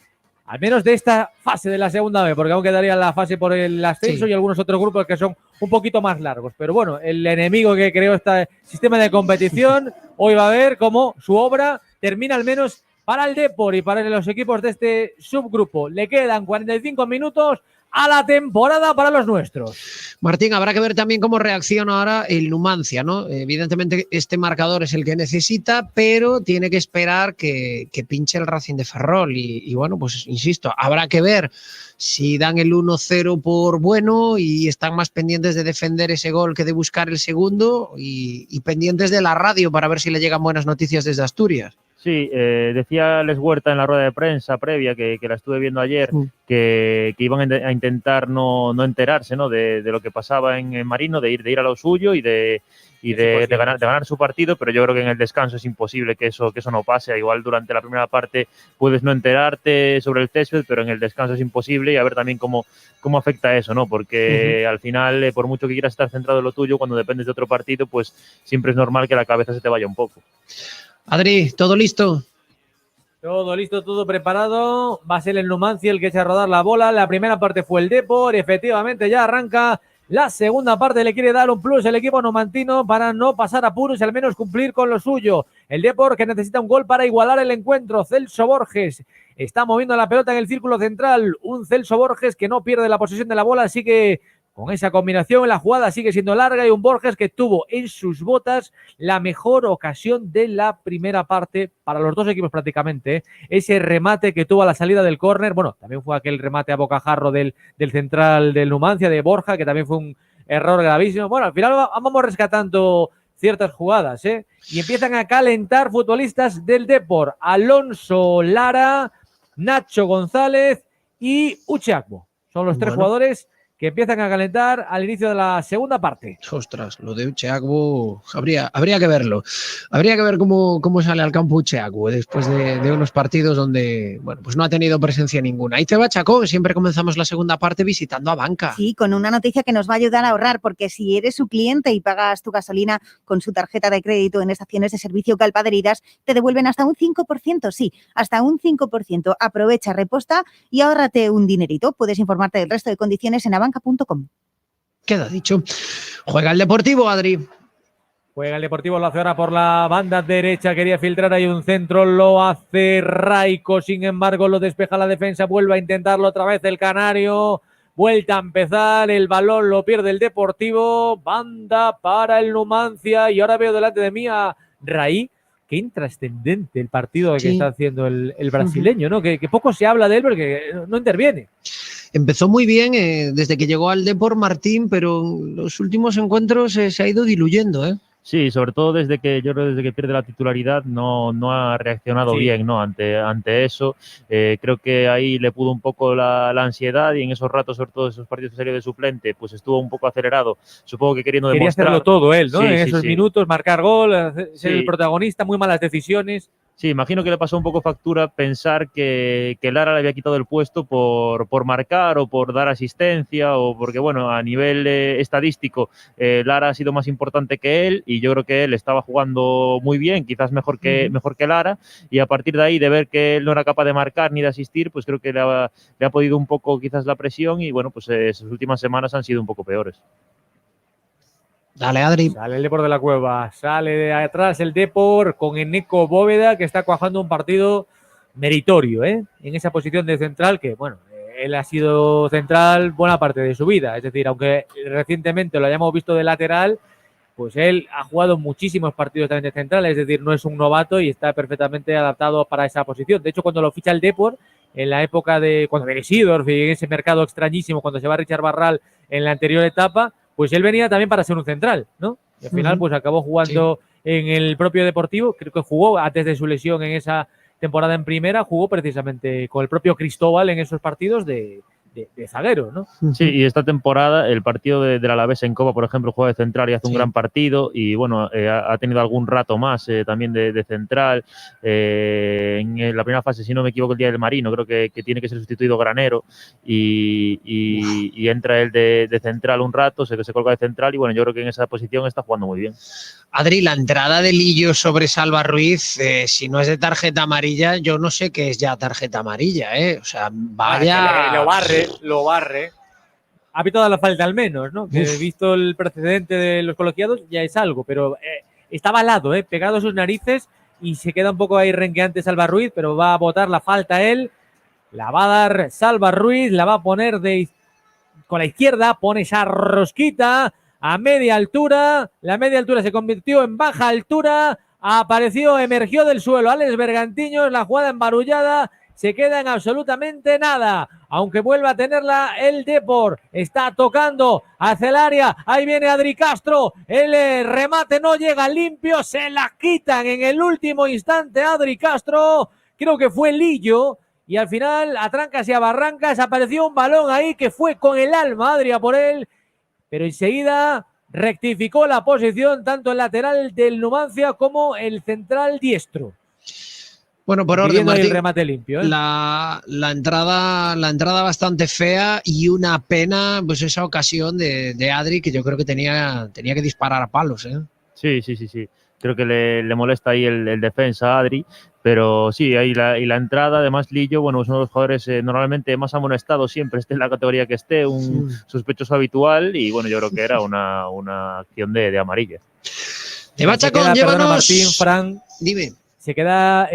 [SPEAKER 3] Al menos de esta fase de la segunda B, porque aún quedaría la fase por el ascenso y algunos otros grupos que son un poquito más largos. Pero bueno, el enemigo que creó este sistema de competición hoy va a ver cómo su obra termina al menos para el Depor y para los equipos de este subgrupo. Le quedan 45 minutos a la temporada para los nuestros.
[SPEAKER 2] Martín, habrá que ver también cómo reacciona ahora el Numancia, ¿no? Evidentemente este marcador es el que necesita, pero tiene que esperar que pinche el Racing de Ferrol y bueno, pues insisto, habrá que ver si dan el 1-0 por bueno y están más pendientes de defender ese gol que de buscar el segundo y pendientes de la radio para ver si le llegan buenas noticias desde Asturias.
[SPEAKER 4] Sí, decía Les Huerta en la rueda de prensa previa, que la estuve viendo ayer, que iban a intentar no enterarse, ¿no? de lo que pasaba en Marino, de ir a lo suyo y de ganar su partido, pero yo creo que en el descanso es imposible que eso no pase. Igual durante la primera parte puedes no enterarte sobre el césped, pero en el descanso es imposible, y a ver también cómo afecta eso, ¿no? Porque al final, por mucho que quieras estar centrado en lo tuyo, cuando dependes de otro partido, pues siempre es normal que la cabeza se te vaya un poco.
[SPEAKER 2] Adri, ¿todo listo?
[SPEAKER 3] Todo listo, todo preparado. Va a ser el Numancia el que echa a rodar la bola. La primera parte fue el Depor. Efectivamente, ya arranca La segunda parte le quiere dar un plus el equipo numantino para no pasar apuros y al menos cumplir con lo suyo. El Depor que necesita un gol para igualar el encuentro. Celso Borges está moviendo la pelota en el círculo central. Un Celso Borges que no pierde la posesión de la bola, sigue con esa combinación. La jugada sigue siendo larga y un Borges que tuvo en sus botas la mejor ocasión de la primera parte para los dos equipos prácticamente. Ese remate que tuvo a la salida del córner. Bueno, también fue aquel remate a bocajarro del central del Numancia, de Borja, que también fue un error gravísimo. Bueno, al final vamos rescatando ciertas jugadas, y empiezan a calentar futbolistas del Depor. Alonso Lara, Nacho González y Uche Agbo. Son los tres jugadores que empiezan a calentar al inicio de la segunda parte.
[SPEAKER 2] Ostras, lo de Uche Agbo, habría que verlo. Habría que ver cómo sale al campo Uche Agbo después de unos partidos donde, bueno, pues no ha tenido presencia ninguna. Ahí te va Chacón, siempre comenzamos la segunda parte visitando a banca.
[SPEAKER 1] Sí, con una noticia que nos va a ayudar a ahorrar, porque si eres su cliente y pagas tu gasolina con su tarjeta de crédito en estaciones de servicio Calpaderidas, te devuelven hasta un 5%, sí, hasta un 5%. Aprovecha, reposta y ahórrate un dinerito. Puedes informarte del resto de condiciones en abanca.com.
[SPEAKER 2] Queda dicho. Juega el Deportivo, Adri.
[SPEAKER 3] Juega el Deportivo, lo hace ahora por la banda derecha, quería filtrar ahí un centro, lo hace Raico, sin embargo lo despeja la defensa, vuelve a intentarlo otra vez el canario, vuelta a empezar, el balón lo pierde el Deportivo, banda para el Numancia y ahora veo delante de mí a Raí. Qué intrascendente el partido que está haciendo el brasileño, ¿no? Que poco se habla de él porque no interviene.
[SPEAKER 2] Empezó muy bien desde que llegó al Depor Martín, pero en los últimos encuentros se ha ido diluyendo,
[SPEAKER 4] Sí, sobre todo desde que pierde la titularidad no ha reaccionado bien, ¿no? Ante eso. Creo que ahí le pudo un poco la ansiedad y en esos ratos, sobre todo esos partidos que salió de suplente, pues estuvo un poco acelerado. Supongo que quería
[SPEAKER 3] hacerlo todo él, ¿no?
[SPEAKER 4] Sí,
[SPEAKER 3] en esos minutos, marcar gol, ser el protagonista, muy malas decisiones.
[SPEAKER 4] Sí, imagino que le pasó un poco factura pensar que Lara le había quitado el puesto por marcar o por dar asistencia o porque, bueno, a nivel estadístico Lara ha sido más importante que él y yo creo que él estaba jugando muy bien, quizás mejor que Lara, y a partir de ahí de ver que él no era capaz de marcar ni de asistir, pues creo que le ha podido un poco quizás la presión y, bueno, pues sus últimas semanas han sido un poco peores.
[SPEAKER 2] Dale, Adri.
[SPEAKER 3] Sale el Depor de la Cueva, sale de atrás el Depor con Eneco Bóveda, que está cuajando un partido meritorio, en esa posición de central, que bueno, él ha sido central buena parte de su vida, es decir, aunque recientemente lo hayamos visto de lateral, pues él ha jugado muchísimos partidos también de central, es decir, no es un novato y está perfectamente adaptado para esa posición. De hecho, cuando lo ficha el Depor, en la época de cuando viene Sidorf y en ese mercado extrañísimo, cuando se va Richard Barral en la anterior etapa, pues él venía también para ser un central, ¿no? Y al final pues acabó jugando en el propio Deportivo, creo que jugó antes de su lesión en esa temporada en primera, jugó precisamente con el propio Cristóbal en esos partidos de zaguero, ¿no?
[SPEAKER 4] Sí, y esta temporada el partido del Alavés en Copa, por ejemplo, juega de central y hace un gran partido y bueno, ha tenido algún rato más también de central. En la primera fase, si no me equivoco, el día del Marino, creo que tiene que ser sustituido Granero y entra él de central un rato, se colga de central y bueno, yo creo que en esa posición está jugando muy bien.
[SPEAKER 2] Adri, la entrada de Lillo sobre Salva Ruiz, si no es de tarjeta amarilla, yo no sé qué es ya tarjeta amarilla, O sea, vaya...
[SPEAKER 3] Lo barre. Ha pitado la falta al menos, ¿no? Que visto el precedente de los colegiados ya es algo, pero estaba al lado, pegado a sus narices y se queda un poco ahí renqueante Salva Ruiz, pero va a botar la falta él. La va a dar Salva Ruiz, la va a poner con la izquierda, pone esa rosquita a media altura. La media altura se convirtió en baja altura. Emergió del suelo Alex Bergantiños, la jugada embarullada. Se queda en absolutamente nada, aunque vuelva a tenerla el Depor, está tocando hacia el área, ahí viene Adri Castro, el remate no llega limpio, se la quitan en el último instante Adri Castro, creo que fue Lillo, y al final a trancas y a barrancas apareció un balón ahí que fue con el alma Adria por él, pero enseguida rectificó la posición tanto el lateral del Numancia como el central diestro.
[SPEAKER 2] Bueno, por orden, Martín,
[SPEAKER 3] el remate limpio,
[SPEAKER 2] la entrada bastante fea y una pena, pues esa ocasión de Adri que yo creo que tenía que disparar a palos,
[SPEAKER 4] Sí. Creo que le molesta ahí el defensa Adri, pero sí, ahí la entrada, además Lillo, bueno, es uno de los jugadores normalmente más amonestados, siempre esté en la categoría que esté, un sospechoso habitual, y bueno, yo creo que era una acción de amarilla.
[SPEAKER 2] Te va Chacón, llévanos.
[SPEAKER 3] Martín, Fran.
[SPEAKER 2] Dime.
[SPEAKER 3] Se queda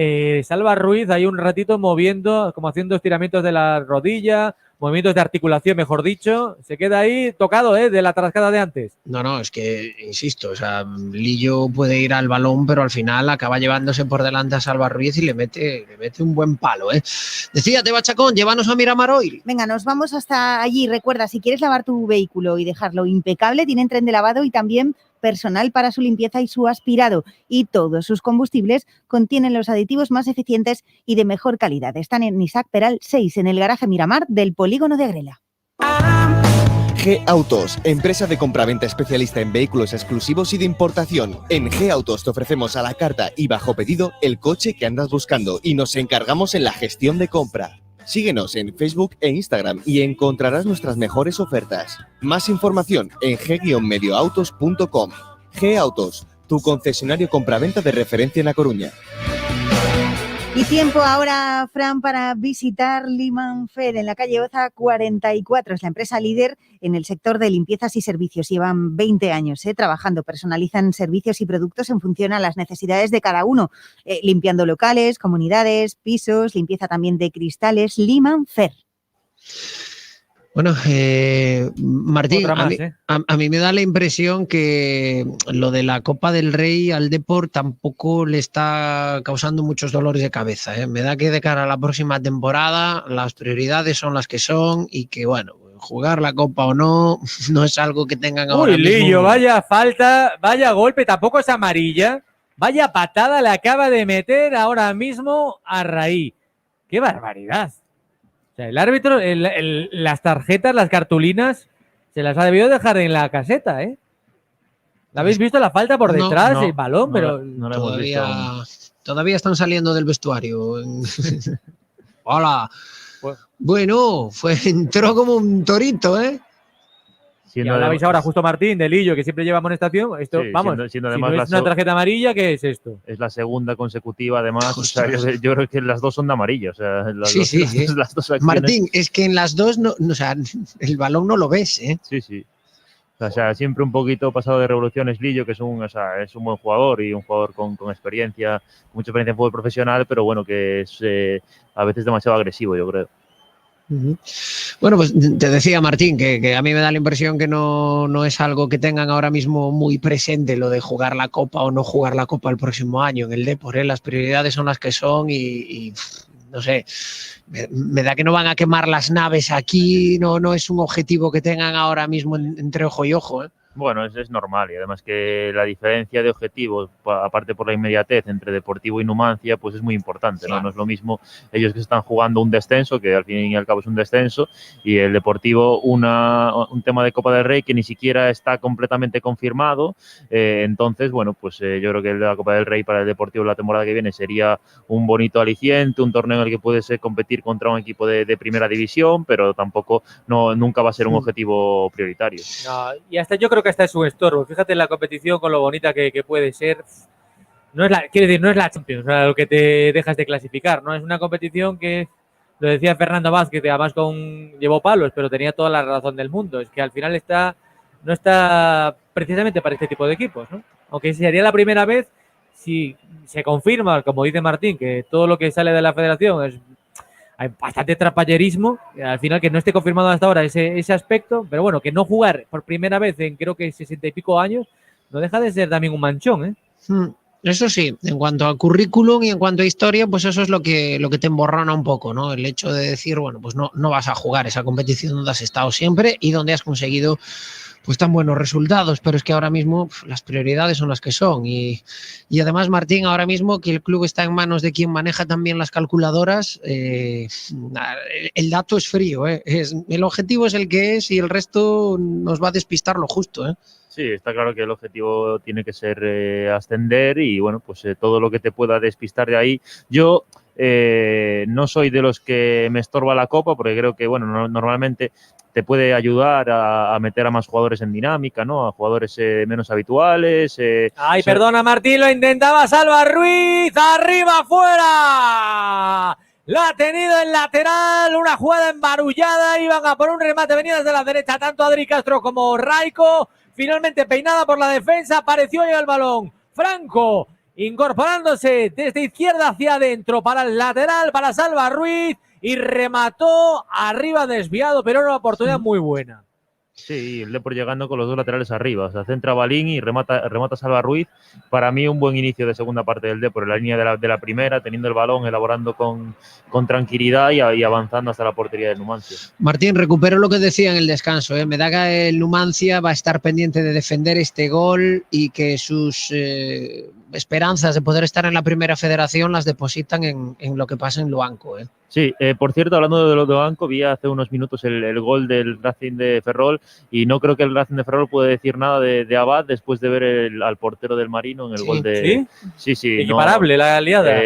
[SPEAKER 3] Salva Ruiz ahí un ratito moviendo, como haciendo estiramientos de la rodilla, movimientos de articulación, mejor dicho. Se queda ahí tocado, de la trascada de antes.
[SPEAKER 2] No, es que, insisto, o sea, Lillo puede ir al balón, pero al final acaba llevándose por delante a Salva Ruiz y le mete un buen palo, Decía, Teba Chacón, llévanos a Miramar Oil.
[SPEAKER 1] Venga, nos vamos hasta allí. Recuerda, si quieres lavar tu vehículo y dejarlo impecable, tienen tren de lavado y también personal para su limpieza y su aspirado. Y todos sus combustibles contienen los aditivos más eficientes y de mejor calidad. Están en Isaac Peral 6, en el garaje Miramar del Polígono de Agrela.
[SPEAKER 5] G Autos, empresa de compraventa especialista en vehículos exclusivos y de importación. En G Autos te ofrecemos a la carta y bajo pedido el coche que andas buscando y nos encargamos en la gestión de compra. Síguenos en Facebook e Instagram y encontrarás nuestras mejores ofertas. Más información en g-medioautos.com. G Autos, tu concesionario compraventa de referencia en A Coruña.
[SPEAKER 1] Y tiempo ahora, Fran, para visitar Limanfer en la calle Oza 44. Es la empresa líder en el sector de limpiezas y servicios. Llevan 20 años trabajando, personalizan servicios y productos en función a las necesidades de cada uno, limpiando locales, comunidades, pisos, limpieza también de cristales. Limanfer.
[SPEAKER 2] Bueno, Martín,
[SPEAKER 3] Otra más,
[SPEAKER 2] a mí me da la impresión que lo de la Copa del Rey al Depor tampoco le está causando muchos dolores de cabeza. Me da que de cara a la próxima temporada las prioridades son las que son y que, bueno, jugar la Copa o no es algo que tengan ahora mismo.
[SPEAKER 3] Lillo, vaya falta, vaya golpe, tampoco es amarilla. Vaya patada le acaba de meter ahora mismo a Raí. ¡Qué barbaridad! O sea, el árbitro, las tarjetas, las cartulinas, se las ha debido dejar en la caseta, ¿La habéis visto la falta por detrás,
[SPEAKER 4] no,
[SPEAKER 3] el balón? Pero
[SPEAKER 4] no la hemos visto.
[SPEAKER 2] Todavía están saliendo del vestuario. Hola. Bueno, entró como un torito,
[SPEAKER 3] Y hablabais ahora justo Martín, de Lillo, que siempre lleva amonestación. Esto,
[SPEAKER 4] sí,
[SPEAKER 3] vamos,
[SPEAKER 4] siendo
[SPEAKER 3] si
[SPEAKER 4] además
[SPEAKER 3] no es una tarjeta amarilla, ¿qué es esto?
[SPEAKER 4] Es la segunda consecutiva, además. O sea, yo creo que las dos son de amarillo. O sea, las dos acciones.
[SPEAKER 2] Martín, es que en las dos, o sea, el balón no lo ves,
[SPEAKER 4] Sí. O sea, siempre un poquito pasado de revoluciones Lillo, que es un buen jugador y un jugador con experiencia, con mucha experiencia en fútbol profesional, pero bueno, que es a veces demasiado agresivo, yo creo.
[SPEAKER 2] Bueno, pues te decía, Martín, que a mí me da la impresión que no es algo que tengan ahora mismo muy presente lo de jugar la Copa o no jugar la Copa el próximo año en el Depor. Las prioridades son las que son y no sé, me da que no van a quemar las naves aquí, no es un objetivo que tengan ahora mismo entre ojo y ojo.
[SPEAKER 4] Bueno, es normal y además que la diferencia de objetivos, aparte por la inmediatez entre Deportivo y Numancia, pues es muy importante, ¿no? No es lo mismo ellos que están jugando un descenso, que al fin y al cabo es un descenso, y el Deportivo un tema de Copa del Rey que ni siquiera está completamente confirmado. Entonces, bueno, pues yo creo que la Copa del Rey para el Deportivo la temporada que viene sería un bonito aliciente, un torneo en el que puedes competir contra un equipo de primera división, pero tampoco nunca va a ser un objetivo prioritario.
[SPEAKER 3] No, y hasta yo creo que hasta es un estorbo. Fíjate en la competición con lo bonita que puede ser. No es la Champions, lo que te dejas de clasificar, ¿no? Es una competición que, lo decía Fernando Vázquez, que además llevó palos, pero tenía toda la razón del mundo. Es que al final no está precisamente para este tipo de equipos, ¿no? Aunque sería la primera vez, si se confirma, como dice Martín, que todo lo que sale de la federación hay bastante trapallerismo, al final que no esté confirmado hasta ahora ese aspecto, pero bueno, que no jugar por primera vez en creo que 60 y pico años, no deja de ser también un manchón,
[SPEAKER 2] Eso sí, en cuanto a currículum y en cuanto a historia, pues eso es lo que te emborrona un poco, ¿no? El hecho de decir, bueno, pues no vas a jugar esa competición donde has estado siempre y donde has conseguido pues tan buenos resultados, pero es que ahora mismo las prioridades son las que son y además, Martín, ahora mismo que el club está en manos de quien maneja también las calculadoras, el dato es frío, el objetivo es el que es y el resto nos va a despistar lo justo,
[SPEAKER 4] Sí, está claro que el objetivo tiene que ser ascender y bueno, pues todo lo que te pueda despistar de ahí. Yo No soy de los que me estorba la Copa, porque creo que, bueno, normalmente te puede ayudar a meter a más jugadores en dinámica, ¿no? A jugadores menos habituales.
[SPEAKER 3] Ay, perdona, Martín, lo intentaba Salva Ruiz, arriba, fuera. La ha tenido en lateral, una jugada embarullada, iban a por un remate, venía desde la derecha, tanto Adri Castro como Raico, finalmente peinada por la defensa, apareció ya el balón. Franco, incorporándose desde izquierda hacia adentro para el lateral, para Salva Ruiz, y remató arriba desviado, pero era una oportunidad muy buena.
[SPEAKER 4] Sí, el Depor llegando con los dos laterales arriba, o sea, centra Balín y remata Salva Ruiz. Para mí un buen inicio de segunda parte del Depor, en la línea de la primera, teniendo el balón, elaborando con tranquilidad y avanzando hasta la portería del Numancia.
[SPEAKER 2] Martín, recupero lo que decía en el descanso, me da que el Numancia va a estar pendiente de defender este gol y que sus esperanzas de poder estar en la primera federación las depositan en lo que pasa en Luanco.
[SPEAKER 4] Sí, por cierto, hablando de lo de Luanco, vi hace unos minutos el gol del Racing de Ferrol y no creo que el Racing de Ferrol pueda decir nada de Abad después de ver al portero del Marino en el gol de... Sí.
[SPEAKER 3] Equiparable, la aliada.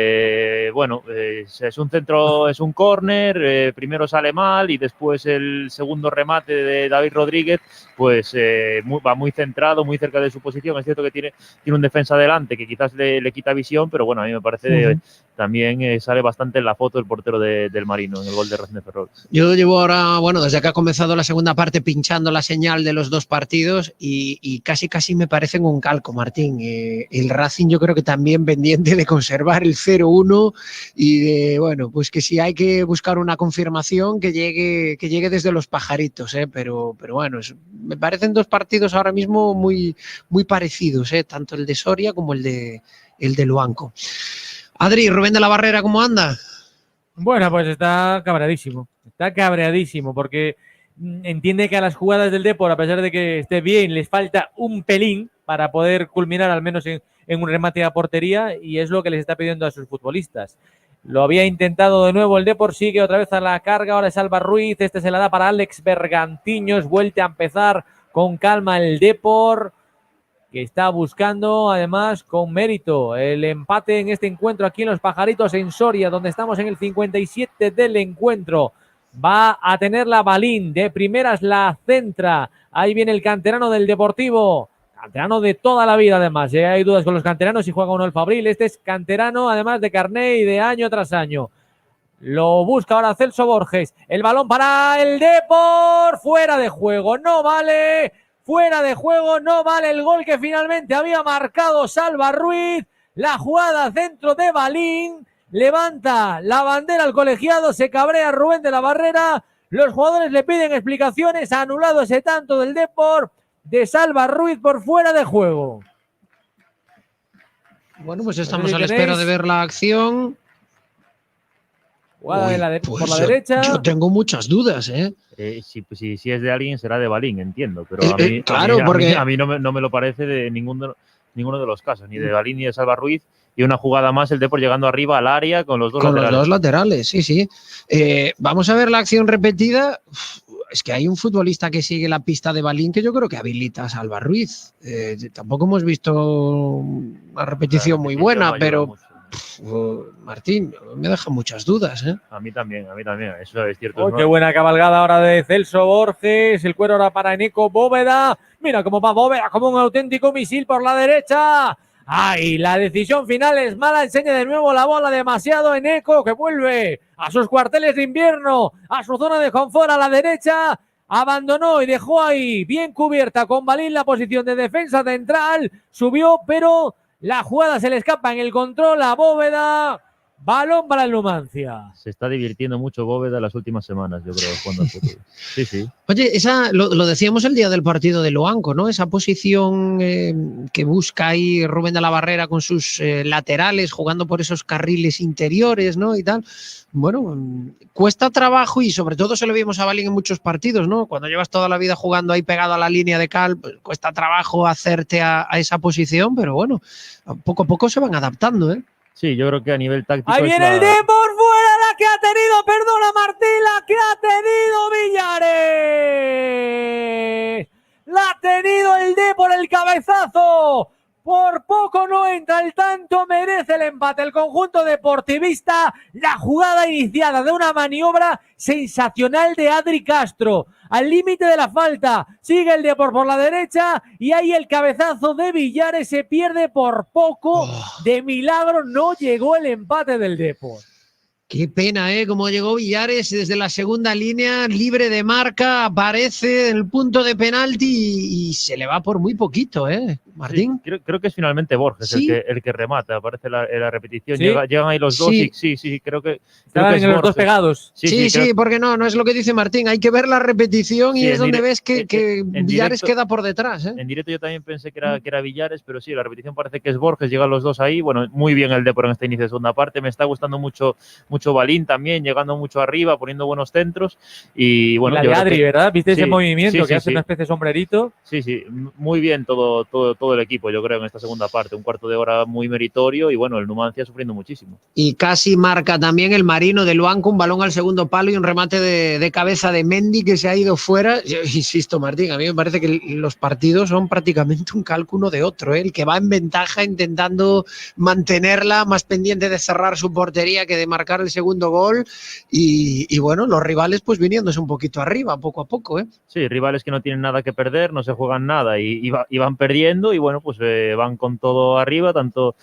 [SPEAKER 4] Bueno, es un centro, es un córner, primero sale mal y después el segundo remate de David Rodríguez, pues va muy centrado, muy cerca de su posición. Es cierto que tiene un defensa delante que quizás le quita visión, pero bueno, a mí me parece también sale bastante en la foto el portero del Marino en el gol de Racing de Ferrol.
[SPEAKER 2] Yo llevo ahora, bueno, desde que ha comenzado la segunda parte pinchando la señal de los dos partidos y casi me parecen un calco, Martín. El Racing yo creo que también pendiente de conservar el 0-1 y de, bueno, pues que si hay que buscar una confirmación que llegue desde los pajaritos, pero bueno, me parecen dos partidos ahora mismo muy parecidos, tanto el de Soria como el de Luanco. Adri, Rubén de la Barrera, ¿cómo anda?
[SPEAKER 3] Bueno, pues está cabreadísimo porque entiende que a las jugadas del Depor, a pesar de que esté bien, les falta un pelín para poder culminar al menos en un remate a portería y es lo que les está pidiendo a sus futbolistas. Lo había intentado de nuevo el Depor, sigue otra vez a la carga, ahora es Salva Ruiz, se la da para Alex Bergantiños, vuelve a empezar con calma el Depor, que está buscando además con mérito el empate en este encuentro aquí en Los Pajaritos en Soria, donde estamos en el 57 del encuentro. Va a tener la Balín, de primeras la centra, ahí viene el canterano del Deportivo, canterano de toda la vida además, hay dudas con los canteranos si juega o no el Fabril, este es canterano además de carné y de año tras año. Lo busca ahora Celso Borges, el balón para el Depor, fuera de juego, no vale... Fuera de juego, no vale el gol que finalmente había marcado Salva Ruiz. La jugada centro de Balín. Levanta la bandera al colegiado. Se cabrea Rubén de la Barrera. Los jugadores le piden explicaciones. Ha anulado ese tanto del Depor de Salva Ruiz por fuera de juego.
[SPEAKER 2] Bueno, pues estamos a la espera de ver la acción.
[SPEAKER 3] Por la derecha.
[SPEAKER 2] Yo tengo muchas dudas,
[SPEAKER 4] Si es de alguien será de Balín, entiendo, pero a mí no me lo parece de ninguno de los casos, ni de Balín ni de Salva Ruiz, y una jugada más el Depor llegando arriba al área con los dos laterales.
[SPEAKER 2] Los dos laterales, sí. Vamos a ver la acción repetida. Es que hay un futbolista que sigue la pista de Balín que yo creo que habilita a Salva Ruiz. Tampoco hemos visto una repetición muy buena, pero... Martín, me deja muchas dudas.
[SPEAKER 4] A mí también, eso es cierto.
[SPEAKER 3] Qué buena cabalgada ahora de Celso Borges, el cuero ahora para Eneco Bóveda, mira cómo va Bóveda, como un auténtico misil por la derecha. ¡Ay! La decisión final es mala, enseña de nuevo la bola demasiado Eneco, que vuelve a sus cuarteles de invierno, a su zona de confort a la derecha. Abandonó y dejó ahí bien cubierta con Balín la posición de defensa central, subió, pero... La jugada se le escapa en el control a Bóveda. Balón para el Numancia.
[SPEAKER 4] Se está divirtiendo mucho Bóveda las últimas semanas, yo creo, cuando Sí.
[SPEAKER 2] Oye, lo decíamos el día del partido de Luanco, ¿no? Esa posición que busca ahí Rubén de la Barrera con sus laterales, jugando por esos carriles interiores, ¿no? Y tal. Bueno, cuesta trabajo y sobre todo se lo vimos a Balín en muchos partidos, ¿no? Cuando llevas toda la vida jugando ahí pegado a la línea de cal, pues cuesta trabajo hacerte a esa posición, pero bueno, poco a poco se van adaptando,
[SPEAKER 4] Sí, yo creo que a nivel táctico...
[SPEAKER 3] Ahí viene el Depor, fuera la que ha tenido, perdona Martín, la que ha tenido Villares. La ha tenido el Depor, el cabezazo. Por poco no entra el tanto, merece el empate el conjunto deportivista. La iniciada de una maniobra sensacional de Adri Castro. Al límite de la falta, sigue el Depor por la derecha y ahí el cabezazo de Villares se pierde por poco. De milagro no llegó el empate del Depor.
[SPEAKER 2] Qué pena, Como llegó Villares desde la segunda línea, libre de marca, aparece en el punto de penalti y se le va por muy poquito, Martín.
[SPEAKER 4] Sí, creo que es finalmente Borges
[SPEAKER 2] ¿Sí?
[SPEAKER 4] el que remata, aparece en la repetición.
[SPEAKER 3] ¿Sí?
[SPEAKER 4] Llegan ahí los dos
[SPEAKER 2] Sí.
[SPEAKER 4] y sí, creo que
[SPEAKER 3] Estaban
[SPEAKER 4] es
[SPEAKER 3] los
[SPEAKER 4] Borges.
[SPEAKER 3] dos pegados.
[SPEAKER 2] Sí,
[SPEAKER 4] creo-
[SPEAKER 2] porque no es lo que dice Martín. Hay que ver la repetición y
[SPEAKER 4] Sí,
[SPEAKER 2] es donde ves que
[SPEAKER 4] en
[SPEAKER 2] Villares
[SPEAKER 4] directo-
[SPEAKER 2] queda por detrás.
[SPEAKER 4] En directo yo también pensé que era Villares, pero sí, la repetición parece que es Borges, llegan los dos ahí. Bueno, muy bien el Depor en este inicio de segunda parte. Me está gustando mucho Balín también, llegando mucho arriba, poniendo buenos centros. Y bueno,
[SPEAKER 3] La
[SPEAKER 4] yo
[SPEAKER 3] de
[SPEAKER 4] creo
[SPEAKER 3] Adri,
[SPEAKER 4] que-
[SPEAKER 3] ¿verdad? ¿Viste ese
[SPEAKER 4] sí,
[SPEAKER 3] movimiento
[SPEAKER 4] sí,
[SPEAKER 3] que hace
[SPEAKER 4] sí.
[SPEAKER 3] una especie de sombrerito?
[SPEAKER 4] Sí, muy bien todo el equipo, yo creo, en esta segunda parte. Un cuarto de hora muy meritorio y bueno, el Numancia sufriendo muchísimo.
[SPEAKER 2] Y casi marca también el Marino del Banco, un balón al segundo palo y un remate de cabeza de Mendy que se ha ido fuera. Yo insisto, Martín, a mí me parece que los partidos son prácticamente un cálculo de otro. El que va en ventaja intentando mantenerla, más pendiente de cerrar su portería que de marcar el segundo gol. Y bueno, los rivales pues viniéndose un poquito arriba, poco a poco.
[SPEAKER 4] Sí, rivales que no tienen nada que perder, no se juegan nada y van perdiendo y bueno, pues van con todo arriba, tanto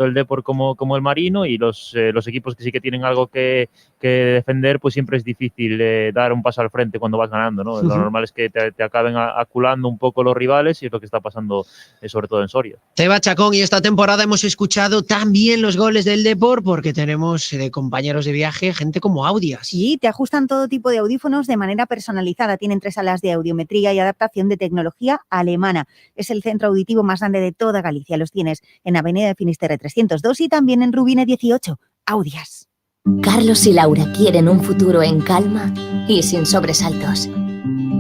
[SPEAKER 4] el Depor como el Marino y los equipos que sí que tienen algo que defender, pues siempre es difícil dar un paso al frente cuando vas ganando, ¿no? Lo normal es que te acaben aculando un poco los rivales y es lo que está pasando sobre todo en Soria.
[SPEAKER 2] Teba Chacón, y esta temporada hemos escuchado también los goles del Depor porque tenemos de compañeros de viaje gente como Audias.
[SPEAKER 1] Sí, te ajustan todo tipo de audífonos de manera personalizada. Tienen 3 salas de audiometría y adaptación de tecnología alemana. Es el centro auditivo más grande de toda Galicia. Los tienes en Avenida de Finisterre 302 y también en Rubine 18. Audias.
[SPEAKER 7] Carlos y Laura quieren un futuro en calma y sin sobresaltos.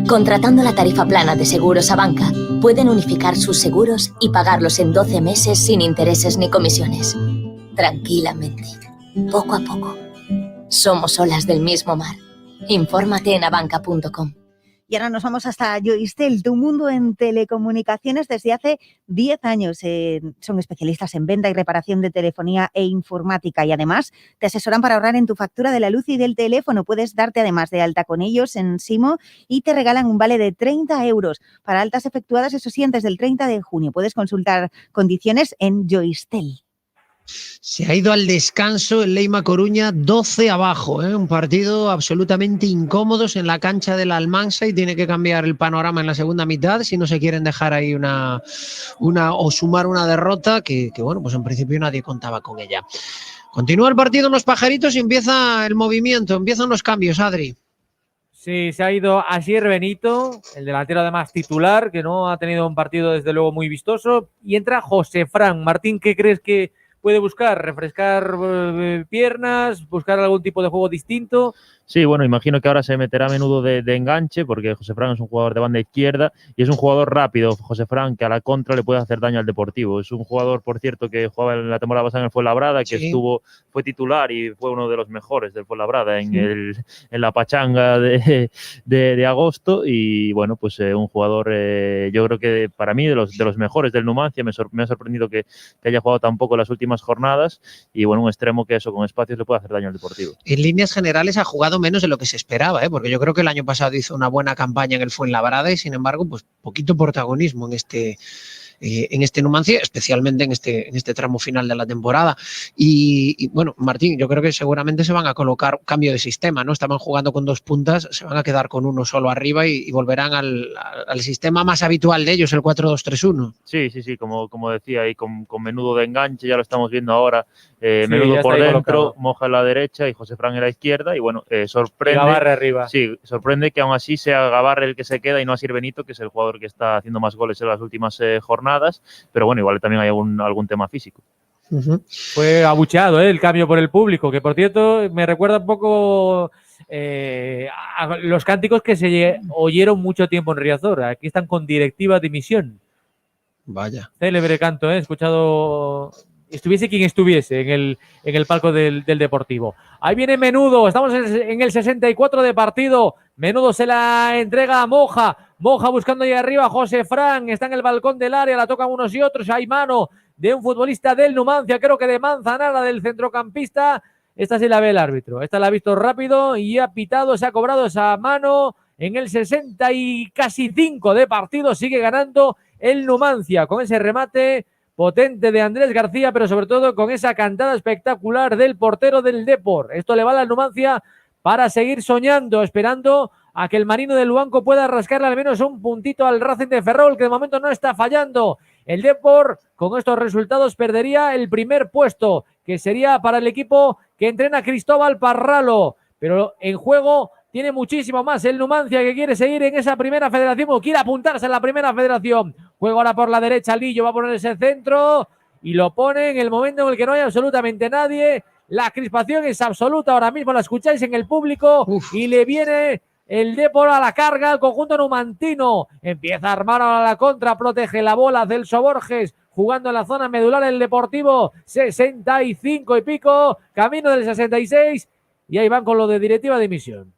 [SPEAKER 7] Contratando la tarifa plana de Seguros Abanca, pueden unificar sus seguros y pagarlos en 12 meses sin intereses ni comisiones. Tranquilamente, poco a poco. Somos olas del mismo mar. Infórmate en abanca.com.
[SPEAKER 1] Y ahora nos vamos hasta Joistel, tu mundo en telecomunicaciones desde hace 10 años. Son especialistas en venta y reparación de telefonía e informática y además te asesoran para ahorrar en tu factura de la luz y del teléfono. Puedes darte además de alta con ellos en Simo y te regalan un vale de 30 euros para altas efectuadas, eso sí, antes del 30 de junio. Puedes consultar condiciones en Joistel.
[SPEAKER 2] Se ha ido al descanso el Leima Coruña 12 abajo, un partido absolutamente incómodos en la cancha de la Almansa y tiene que cambiar el panorama en la segunda mitad si no se quieren dejar ahí una o sumar una derrota que bueno, pues en principio nadie contaba con ella. Continúa el partido en los pajaritos y empieza el movimiento, empiezan los cambios, Adri.
[SPEAKER 3] Sí, se ha ido Asier Benito, el delantero además titular, que no ha tenido un partido desde luego muy vistoso, y entra José Fran. Martín, ¿qué crees que puede buscar? ¿Refrescar piernas? ¿Buscar algún tipo de juego distinto?
[SPEAKER 4] Sí, bueno, imagino que ahora se meterá a menudo de enganche porque José Fran es un jugador de banda izquierda y es un jugador rápido, José Fran, que a la contra le puede hacer daño al Deportivo. Es un jugador, por cierto, que jugaba en la temporada pasada en el Fuenlabrada, que
[SPEAKER 2] Sí.
[SPEAKER 4] fue titular y fue uno de los mejores del Fuenlabrada en la pachanga de agosto y bueno, pues un jugador yo creo que para mí de los mejores del Numancia. Me ha sorprendido que haya jugado tan poco en las últimas jornadas y bueno, un extremo que eso con espacios le puede hacer daño al Deportivo.
[SPEAKER 2] En líneas generales ha jugado menos de lo que se esperaba, porque yo creo que el año pasado hizo una buena campaña en el Fuenlabrada y sin embargo, pues poquito protagonismo en este Numancia, especialmente en este tramo final de la temporada. Y bueno, Martín, yo creo que seguramente se van a colocar cambio de sistema, ¿no? Estaban jugando con 2 puntas, se van a quedar con uno solo arriba y volverán al sistema más habitual de ellos, el 4-2-3-1.
[SPEAKER 4] Sí, como decía, y con menudo de enganche, ya lo estamos viendo ahora,
[SPEAKER 3] Sí,
[SPEAKER 4] menudo
[SPEAKER 3] ya
[SPEAKER 4] por
[SPEAKER 3] está ahí
[SPEAKER 4] dentro,
[SPEAKER 3] colocado.
[SPEAKER 4] Moja en la derecha y José Fran en la izquierda, y bueno, sorprende.
[SPEAKER 3] Gavarre arriba.
[SPEAKER 4] Sí, sorprende que aún así sea Gavarre el que se queda y no Asier Benito, que es el jugador que está haciendo más goles en las últimas jornadas, pero bueno, igual también hay algún tema físico.
[SPEAKER 3] Fue abucheado el cambio por el público, que por cierto me recuerda un poco a los cánticos que se oyeron mucho tiempo en Riazor. Aquí están con directiva dimisión.
[SPEAKER 2] Vaya.
[SPEAKER 3] Célebre canto, he escuchado, estuviese quien estuviese en el palco del Deportivo. Ahí viene Menudo, estamos en el 64 de partido. Menudo se la entrega a Moja. Moja buscando ahí arriba a José Fran, está en el balcón del área, la tocan unos y otros. Hay mano de un futbolista del Numancia, creo que de Manzanara, del centrocampista. Esta sí la ve el árbitro. Esta la ha visto rápido y ha pitado, se ha cobrado esa mano en el 60 y casi 5 de partido. Sigue ganando el Numancia con ese remate potente de Andrés García, pero sobre todo con esa cantada espectacular del portero del Depor. Esto le vale al Numancia para seguir soñando, esperando a que el Marino de Luanco pueda rascarle al menos un puntito al Racing de Ferrol, que de momento no está fallando. El Depor, con estos resultados, perdería el primer puesto, que sería para el equipo que entrena Cristóbal Parralo. Pero en juego tiene muchísimo más el Numancia, que quiere seguir en esa primera federación o quiere apuntarse en la primera federación. Juega ahora por la derecha, Lillo va a poner ese centro y lo pone en el momento en el que no hay absolutamente nadie. La crispación es absoluta, ahora mismo la escucháis en el público. Y le viene el Depor a la carga al conjunto numantino. Empieza a armar a la contra, protege la bola Celso Borges, jugando en la zona medular el Deportivo. 65 y pico, camino del 66, y ahí van con lo de directiva de emisión.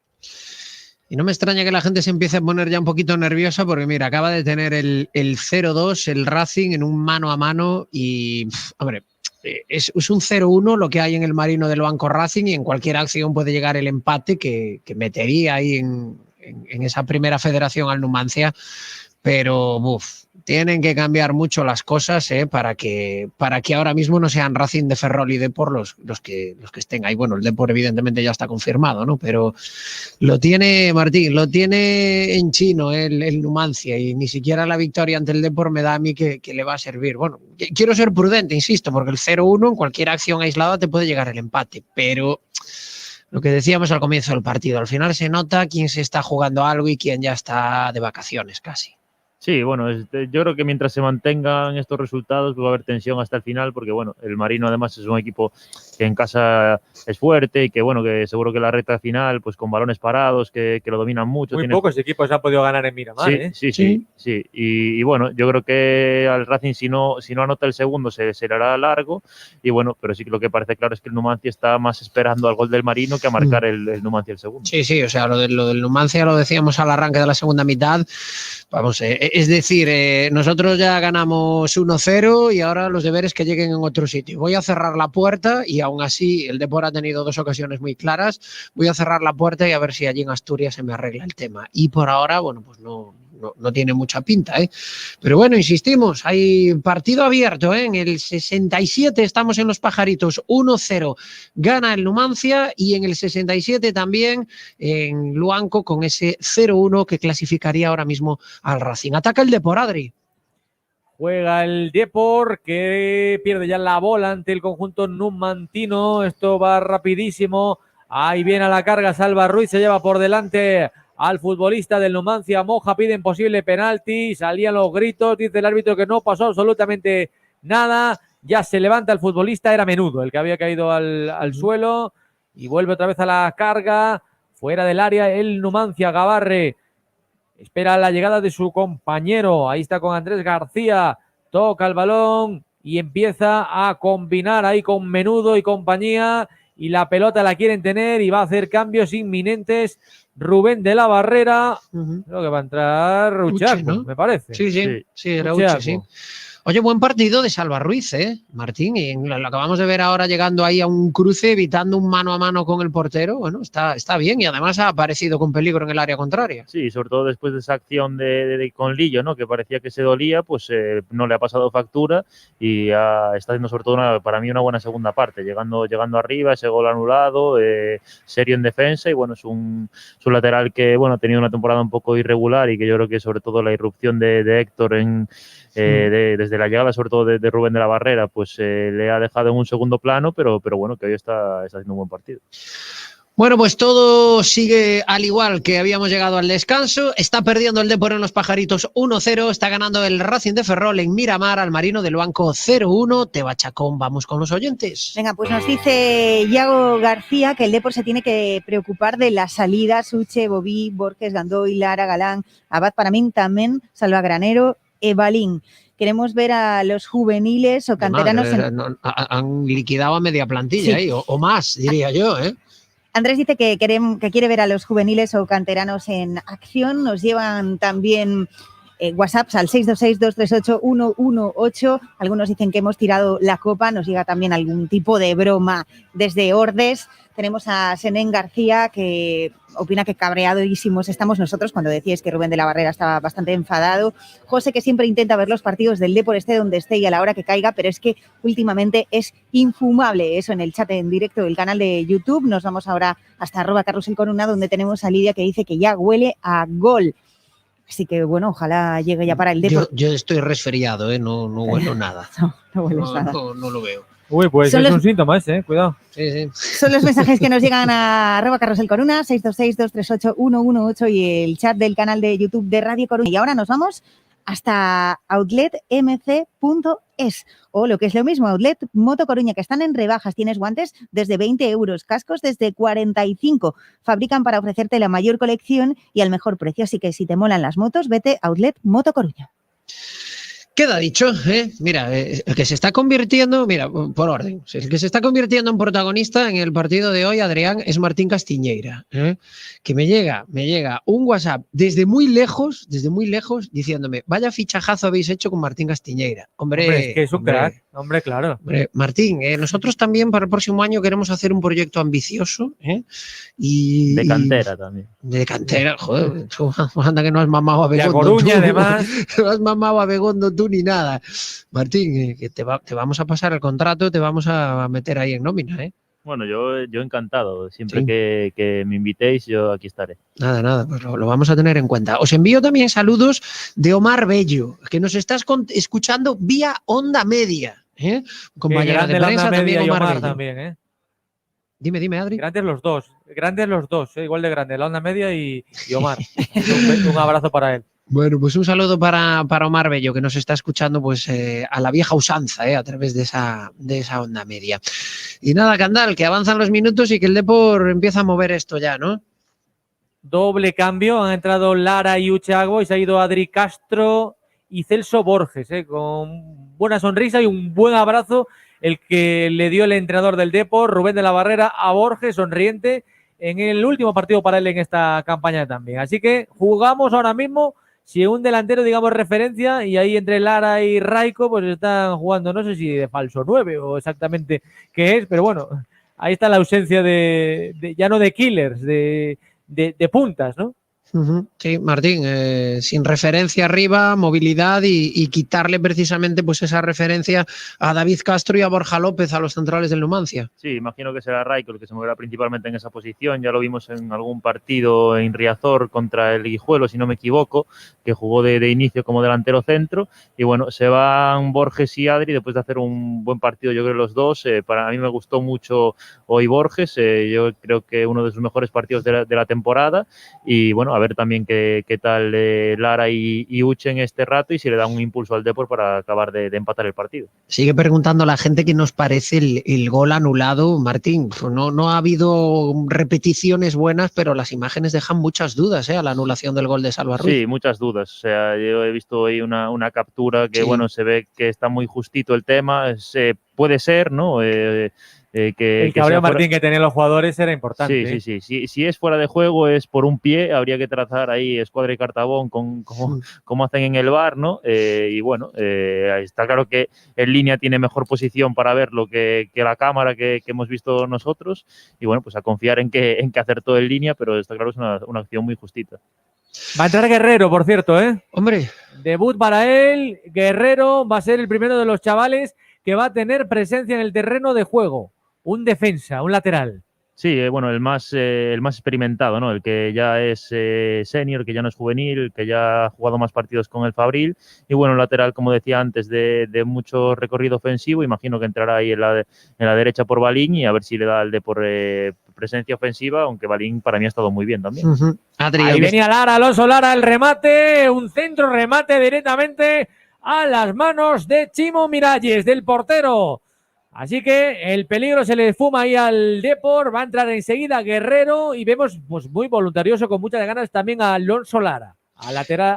[SPEAKER 2] Y no me extraña que la gente se empiece a poner ya un poquito nerviosa porque, mira, acaba de tener el 0-2, el Racing, en un mano a mano y, hombre, es un 0-1 lo que hay en el Marino del Banco Racing, y en cualquier acción puede llegar el empate que metería ahí en esa primera federación al Numancia, pero tienen que cambiar mucho las cosas para que ahora mismo no sean Racing de Ferrol y Depor los que estén ahí. Bueno, el Depor evidentemente ya está confirmado, ¿no? Pero lo tiene, Martín, lo tiene en chino el Numancia, y ni siquiera la victoria ante el Depor me da a mí que le va a servir. Bueno, quiero ser prudente, insisto, porque el 0-1 en cualquier acción aislada te puede llegar el empate, pero lo que decíamos al comienzo del partido, al final se nota quién se está jugando algo y quién ya está de vacaciones casi.
[SPEAKER 4] Sí, bueno, yo creo que mientras se mantengan estos resultados va a haber tensión hasta el final, porque bueno, el Marino además es un equipo que en casa es fuerte y que bueno, que seguro que la recta final, pues con balones parados, que lo dominan mucho.
[SPEAKER 3] Muy pocos equipos han podido ganar en Miramar,
[SPEAKER 4] sí. Y bueno, yo creo que al Racing si no anota el segundo se le hará largo, y bueno, pero sí que lo que parece claro es que el Numancia está más esperando al gol del Marino que a marcar el Numancia el segundo.
[SPEAKER 2] Sí, o sea, lo del Numancia lo decíamos al arranque de la segunda mitad. Vamos, es decir, nosotros ya ganamos 1-0 y ahora los deberes que lleguen en otro sitio. Voy a cerrar la puerta, y aún así el Depor ha tenido 2 ocasiones muy claras. Voy a cerrar la puerta y a ver si allí en Asturias se me arregla el tema. Y por ahora, bueno, pues no tiene mucha pinta, ¿eh? Pero bueno, insistimos, hay partido abierto, ¿eh? En el 67 estamos en Los Pajaritos, 1-0 gana el Numancia, y en el 67 también en Luanco con ese 0-1 que clasificaría ahora mismo al Racing. Ataca el Depor, Adri.
[SPEAKER 3] Juega el Depor, que pierde ya la bola ante el conjunto numantino. Esto va rapidísimo. Ahí viene a la carga Salva Ruiz, se lleva por delante al futbolista del Numancia. Moja, piden posible penalti, salían los gritos, dice el árbitro que no pasó absolutamente nada. Ya se levanta el futbolista, era Menudo el que había caído al suelo, y vuelve otra vez a la carga, fuera del área el Numancia. Gabarre espera la llegada de su compañero, ahí está con Andrés García, toca el balón y empieza a combinar ahí con Menudo y compañía, y la pelota la quieren tener y va a hacer cambios inminentes Rubén de la Barrera. Creo que va a entrar Ruchaco, ¿no? Me parece.
[SPEAKER 2] Sí, era Uche, sí. Oye, buen partido de Salva Ruiz, Martín, y lo acabamos de ver ahora llegando ahí a un cruce, evitando un mano a mano con el portero. Bueno, está bien, y además ha aparecido con peligro en el área contraria.
[SPEAKER 4] Sí, sobre todo después de esa acción de con Lillo, ¿no? Que parecía que se dolía, pues no le ha pasado factura, y está haciendo sobre todo para mí una buena segunda parte, llegando arriba, ese gol anulado, serio en defensa, y bueno, es un lateral que bueno ha tenido una temporada un poco irregular, y que yo creo que sobre todo la irrupción de Héctor desde la llegada sobre todo de Rubén de la Barrera, pues le ha dejado en un segundo plano, pero bueno, que hoy está haciendo un buen partido.
[SPEAKER 2] Bueno, pues todo sigue al igual que habíamos llegado al descanso. Está perdiendo el Depor en Los Pajaritos 1-0, está ganando el Racing de Ferrol en Miramar al Marino del Banco 0-1. Teba Chacón, vamos con los oyentes.
[SPEAKER 1] Venga, pues nos dice Iago García que el Depor se tiene que preocupar de las salidas. Uche, Bobí, Borges, Gandoy, Lara, Galán, Abad, para mí también, Salvagranero, Evalín. Queremos ver a los juveniles o canteranos.
[SPEAKER 2] Han liquidado a media plantilla, sí. O más, diría yo,
[SPEAKER 1] Andrés dice que quiere ver a los juveniles o canteranos en acción. Nos llevan también WhatsApps al 626-238-118. Algunos dicen que hemos tirado la copa, nos llega también algún tipo de broma desde Ordes. Tenemos a Senén García, que opina que cabreadísimos estamos nosotros cuando decíais que Rubén de la Barrera estaba bastante enfadado. José, que siempre intenta ver los partidos del Depor, esté donde esté y a la hora que caiga, pero es que últimamente es infumable eso en el chat en directo del canal de YouTube. Nos vamos ahora hasta @carruselcoruna, donde tenemos a Lidia, que dice que ya huele a gol. Así que, bueno, ojalá llegue ya para el Depor.
[SPEAKER 2] Yo estoy resfriado, no huelo nada.
[SPEAKER 1] No hueles nada.
[SPEAKER 2] No lo veo.
[SPEAKER 3] Uy, pues
[SPEAKER 1] Son
[SPEAKER 3] es
[SPEAKER 1] los-
[SPEAKER 3] un síntoma ese, cuidado.
[SPEAKER 2] Sí.
[SPEAKER 1] Son los mensajes que nos llegan a @carruselcoruna, 626-238-118 y el chat del canal de YouTube de Radio Coruña. Y ahora nos vamos hasta outletmc.es o lo que es lo mismo, Outlet Moto Coruña, que están en rebajas. Tienes guantes desde 20 euros, cascos desde 45. Fabrican para ofrecerte la mayor colección y al mejor precio. Así que si te molan las motos, vete a Outlet Moto Coruña.
[SPEAKER 2] Queda dicho, mira, el que se está convirtiendo, mira, por orden, el que se está convirtiendo en protagonista en el partido de hoy, Adrián, es Martín Castiñeira, que me llega un WhatsApp desde muy lejos, diciéndome, vaya fichajazo habéis hecho con Martín Castiñeira. Hombre,
[SPEAKER 3] Es que es un crack. Hombre, claro.
[SPEAKER 2] Hombre, Martín, nosotros también para el próximo año queremos hacer un proyecto ambicioso y
[SPEAKER 4] De cantera también.
[SPEAKER 2] de cantera, joder, anda que no has mamado a
[SPEAKER 3] Y a
[SPEAKER 2] Begondo.
[SPEAKER 3] Coruña,
[SPEAKER 2] tú.
[SPEAKER 3] además.
[SPEAKER 2] No has mamado a Begondo tú ni nada. Martín, que te vamos a pasar el contrato, te vamos a meter ahí en nómina, ¿eh?
[SPEAKER 4] Bueno, yo encantado. Siempre
[SPEAKER 2] Sí.
[SPEAKER 4] que me invitéis, yo aquí estaré.
[SPEAKER 2] Nada, pues lo vamos a tener en cuenta. Os envío también saludos de Omar Bello, que nos estás escuchando vía Onda Media, ¿eh?
[SPEAKER 3] Qué
[SPEAKER 2] Compañera
[SPEAKER 3] grande
[SPEAKER 2] de
[SPEAKER 3] la
[SPEAKER 2] prensa
[SPEAKER 3] Onda
[SPEAKER 2] también
[SPEAKER 3] Media y
[SPEAKER 2] Omar
[SPEAKER 3] Omar
[SPEAKER 2] Bello.
[SPEAKER 3] también, ¿eh?
[SPEAKER 2] Dime, Adri.
[SPEAKER 3] Grandes los dos, igual de grandes, la Onda Media y Omar. Un abrazo para él.
[SPEAKER 2] Bueno, pues un saludo para Omar Bello, que nos está escuchando pues a la vieja usanza, a través de esa Onda Media. Y nada, Candal, que avanzan los minutos y que el Depor empieza a mover esto ya, ¿no?
[SPEAKER 3] Doble cambio, han entrado Lara y Uchago y se ha ido Adri Castro y Celso Borges, con buena sonrisa y un buen abrazo el que le dio el entrenador del Depor, Rubén de la Barrera, a Borges, sonriente, en el último partido para él en esta campaña también. Así que jugamos ahora mismo, si un delantero, digamos, referencia, y ahí entre Lara y Raico, pues están jugando, no sé si de falso 9 o exactamente qué es, pero bueno, ahí está la ausencia de ya no de killers, de puntas, ¿no?
[SPEAKER 2] Sí, Martín, sin referencia arriba, movilidad y quitarle precisamente pues esa referencia a David Castro y a Borja López, a los centrales del Numancia.
[SPEAKER 4] Sí, imagino que será Raico el que se moverá principalmente en esa posición. Ya lo vimos en algún partido en Riazor contra el Guijuelo, si no me equivoco, que jugó de inicio como delantero centro. Y bueno, se van Borges y Adri después de hacer un buen partido, yo creo, los dos. Para mí me gustó mucho hoy Borges. Yo creo que uno de sus mejores partidos de la temporada. Y bueno, a ver también qué tal Lara y Uche en este rato y si le da un impulso al Depor para acabar de empatar el partido.
[SPEAKER 2] Sigue preguntando la gente qué nos parece el gol anulado, Martín. No ha habido repeticiones buenas, pero las imágenes dejan muchas dudas a la anulación del gol de Salva Ruiz.
[SPEAKER 4] Sí, muchas dudas. O sea, yo he visto hoy una captura que,
[SPEAKER 2] Sí.
[SPEAKER 4] bueno, se ve que está muy justito el tema. Puede ser, ¿no?
[SPEAKER 3] El
[SPEAKER 4] que
[SPEAKER 3] cabreo,
[SPEAKER 4] sea fuera-
[SPEAKER 3] Martín, que tenían los jugadores era importante. ¿eh?
[SPEAKER 4] Sí. Si es fuera de juego, es por un pie. Habría que trazar ahí escuadra y cartabón como hacen en el VAR, ¿no? Y bueno, está claro que en línea tiene mejor posición para verlo que la cámara que hemos visto nosotros. Y bueno, pues a confiar en que acertó en línea, pero está claro que es una acción muy justita.
[SPEAKER 3] Va a entrar Guerrero, por cierto, ¿eh?
[SPEAKER 2] Hombre,
[SPEAKER 3] Debut para él. Guerrero va a ser el primero de los chavales que va a tener presencia en el terreno de juego. Un defensa, un lateral.
[SPEAKER 4] Sí, bueno, el más experimentado, ¿no? El que ya es senior, que ya no es juvenil, el que ya ha jugado más partidos con el Fabril. Y bueno, lateral, como decía antes, de mucho recorrido ofensivo. Imagino que entrará ahí en la derecha por Balín y a ver si le da al por presencia ofensiva, aunque Balín para mí ha estado muy bien también.
[SPEAKER 2] Adri,
[SPEAKER 3] Ahí venía Lara, Alonso Lara, el remate. Un centro remate directamente a las manos de Chimo Miralles, del portero. Así que el peligro se le fuma ahí al Depor, va a entrar enseguida Guerrero y vemos pues muy voluntarioso, con muchas ganas también a Alonso Lara,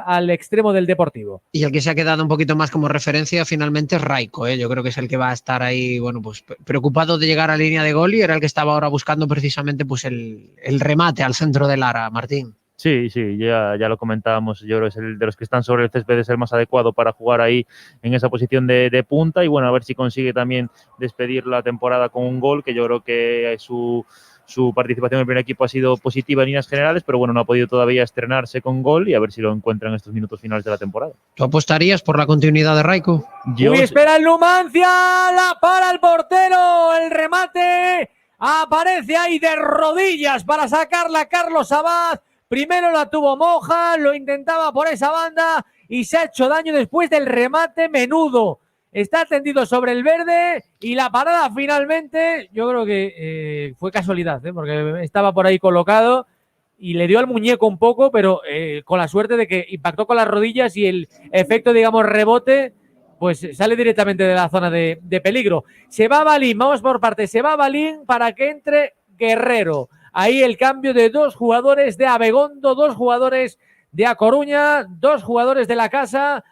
[SPEAKER 3] al extremo del Deportivo.
[SPEAKER 2] y el que se ha quedado un poquito más como referencia finalmente es Raico, Yo creo que es el que va a estar ahí, bueno, pues preocupado de llegar a línea de gol y era el que estaba ahora buscando precisamente pues el remate al centro de Lara, Martín.
[SPEAKER 4] Sí, sí, ya lo comentábamos. Yo creo que es el de los que están sobre el césped, es el más adecuado para jugar ahí en esa posición de punta. Y bueno, a ver si consigue también despedir la temporada con un gol, que yo creo que su participación en el primer equipo ha sido positiva en líneas generales, pero bueno, no ha podido todavía estrenarse con gol y a ver si lo encuentra en estos minutos finales de la temporada.
[SPEAKER 2] ¿Tú apostarías por la continuidad de Raiko?
[SPEAKER 3] Uy, espera el Numancia, la para el portero, el remate, aparece ahí de rodillas para sacarla Carlos Abad. Primero la tuvo Moja, lo intentaba por esa banda y se ha hecho daño después del remate menudo. Está tendido sobre el verde y la parada finalmente, yo creo que fue casualidad, porque estaba por ahí colocado y le dio al muñeco un poco, pero con la suerte de que impactó con las rodillas y el efecto, digamos, rebote, pues sale directamente de la zona de peligro. Se va Balín, vamos por partes, se va Balín para que entre Guerrero. Ahí el cambio de 2 jugadores de Abegondo, 2 jugadores de A Coruña, 2 jugadores de la casa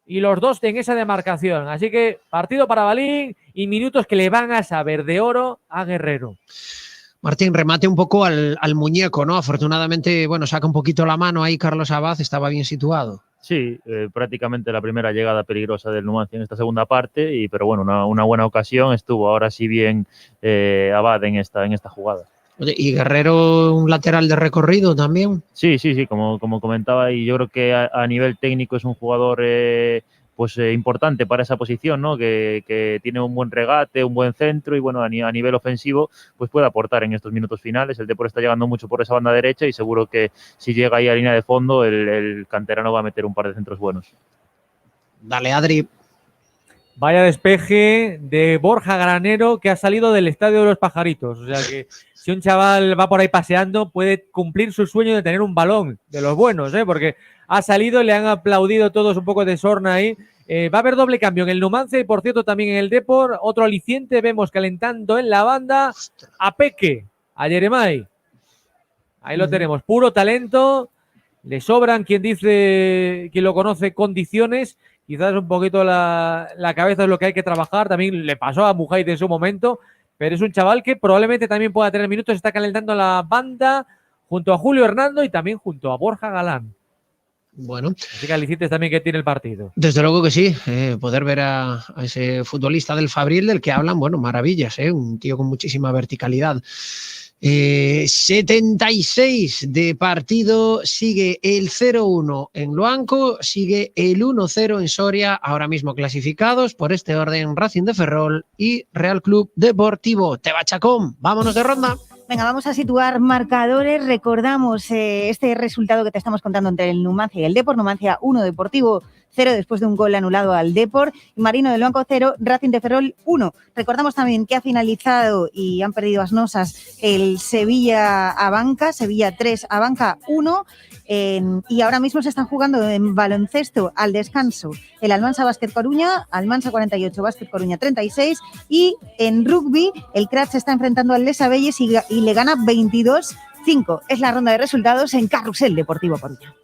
[SPEAKER 3] y los 2 en esa demarcación. Así que partido para Balín y minutos que le van a saber de oro a Guerrero.
[SPEAKER 2] Martín, remate un poco al muñeco, ¿no? Afortunadamente, bueno, saca un poquito la mano ahí Carlos Abad, estaba bien situado.
[SPEAKER 4] Sí, prácticamente la primera llegada peligrosa del Numancia en esta segunda parte, pero bueno, una buena ocasión estuvo. Ahora sí bien Abad en esta jugada.
[SPEAKER 2] Oye, ¿y Guerrero un lateral de recorrido también?
[SPEAKER 4] Sí, como comentaba, y yo creo que a nivel técnico es un jugador importante para esa posición, ¿no? Que tiene un buen regate, un buen centro y bueno, a nivel ofensivo pues puede aportar en estos minutos finales. El Depor está llegando mucho por esa banda derecha y seguro que si llega ahí a línea de fondo el canterano va a meter un par de centros buenos.
[SPEAKER 2] Dale, Adri.
[SPEAKER 3] Vaya despeje de Borja Granero que ha salido del Estadio de los Pajaritos. O sea que si un chaval va por ahí paseando puede cumplir su sueño de tener un balón de los buenos, porque ha salido, le han aplaudido todos un poco de sorna ahí. Va a haber doble cambio en el Numancia y por cierto también en el Depor. Otro aliciente, vemos calentando en la banda a Peque, a Yeremay. Ahí lo tenemos, puro talento. Le sobran, quien dice, quien lo conoce, condiciones. Quizás un poquito la cabeza es lo que hay que trabajar. También le pasó a Mujait en su momento, pero es un chaval que probablemente también pueda tener minutos. Está calentando la banda junto a Julio Hernando y también junto a Borja Galán.
[SPEAKER 2] Bueno.
[SPEAKER 3] Así que alicientes también que tiene el partido.
[SPEAKER 2] Desde luego que sí, poder ver a ese futbolista del Fabril del que hablan, bueno, maravillas, un tío con muchísima verticalidad. 76 de partido, sigue el 0-1 en Luanco, sigue el 1-0 en Soria, ahora mismo clasificados por este orden Racing de Ferrol y Real Club Deportivo Tebachacón. Vámonos de ronda.
[SPEAKER 1] Venga, vamos a situar marcadores. Recordamos este resultado que te estamos contando entre el Numancia y el Depor. Numancia 1, Deportivo 0 después de un gol anulado al Depor. Marino del Luanco 0, Racing de Ferrol 1. Recordamos también que ha finalizado y han perdido Asnosas el Sevilla Abanca, Sevilla 3, Abanca 1. Y ahora mismo se están jugando en baloncesto al descanso el Almansa Básquet Coruña, Almansa 48, Básquet Coruña 36. Y en rugby el Crat se está enfrentando al Les Abelles y le gana 22-5. Es la ronda de resultados en Carrusel Deportivo Coruña.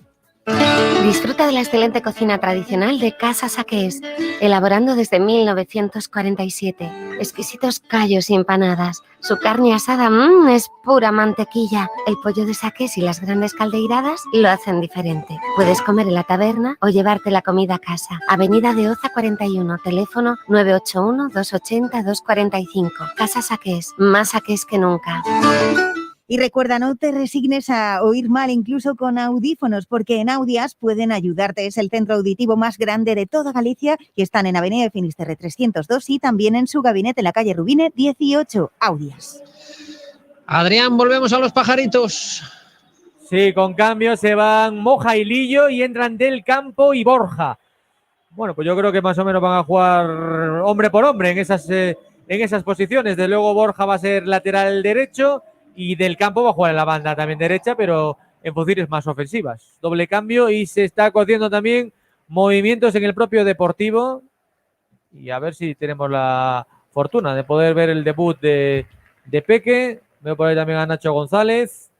[SPEAKER 6] Disfruta de la excelente cocina tradicional de Casa Saqués, elaborando desde 1947. Exquisitos callos y empanadas. Su carne asada es pura mantequilla. El pollo de Saqués y las grandes caldeiradas lo hacen diferente. Puedes comer en la taberna o llevarte la comida a casa. Avenida de Oza 41, teléfono 981-280-245. Casa Saqués, más Saqués que nunca.
[SPEAKER 1] Y recuerda, no te resignes a oír mal incluso con audífonos, porque en Audias pueden ayudarte. Es el centro auditivo más grande de toda Galicia y están en Avenida de Finisterre 302 y también en su gabinete en la calle Rubine 18, Audias.
[SPEAKER 2] Adrián, volvemos a los pajaritos.
[SPEAKER 3] Sí, con cambio se van Moja y Lillo y entran Del Campo y Borja. Bueno, pues yo creo que más o menos van a jugar hombre por hombre en esas posiciones. De luego Borja va a ser lateral derecho y Del Campo va a jugar en la banda también derecha, pero en posiciones más ofensivas. Doble cambio y se está cociendo también movimientos en el propio Deportivo. Y a ver si tenemos la fortuna de poder ver el debut de Peque. Veo por ahí también a Nacho González.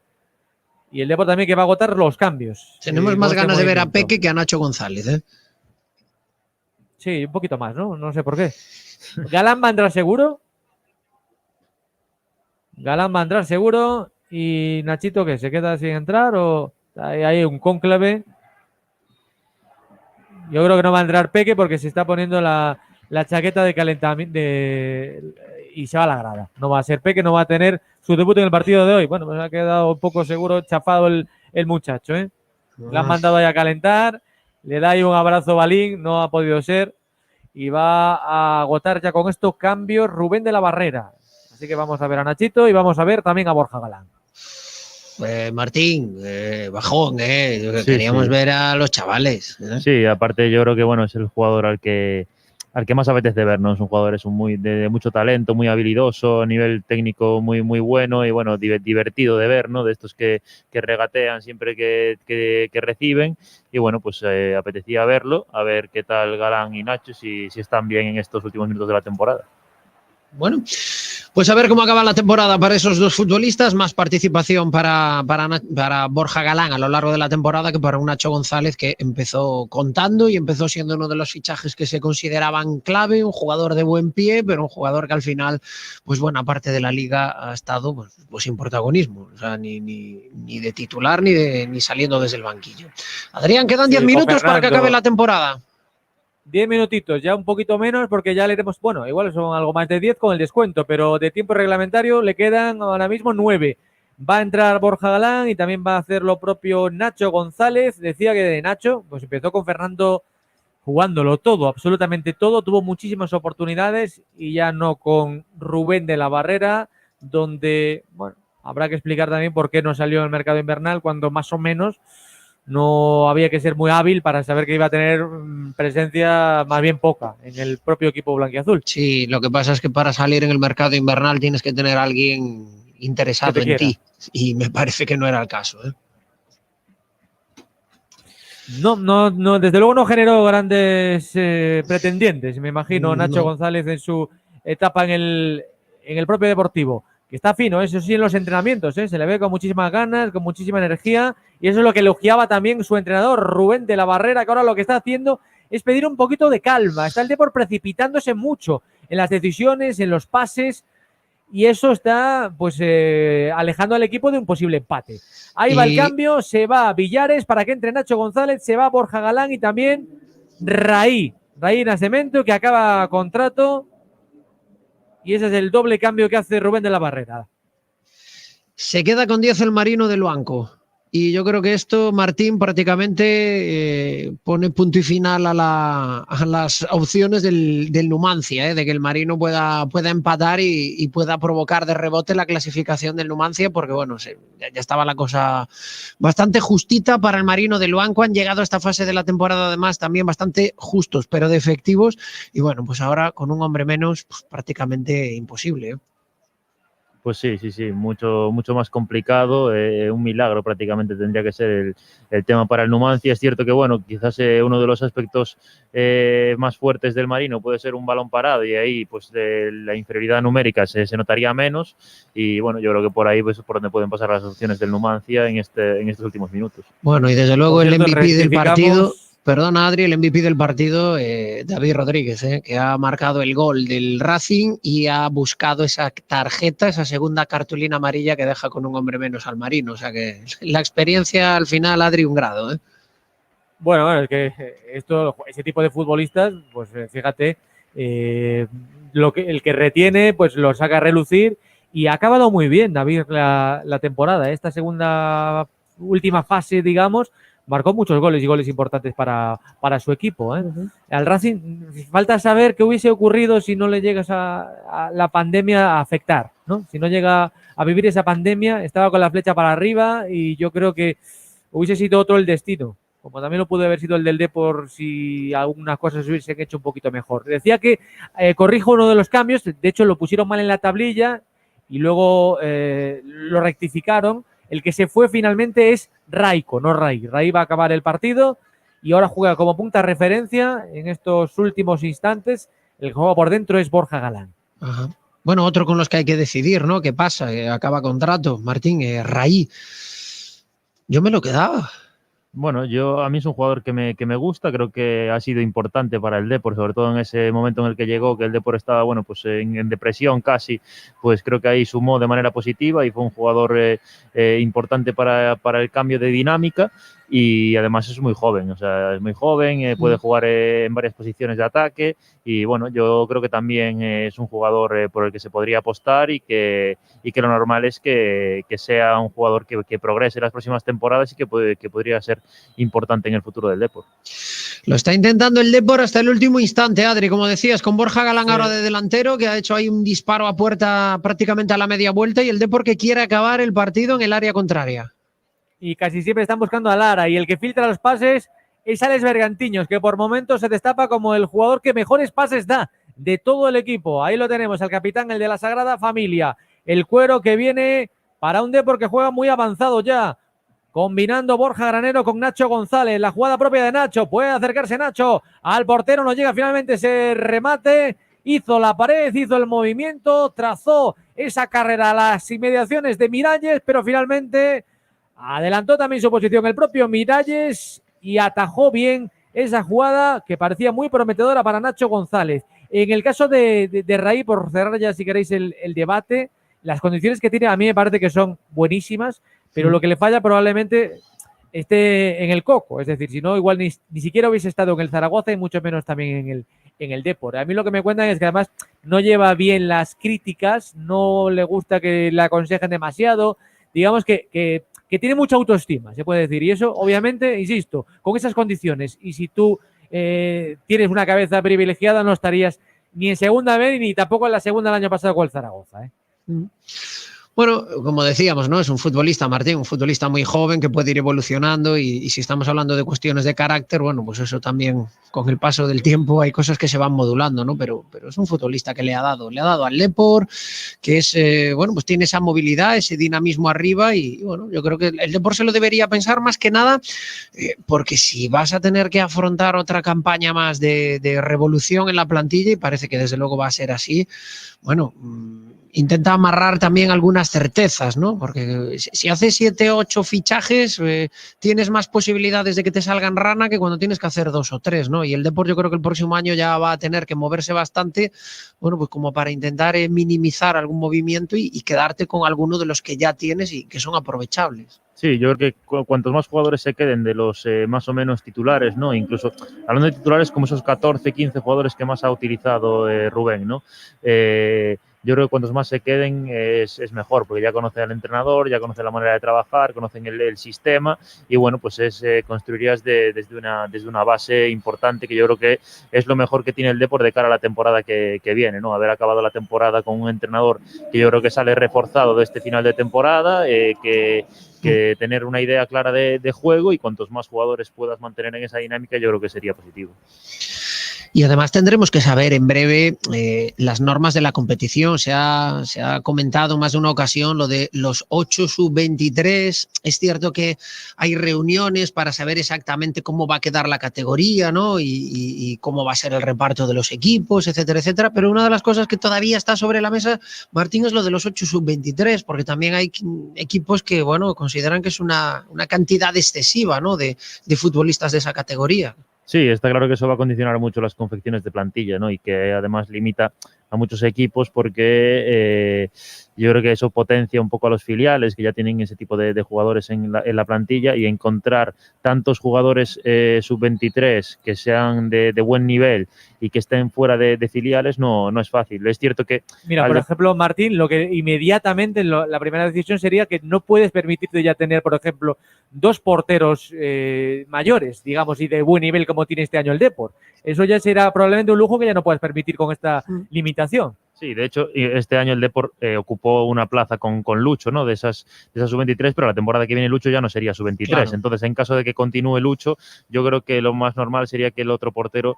[SPEAKER 3] Y el Depor también que va a agotar los cambios.
[SPEAKER 2] Tenemos más ganas de ver a Peque que a Nacho González,
[SPEAKER 3] Sí, un poquito más, ¿no? No sé por qué. ¿Galán va a entrar seguro? Galán va a entrar seguro. ¿Y Nachito qué? ¿Se queda sin entrar o Hay un cónclave. Yo creo que no va a entrar Peque porque se está poniendo la chaqueta de calentamiento y se va a la grada. No va a ser Peque, no va a tener su debut en el partido de hoy. Bueno, me ha quedado un poco seguro chafado el muchacho, ¿eh? Le han mandado ahí a calentar, le da ahí un abrazo Balín, no ha podido ser. Y va a agotar ya con estos cambios Rubén de la Barrera. Así que vamos a ver a Nachito y vamos a ver también a Borja Galán.
[SPEAKER 2] Martín, bajón,
[SPEAKER 4] Sí,
[SPEAKER 2] queríamos
[SPEAKER 4] sí.
[SPEAKER 2] ver a los chavales.
[SPEAKER 4] Sí, aparte yo creo que bueno, es el jugador al que más apetece ver, ¿no? Es un jugador de mucho talento, muy habilidoso, a nivel técnico muy bueno y bueno, divertido de ver, ¿no? De estos que regatean siempre que reciben y bueno, pues apetecía verlo, a ver qué tal Galán y Nacho, si están bien en estos últimos minutos de la temporada.
[SPEAKER 2] Bueno, pues a ver cómo acaba la temporada para esos dos futbolistas. Más participación para Borja Galán a lo largo de la temporada que para un Nacho González que empezó contando y empezó siendo uno de los fichajes que se consideraban clave, un jugador de buen pie, pero un jugador que al final, pues buena parte de la liga ha estado pues sin protagonismo, o sea, ni de titular ni saliendo desde el banquillo. Adrián, quedan 10 minutos para que acabe la temporada.
[SPEAKER 3] 10 minutitos, ya un poquito menos porque ya le iremos, bueno, igual son algo más de 10 con el descuento, pero de tiempo reglamentario le quedan ahora mismo 9. Va a entrar Borja Galán y también va a hacer lo propio Nacho González. Decía que de Nacho, pues empezó con Fernando jugándolo todo, absolutamente todo, tuvo muchísimas oportunidades y ya no con Rubén de la Barrera, donde, bueno, habrá que explicar también por qué no salió en el mercado invernal cuando más o menos no había que ser muy hábil para saber que iba a tener presencia más bien poca en el propio equipo blanquiazul.
[SPEAKER 2] Sí, lo que pasa es que para salir en el mercado invernal tienes que tener a alguien interesado en ti y me parece que no era el caso, ¿eh?
[SPEAKER 3] No, desde luego no generó grandes pretendientes, me imagino, Nacho González en su etapa en el propio Deportivo. Que está fino, eso sí, en los entrenamientos, se le ve con muchísimas ganas, con muchísima energía, y eso es lo que elogiaba también su entrenador Rubén de la Barrera, que ahora lo que está haciendo es pedir un poquito de calma. Está el Depor precipitándose mucho en las decisiones, en los pases, y eso está pues alejando al equipo de un posible empate. Ahí va el cambio, se va Villares para que entre Nacho González, se va Borja Galán y también Raí Nascimento, que acaba contrato. Y ese es el doble cambio que hace Rubén de la Barrera.
[SPEAKER 2] Se queda con 10 el Marino del Luanco. Y yo creo que esto, Martín, prácticamente pone punto y final a las opciones del Numancia, de que el Marino pueda empatar y pueda provocar de rebote la clasificación del Numancia, porque bueno, ya estaba la cosa bastante justita para el Marino del Luanco. Han llegado a esta fase de la temporada además también bastante justos, pero de efectivos. Y bueno, pues ahora con un hombre menos, pues prácticamente imposible, ¿eh?
[SPEAKER 4] Pues sí, mucho más complicado, un milagro prácticamente tendría que ser el tema para el Numancia. Es cierto que, bueno, quizás uno de los aspectos más fuertes del Marino puede ser un balón parado y ahí pues la inferioridad numérica se notaría menos y, bueno, yo creo que por ahí pues, es por donde pueden pasar las opciones del Numancia en estos últimos minutos.
[SPEAKER 2] Bueno, y desde luego el MVP del partido... Perdona, Adri, el MVP del partido, David Rodríguez, que ha marcado el gol del Racing y ha buscado esa tarjeta, esa segunda cartulina amarilla que deja con un hombre menos al Marino. O sea que la experiencia al final, Adri, un grado, ¿eh?
[SPEAKER 3] Bueno, es que ese tipo de futbolistas, pues fíjate, el que retiene, pues lo saca a relucir y ha acabado muy bien, David, la temporada. Esta última fase, digamos, marcó muchos goles y goles importantes para su equipo, ¿eh? Al Racing falta saber qué hubiese ocurrido si no le llegas a la pandemia a afectar, ¿no? Si no llega a vivir esa pandemia, estaba con la flecha para arriba y yo creo que hubiese sido otro el destino, como también lo pudo haber sido el del Depor si algunas cosas se hubiesen hecho un poquito mejor. Decía que corrijo uno de los cambios, de hecho lo pusieron mal en la tablilla y luego lo rectificaron. El que se fue finalmente es Raico, no Raí. Raí va a acabar el partido y ahora juega como punta de referencia en estos últimos instantes. El que juega por dentro es Borja Galán.
[SPEAKER 2] Ajá. Bueno, otro con los que hay que decidir, ¿no? ¿Qué pasa? Acaba contrato, Martín, Raí. Yo me lo quedaba.
[SPEAKER 4] Bueno, a mí es un jugador que me gusta, creo que ha sido importante para el Depor, sobre todo en ese momento en el que llegó, que el Depor estaba, bueno, pues en depresión casi, pues creo que ahí sumó de manera positiva y fue un jugador importante para el cambio de dinámica. Y además es muy joven, o sea, es muy joven, puede jugar en varias posiciones de ataque y bueno, yo creo que también es un jugador por el que se podría apostar y que lo normal es que sea un jugador que progrese en las próximas temporadas y que podría ser importante en el futuro del Depor.
[SPEAKER 2] Lo está intentando el Depor hasta el último instante, Adri, como decías, con Borja Galán ahora de delantero, que ha hecho ahí un disparo a puerta prácticamente a la media vuelta, y el Depor que quiere acabar el partido en el área contraria.
[SPEAKER 3] Y casi siempre están buscando a Lara, y el que filtra los pases es Alex Bergantiños, que por momentos se destapa como el jugador que mejores pases da de todo el equipo. Ahí lo tenemos, el capitán, el de la Sagrada Familia, el cuero que viene para un Depor que juega muy avanzado ya, combinando Borja Granero con Nacho González, la jugada propia de Nacho, puede acercarse Nacho al portero, no llega finalmente ese remate, hizo la pared, hizo el movimiento, trazó esa carrera a las inmediaciones de Miralles, pero finalmente adelantó también su posición el propio Miralles y atajó bien esa jugada que parecía muy prometedora para Nacho González. En el caso de Raí, por cerrar ya si queréis el debate, las condiciones que tiene a mí me parece que son buenísimas, pero lo que le falla probablemente esté en el coco, es decir, si no, igual ni siquiera hubiese estado en el Zaragoza y mucho menos también en el Depor. A mí lo que me cuentan es que además no lleva bien las críticas, no le gusta que le aconsejen demasiado, digamos que tiene mucha autoestima, se puede decir, y eso obviamente, insisto, con esas condiciones, y si tú tienes una cabeza privilegiada no estarías ni en segunda vez ni tampoco en la segunda el año pasado con el Zaragoza.
[SPEAKER 2] Bueno, como decíamos, ¿no? Es un futbolista, Martín, un futbolista muy joven que puede ir evolucionando y si estamos hablando de cuestiones de carácter, bueno, pues eso también con el paso del tiempo hay cosas que se van modulando, ¿no? Pero es un futbolista que le ha dado al Depor, que es, bueno, pues tiene esa movilidad, ese dinamismo arriba y bueno, yo creo que el Depor se lo debería pensar más que nada porque si vas a tener que afrontar otra campaña más de revolución en la plantilla y parece que desde luego va a ser así, bueno, intenta amarrar también algunas certezas, ¿no? Porque si haces 7 o 8 fichajes, tienes más posibilidades de que te salgan rana que cuando tienes que hacer 2 o 3, ¿no? Y el Depor yo creo que el próximo año ya va a tener que moverse bastante, bueno, pues como para intentar minimizar algún movimiento y quedarte con alguno de los que ya tienes y que son aprovechables.
[SPEAKER 4] Sí, yo creo que cuantos más jugadores se queden de los más o menos titulares, ¿no? Incluso hablando de titulares como esos 14, 15 jugadores que más ha utilizado Rubén, ¿no? Yo creo que cuantos más se queden es mejor, porque ya conocen al entrenador, ya conocen la manera de trabajar, conocen el sistema y bueno, pues construirías desde una base importante que yo creo que es lo mejor que tiene el Depor de cara a la temporada que viene, ¿no? Haber acabado la temporada con un entrenador que yo creo que sale reforzado de este final de temporada, que tener una idea clara de juego y cuantos más jugadores puedas mantener en esa dinámica yo creo que sería positivo.
[SPEAKER 2] Y además tendremos que saber en breve las normas de la competición. Se ha comentado más de una ocasión lo de los 8 sub-23. Es cierto que hay reuniones para saber exactamente cómo va a quedar la categoría, ¿no? Y cómo va a ser el reparto de los equipos, etcétera, etcétera. Pero una de las cosas que todavía está sobre la mesa, Martín, es lo de los 8 sub-23, porque también hay equipos que, bueno, consideran que es una cantidad excesiva, ¿no? de futbolistas de esa categoría.
[SPEAKER 4] Sí, está claro que eso va a condicionar mucho las confecciones de plantilla, ¿no? Y que además limita a muchos equipos porque yo creo que eso potencia un poco a los filiales que ya tienen ese tipo de jugadores en la plantilla y encontrar tantos jugadores sub-23 que sean de buen nivel y que estén fuera de filiales no es fácil. Es cierto que…
[SPEAKER 3] Mira, por ejemplo, Martín, lo que inmediatamente la primera decisión sería que no puedes permitirte ya tener, por ejemplo, 2 porteros mayores, digamos, y de buen nivel como tiene este año el Depor. Eso ya será probablemente un lujo que ya no puedes permitir con esta limitación.
[SPEAKER 4] Sí, de hecho, este año el Depor ocupó una plaza con Lucho, ¿no? De esas sub-23, pero la temporada que viene Lucho ya no sería sub-23. Claro. Entonces, en caso de que continúe Lucho, yo creo que lo más normal sería que el otro portero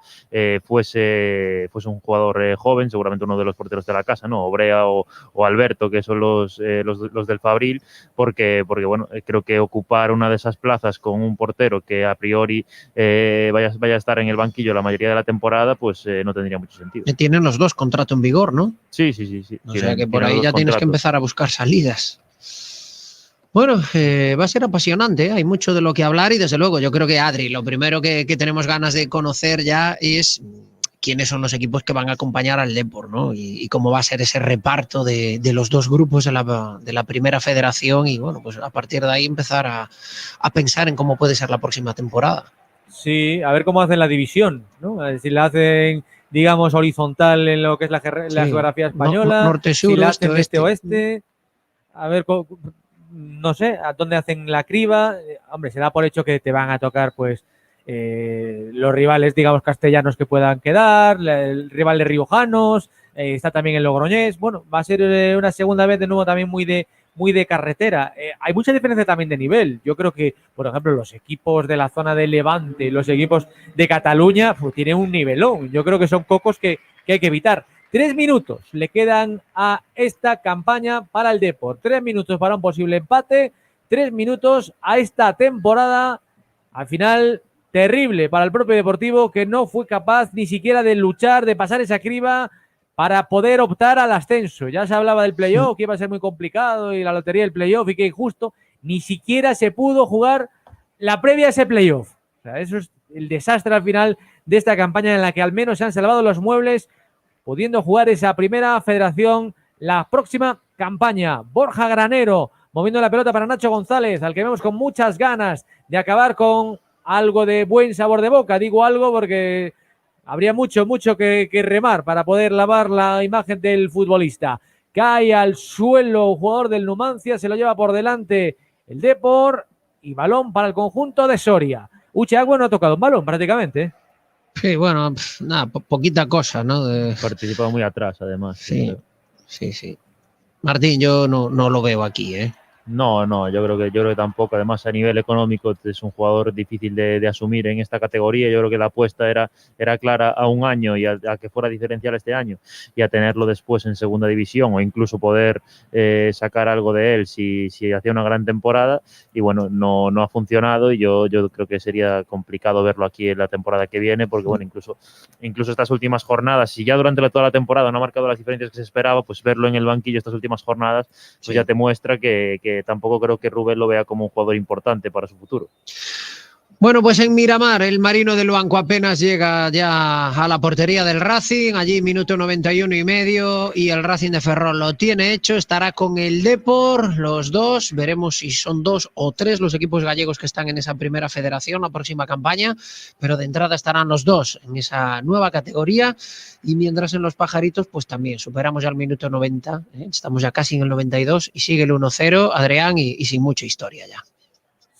[SPEAKER 4] fuese un jugador joven, seguramente uno de los porteros de la casa, ¿no? Obrea o Alberto, que son los del Fabril, porque bueno, creo que ocupar una de esas plazas con un portero que a priori vaya a estar en el banquillo la mayoría de la temporada, pues no tendría mucho sentido.
[SPEAKER 2] Tienen los dos contrato en vigor, ¿no?
[SPEAKER 4] Sí.
[SPEAKER 2] O sea que por ahí ya tienes que empezar a buscar salidas. Bueno, va a ser apasionante, ¿eh? Hay mucho de lo que hablar y desde luego yo creo que Adri, lo primero que tenemos ganas de conocer ya es quiénes son los equipos que van a acompañar al Depor, ¿no? Y cómo va a ser ese reparto de los dos grupos de la primera federación y bueno, pues a partir de ahí empezar a pensar en cómo puede ser la próxima temporada.
[SPEAKER 3] Sí, a ver cómo hacen la división, ¿no? A ver si la hacen, digamos, horizontal en lo que es la geografía española,
[SPEAKER 2] norte-sur,
[SPEAKER 3] si la hacen
[SPEAKER 2] este-oeste.
[SPEAKER 3] este-oeste, a ver, no sé, a dónde hacen la criba. Hombre, se da por hecho que te van a tocar, pues, los rivales, digamos, castellanos que puedan quedar, el rival de riojanos, está también el Logroñés. Bueno, va a ser una segunda vez de nuevo también muy de carretera. Hay mucha diferencia también de nivel. Yo creo que, por ejemplo, los equipos de la zona de Levante, los equipos de Cataluña, pues, tienen un nivelón. Yo creo que son cocos que hay que evitar. 3 minutos le quedan a esta campaña para el Depor. 3 minutos para un posible empate. 3 minutos a esta temporada. Al final, terrible para el propio Deportivo, que no fue capaz ni siquiera de luchar, de pasar esa criba para poder optar al ascenso. Ya se hablaba del playoff, que iba a ser muy complicado, y la lotería del playoff, y que injusto. Ni siquiera se pudo jugar la previa a ese playoff. O sea, eso es el desastre al final de esta campaña, en la que al menos se han salvado los muebles, pudiendo jugar esa primera federación la próxima campaña. Borja Granero moviendo la pelota para Nacho González, al que vemos con muchas ganas de acabar con algo de buen sabor de boca. Digo algo porque habría mucho que remar para poder lavar la imagen del futbolista. Cae al suelo jugador del Numancia, se lo lleva por delante el Depor, y balón para el conjunto de Soria. Uche Agüe no ha tocado un balón prácticamente.
[SPEAKER 2] Sí, bueno, nada, poquita cosa, ¿no?
[SPEAKER 4] Participado muy atrás, además.
[SPEAKER 2] Sí. Martín, yo no lo veo aquí, ¿eh?
[SPEAKER 4] No, yo creo que tampoco. Además, a nivel económico es un jugador difícil de asumir en esta categoría. Yo creo que la apuesta era clara a un año y a que fuera diferencial este año, y a tenerlo después en segunda división, o incluso poder sacar algo de él si hacía una gran temporada. Y bueno, no ha funcionado, y yo creo que sería complicado verlo aquí en la temporada que viene, porque bueno, incluso estas últimas jornadas, si ya durante toda la temporada no ha marcado las diferencias que se esperaba, pues verlo en el banquillo estas últimas jornadas, pues ya te muestra que tampoco creo que Rubén lo vea como un jugador importante para su futuro.
[SPEAKER 2] Bueno, pues en Miramar, el Marino del Banco apenas llega ya a la portería del Racing, allí minuto 91 y medio, y el Racing de Ferrol lo tiene hecho, estará con el Depor, los dos, veremos si son 2 o 3 los equipos gallegos que están en esa primera federación la próxima campaña, pero de entrada estarán los dos en esa nueva categoría, y mientras en los Pajaritos, pues también superamos ya el minuto 90, estamos ya casi en el 92, y sigue el 1-0, Adrián, y sin mucha historia ya.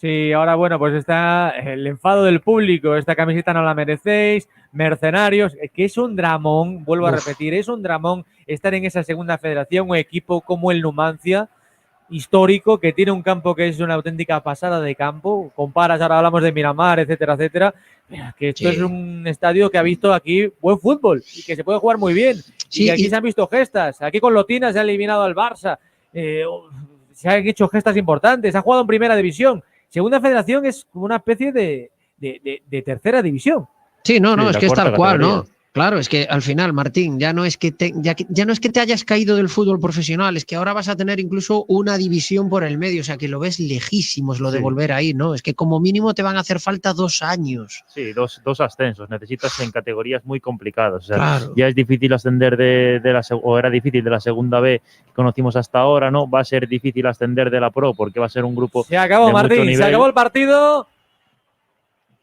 [SPEAKER 3] Sí, ahora bueno, pues está el enfado del público, esta camiseta no la merecéis, mercenarios, que es un dramón, vuelvo a repetir, es un dramón estar en esa segunda federación, un equipo como el Numancia, histórico, que tiene un campo que es una auténtica pasada de campo, comparas, ahora hablamos de Miramar, etcétera, que esto es un estadio que ha visto aquí buen fútbol y que se puede jugar muy bien, y que aquí se han visto gestas, aquí con Lotina se ha eliminado al Barça, se han hecho gestas importantes, ha jugado en primera división. Segunda federación es como una especie de tercera división.
[SPEAKER 2] Sí, no, es que es tal cual, ¿no? Claro, es que al final, Martín, ya no es que te hayas caído del fútbol profesional, es que ahora vas a tener incluso una división por el medio, o sea que lo ves lejísimos lo de volver ahí, ¿no? Es que como mínimo te van a hacer falta 2 años.
[SPEAKER 4] Sí, dos ascensos, necesitas en categorías muy complicadas, o sea, claro. Ya es difícil ascender era difícil de la segunda B que conocimos hasta ahora, ¿no? Va a ser difícil ascender de la Pro porque va a ser un grupo.
[SPEAKER 3] Se acabó, Martín, se acabó el partido.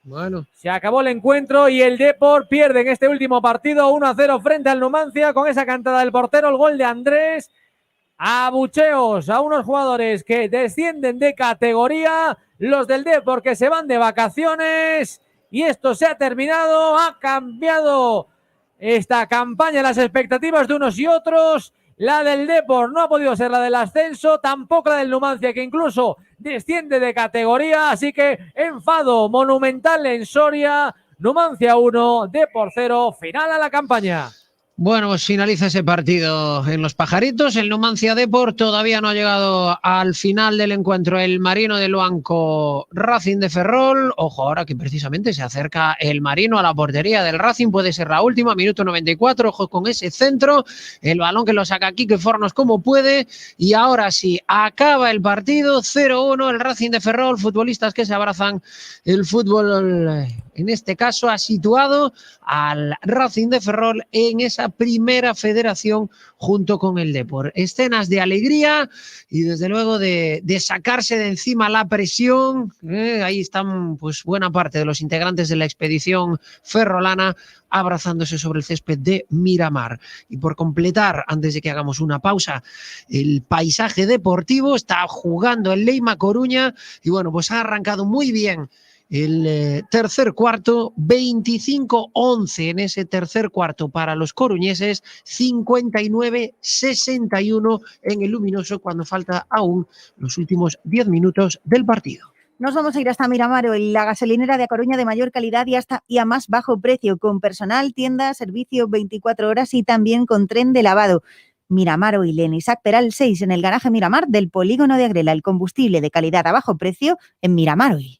[SPEAKER 2] Bueno.
[SPEAKER 3] Se acabó el encuentro y el Depor pierde en este último partido 1-0 frente al Numancia con esa cantada del portero, el gol de Andrés. Abucheos a unos jugadores que descienden de categoría, los del Depor que se van de vacaciones, y esto se ha terminado, ha cambiado esta campaña, las expectativas de unos y otros. La del Depor no ha podido ser la del ascenso, tampoco la del Numancia, que incluso desciende de categoría, así que enfado monumental en Soria. Numancia 1, Depor 0, final a la campaña.
[SPEAKER 2] Bueno, pues finaliza ese partido en Los Pajaritos. El Numancia Depor todavía no ha llegado al final del encuentro. El Marino de Luanco, Racing de Ferrol. Ojo, ahora que precisamente se acerca el Marino a la portería del Racing. Puede ser la última, minuto 94. Ojo con ese centro. El balón que lo saca Quique Fornos como puede. Y ahora sí, acaba el partido. 0-1. El Racing de Ferrol. Futbolistas que se abrazan. El fútbol, en este caso, ha situado al Racing de Ferrol en esa primera federación junto con el Depor. Escenas de alegría y desde luego de sacarse de encima la presión. Ahí están pues buena parte de los integrantes de la expedición ferrolana abrazándose sobre el césped de Miramar. Y por completar, antes de que hagamos una pausa, el paisaje deportivo, está jugando el Leima Coruña y bueno, pues ha arrancado muy bien el tercer cuarto, 25-11 en ese tercer cuarto para los coruñeses, 59-61 en el Luminoso cuando falta aún los últimos 10 minutos del partido.
[SPEAKER 1] Nos vamos a ir hasta Miramar, la gasolinera de A Coruña de mayor calidad y a más bajo precio, con personal, tienda, servicio 24 horas y también con tren de lavado. Miramar Oil en Isaac Peral 6 en el garaje Miramar del polígono de Agrela, el combustible de calidad a bajo precio en Miramar Oil.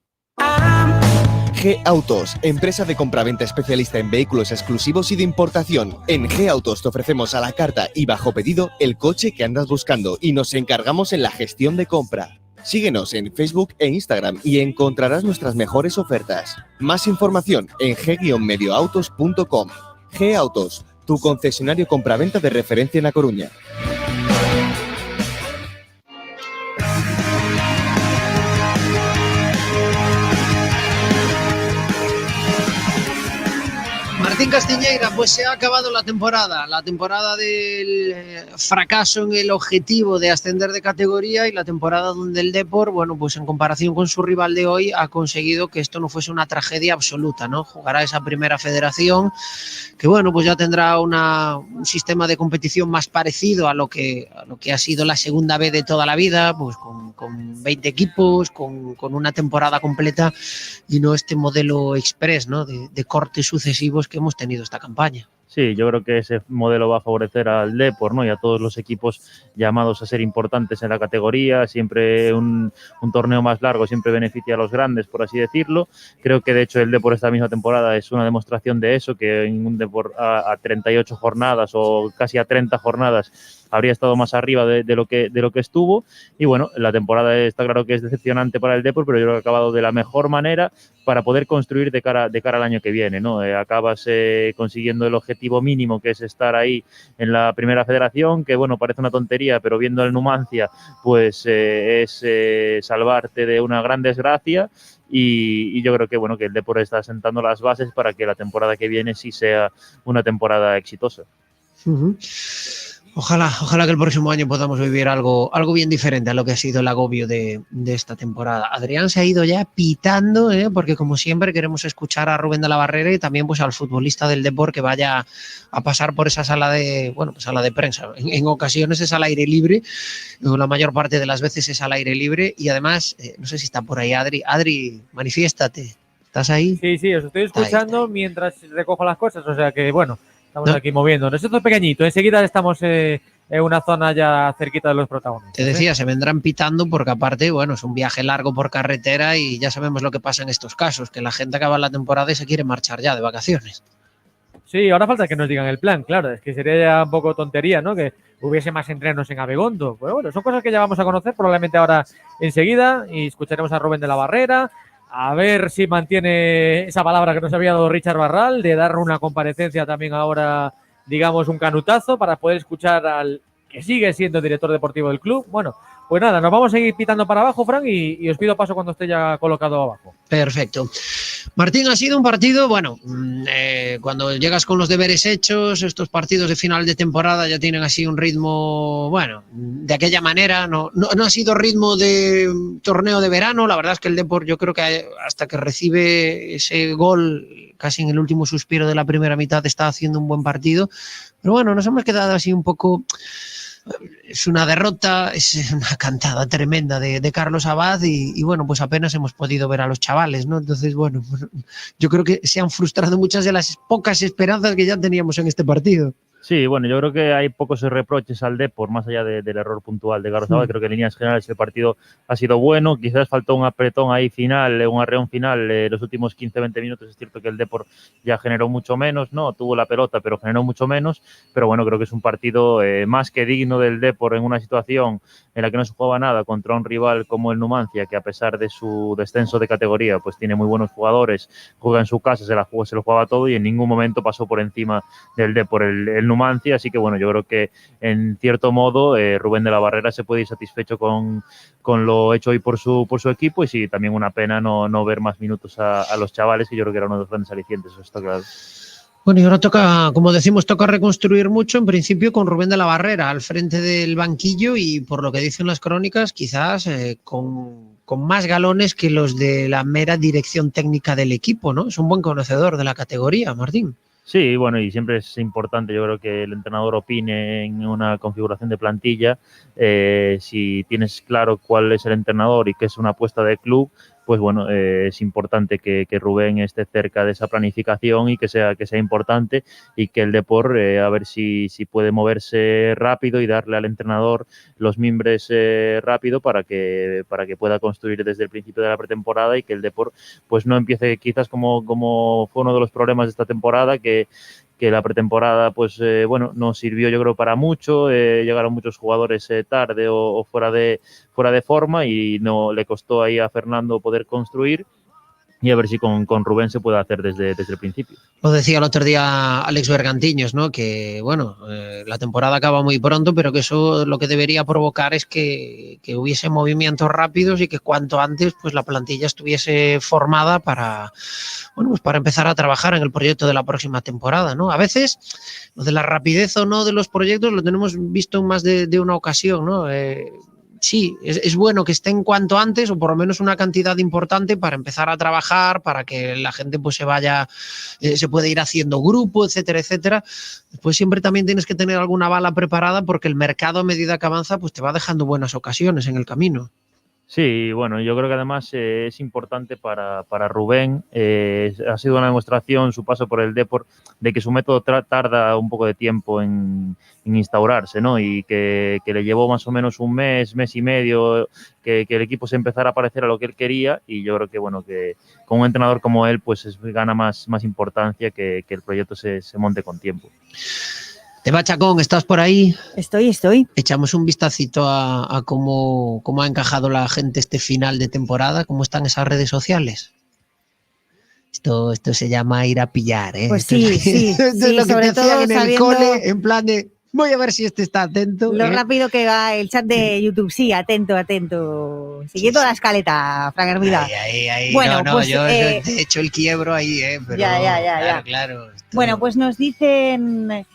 [SPEAKER 5] G Autos, empresa de compraventa especialista en vehículos exclusivos y de importación. En G Autos te ofrecemos a la carta y bajo pedido el coche que andas buscando y nos encargamos en la gestión de compra. Síguenos en Facebook e Instagram y encontrarás nuestras mejores ofertas. Más información en g-medioautos.com. G Autos, tu concesionario compraventa de referencia en A Coruña.
[SPEAKER 2] Martín Castiñeira, pues se ha acabado la temporada del fracaso en el objetivo de ascender de categoría y la temporada donde el Depor, bueno, pues en comparación con su rival de hoy ha conseguido que esto no fuese una tragedia absoluta, ¿no? Jugará esa primera federación que, bueno, pues ya tendrá un sistema de competición más parecido a lo que ha sido la segunda B de toda la vida, pues con 20 equipos, con una temporada completa y no este modelo express, ¿no? De cortes sucesivos que hemos tenido esta campaña.
[SPEAKER 4] Sí, yo creo que ese modelo va a favorecer al Depor, ¿no? Y a todos los equipos llamados a ser importantes en la categoría. Siempre un torneo más largo siempre beneficia a los grandes, por así decirlo. Creo que, de hecho, el Depor esta misma temporada es una demostración de eso, que en un Depor a 38 jornadas o casi a 30 jornadas habría estado más arriba de lo que estuvo. Y bueno, la temporada está claro que es decepcionante para el Depor, pero yo creo que ha acabado de la mejor manera para poder construir de cara al año que viene, ¿no? Acabas consiguiendo el objetivo mínimo, que es estar ahí en la primera federación, que bueno, parece una tontería, pero viendo el Numancia, pues es salvarte de una gran desgracia. Y yo creo que bueno, que el Depor está sentando las bases para que la temporada que viene sí sea una temporada exitosa.
[SPEAKER 2] Uh-huh. Ojalá que el próximo año podamos vivir algo bien diferente a lo que ha sido el agobio de esta temporada. Adrián se ha ido ya pitando, porque como siempre queremos escuchar a Rubén de la Barrera y también pues al futbolista del Depor que vaya a pasar por esa sala de prensa. En ocasiones es al aire libre, la mayor parte de las veces es al aire libre y además, no sé si está por ahí Adri. Adri, manifiéstate. ¿Estás ahí?
[SPEAKER 3] Sí, os estoy escuchando
[SPEAKER 2] ahí.
[SPEAKER 3] Mientras recojo las cosas, o sea que bueno. Estamos aquí moviéndonos. Esto es pequeñito. Enseguida estamos en una zona ya cerquita de los protagonistas.
[SPEAKER 2] Te decía, se vendrán pitando porque aparte, bueno, es un viaje largo por carretera y ya sabemos lo que pasa en estos casos, que la gente acaba la temporada y se quiere marchar ya de vacaciones.
[SPEAKER 3] Sí, ahora falta que nos digan el plan, claro. Es que sería ya un poco tontería, ¿no? Que hubiese más entrenos en Abegondo. Pues bueno, son cosas que ya vamos a conocer probablemente ahora enseguida y escucharemos a Rubén de la Barrera. A ver si mantiene esa palabra que nos había dado Richard Barral de dar una comparecencia también ahora, digamos, un canutazo para poder escuchar al que sigue siendo director deportivo del club. Bueno, pues nada, nos vamos a seguir pitando para abajo, Fran, y os pido paso cuando esté ya colocado abajo.
[SPEAKER 2] Perfecto. Martín, ha sido un partido, bueno, cuando llegas con los deberes hechos, estos partidos de final de temporada ya tienen así un ritmo, bueno, de aquella manera, no ha sido ritmo de torneo de verano, la verdad es que el Depor yo creo que hasta que recibe ese gol casi en el último suspiro de la primera mitad está haciendo un buen partido, pero bueno, nos hemos quedado así un poco... Es una derrota, es una cantada tremenda de Carlos Abad y bueno, pues apenas hemos podido ver a los chavales, ¿no? Entonces, bueno, yo creo que se han frustrado muchas de las pocas esperanzas que ya teníamos en este partido.
[SPEAKER 4] Sí, bueno, yo creo que hay pocos reproches al Depor, más allá del error puntual de Carlos Zabal. Creo que en líneas generales el partido ha sido bueno. Quizás faltó un apretón ahí final, un arreón final. Los últimos 15-20 minutos es cierto que el Depor ya generó mucho menos, ¿no? Tuvo la pelota, pero generó mucho menos. Pero bueno, creo que es un partido más que digno del Depor en una situación en la que no se jugaba nada contra un rival como el Numancia, que a pesar de su descenso de categoría, pues tiene muy buenos jugadores, juega en su casa, se lo jugaba todo y en ningún momento pasó por encima del Depor el Numancia, así que bueno, yo creo que en cierto modo Rubén de la Barrera se puede ir satisfecho con lo hecho hoy por su equipo, y sí, también una pena no ver más minutos a los chavales, que yo creo que era uno de los grandes alicientes, eso está claro.
[SPEAKER 2] Bueno, y ahora toca, como decimos, toca reconstruir mucho, en principio con Rubén de la Barrera al frente del banquillo y, por lo que dicen las crónicas, quizás con más galones que los de la mera dirección técnica del equipo, ¿no? Es un buen conocedor de la categoría, Martín.
[SPEAKER 4] Sí, bueno, y siempre es importante, yo creo, que el entrenador opine en una configuración de plantilla. Si tienes claro cuál es el entrenador y que es una apuesta de club, pues bueno, es importante que Rubén esté cerca de esa planificación y que sea importante, y que el Depor a ver si puede moverse rápido y darle al entrenador los mimbres rápido para que pueda construir desde el principio de la pretemporada, y que el Depor pues no empiece quizás como fue uno de los problemas de esta temporada, que la pretemporada pues bueno, no sirvió yo creo para mucho, llegaron muchos jugadores tarde o fuera de forma, y no le costó ahí a Fernando poder construir, y a ver si con Rubén se puede hacer desde el principio.
[SPEAKER 2] Lo decía el otro día Alex Bergantiños, ¿no? Que bueno, la temporada acaba muy pronto, pero que eso lo que debería provocar es que hubiese movimientos rápidos y que cuanto antes pues la plantilla estuviese formada para, bueno, pues para empezar a trabajar en el proyecto de la próxima temporada, ¿no? A veces lo de la rapidez o no de los proyectos lo tenemos visto en más de una ocasión, ¿no? Sí, es bueno que estén cuanto antes, o por lo menos una cantidad importante, para empezar a trabajar, para que la gente pues se vaya, se puede ir haciendo grupo, etcétera, etcétera. Después siempre también tienes que tener alguna bala preparada, porque el mercado, a medida que avanza, pues te va dejando buenas ocasiones en el camino.
[SPEAKER 4] Sí, bueno, yo creo que además es importante para Rubén. Ha sido una demostración su paso por el Depor de que su método tarda un poco de tiempo en instaurarse, ¿no? Y que le llevó más o menos un mes y medio que el equipo se empezara a parecer a lo que él quería, y yo creo que bueno, que con un entrenador como él pues gana más importancia que el proyecto se monte con tiempo.
[SPEAKER 2] Teba Chacón, ¿estás por ahí?
[SPEAKER 1] Estoy.
[SPEAKER 2] Echamos un vistacito a cómo ha encajado la gente este final de temporada, cómo están esas redes sociales. Esto se llama ir a pillar, ¿eh?
[SPEAKER 1] Pues sí.
[SPEAKER 2] Esto es lo que
[SPEAKER 1] sobre
[SPEAKER 2] te hacían
[SPEAKER 1] todo
[SPEAKER 2] en el
[SPEAKER 1] sabiendo
[SPEAKER 2] cole, en plan de, voy a ver si este está atento.
[SPEAKER 1] lo rápido que va el chat de YouTube. Sí, atento. Siguiendo la escaleta, Fran Hermida.
[SPEAKER 2] Ahí.
[SPEAKER 1] Bueno,
[SPEAKER 2] no,
[SPEAKER 1] pues,
[SPEAKER 2] yo he hecho el quiebro ahí, pero
[SPEAKER 1] Ya.
[SPEAKER 2] Claro.
[SPEAKER 1] Bueno, pues nos dicen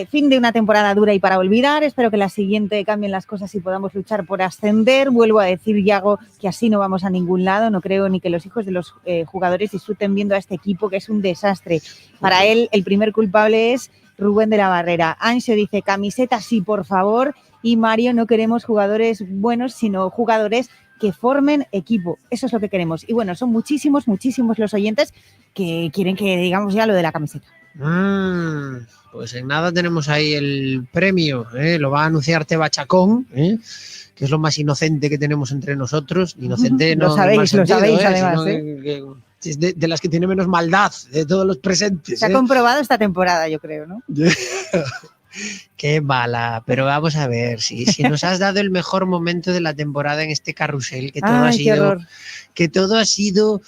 [SPEAKER 1] fin de una temporada dura y para olvidar. Espero que la siguiente cambien las cosas y podamos luchar por ascender. Vuelvo a decir, Yago, que así no vamos a ningún lado. No creo ni que los hijos de los jugadores disfruten viendo a este equipo, que es un desastre. Para él, el primer culpable es Rubén de la Barrera. Anxo dice, camiseta sí, por favor. Y Mario, no queremos jugadores buenos, sino jugadores que formen equipo. Eso es lo que queremos. Y bueno, son muchísimos los oyentes que quieren que digamos ya lo de la camiseta.
[SPEAKER 2] Pues en nada tenemos ahí el premio, lo va a anunciar Teba Chacón, que es lo más inocente que tenemos entre nosotros. Inocente no,
[SPEAKER 1] lo sabéis además,
[SPEAKER 2] es de las que tiene menos maldad de todos los presentes.
[SPEAKER 1] Se ha comprobado esta temporada, yo creo, ¿no?
[SPEAKER 2] Qué mala, pero vamos a ver, si nos has dado el mejor momento de la temporada en este carrusel, que todo ha sido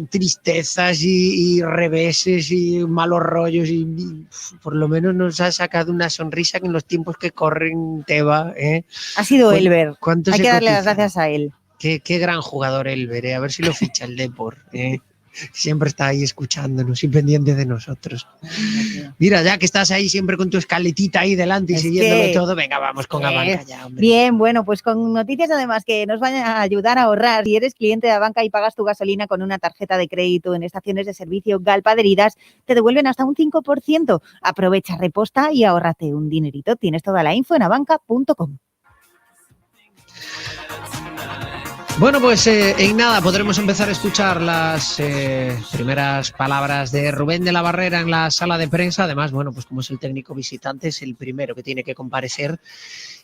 [SPEAKER 2] tristezas y reveses y malos rollos, y por lo menos nos ha sacado una sonrisa en los tiempos que corren, Teba.
[SPEAKER 1] Ha sido Elber, hay que darle las
[SPEAKER 2] cotiza?
[SPEAKER 1] gracias a él.
[SPEAKER 2] Qué gran jugador Elber, a ver si lo ficha el Depor. Siempre está ahí escuchándonos y pendiente de nosotros. Mira, ya que estás ahí siempre con tu escaletita ahí delante y siguiéndolo todo, venga, vamos con Abanca ya, hombre.
[SPEAKER 1] Bien, bueno, pues con noticias además que nos van a ayudar a ahorrar. Si eres cliente de Abanca y pagas tu gasolina con una tarjeta de crédito en estaciones de servicio Galp Adheridas, te devuelven hasta un 5%. Aprovecha, reposta y ahórrate un dinerito. Tienes toda la info en abanca.com.
[SPEAKER 2] Bueno, pues en nada podremos empezar a escuchar las primeras palabras de Rubén de la Barrera en la sala de prensa. Además, bueno, pues como es el técnico visitante, es el primero que tiene que comparecer.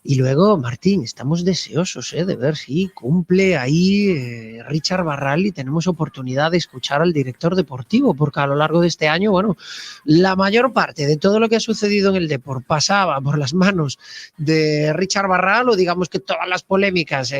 [SPEAKER 2] Y luego, Martín, estamos deseosos de ver si cumple ahí Richard Barral y tenemos oportunidad de escuchar al director deportivo, porque a lo largo de este año, bueno, la mayor parte de todo lo que ha sucedido en el Depor pasaba por las manos de Richard Barral, o digamos que todas las polémicas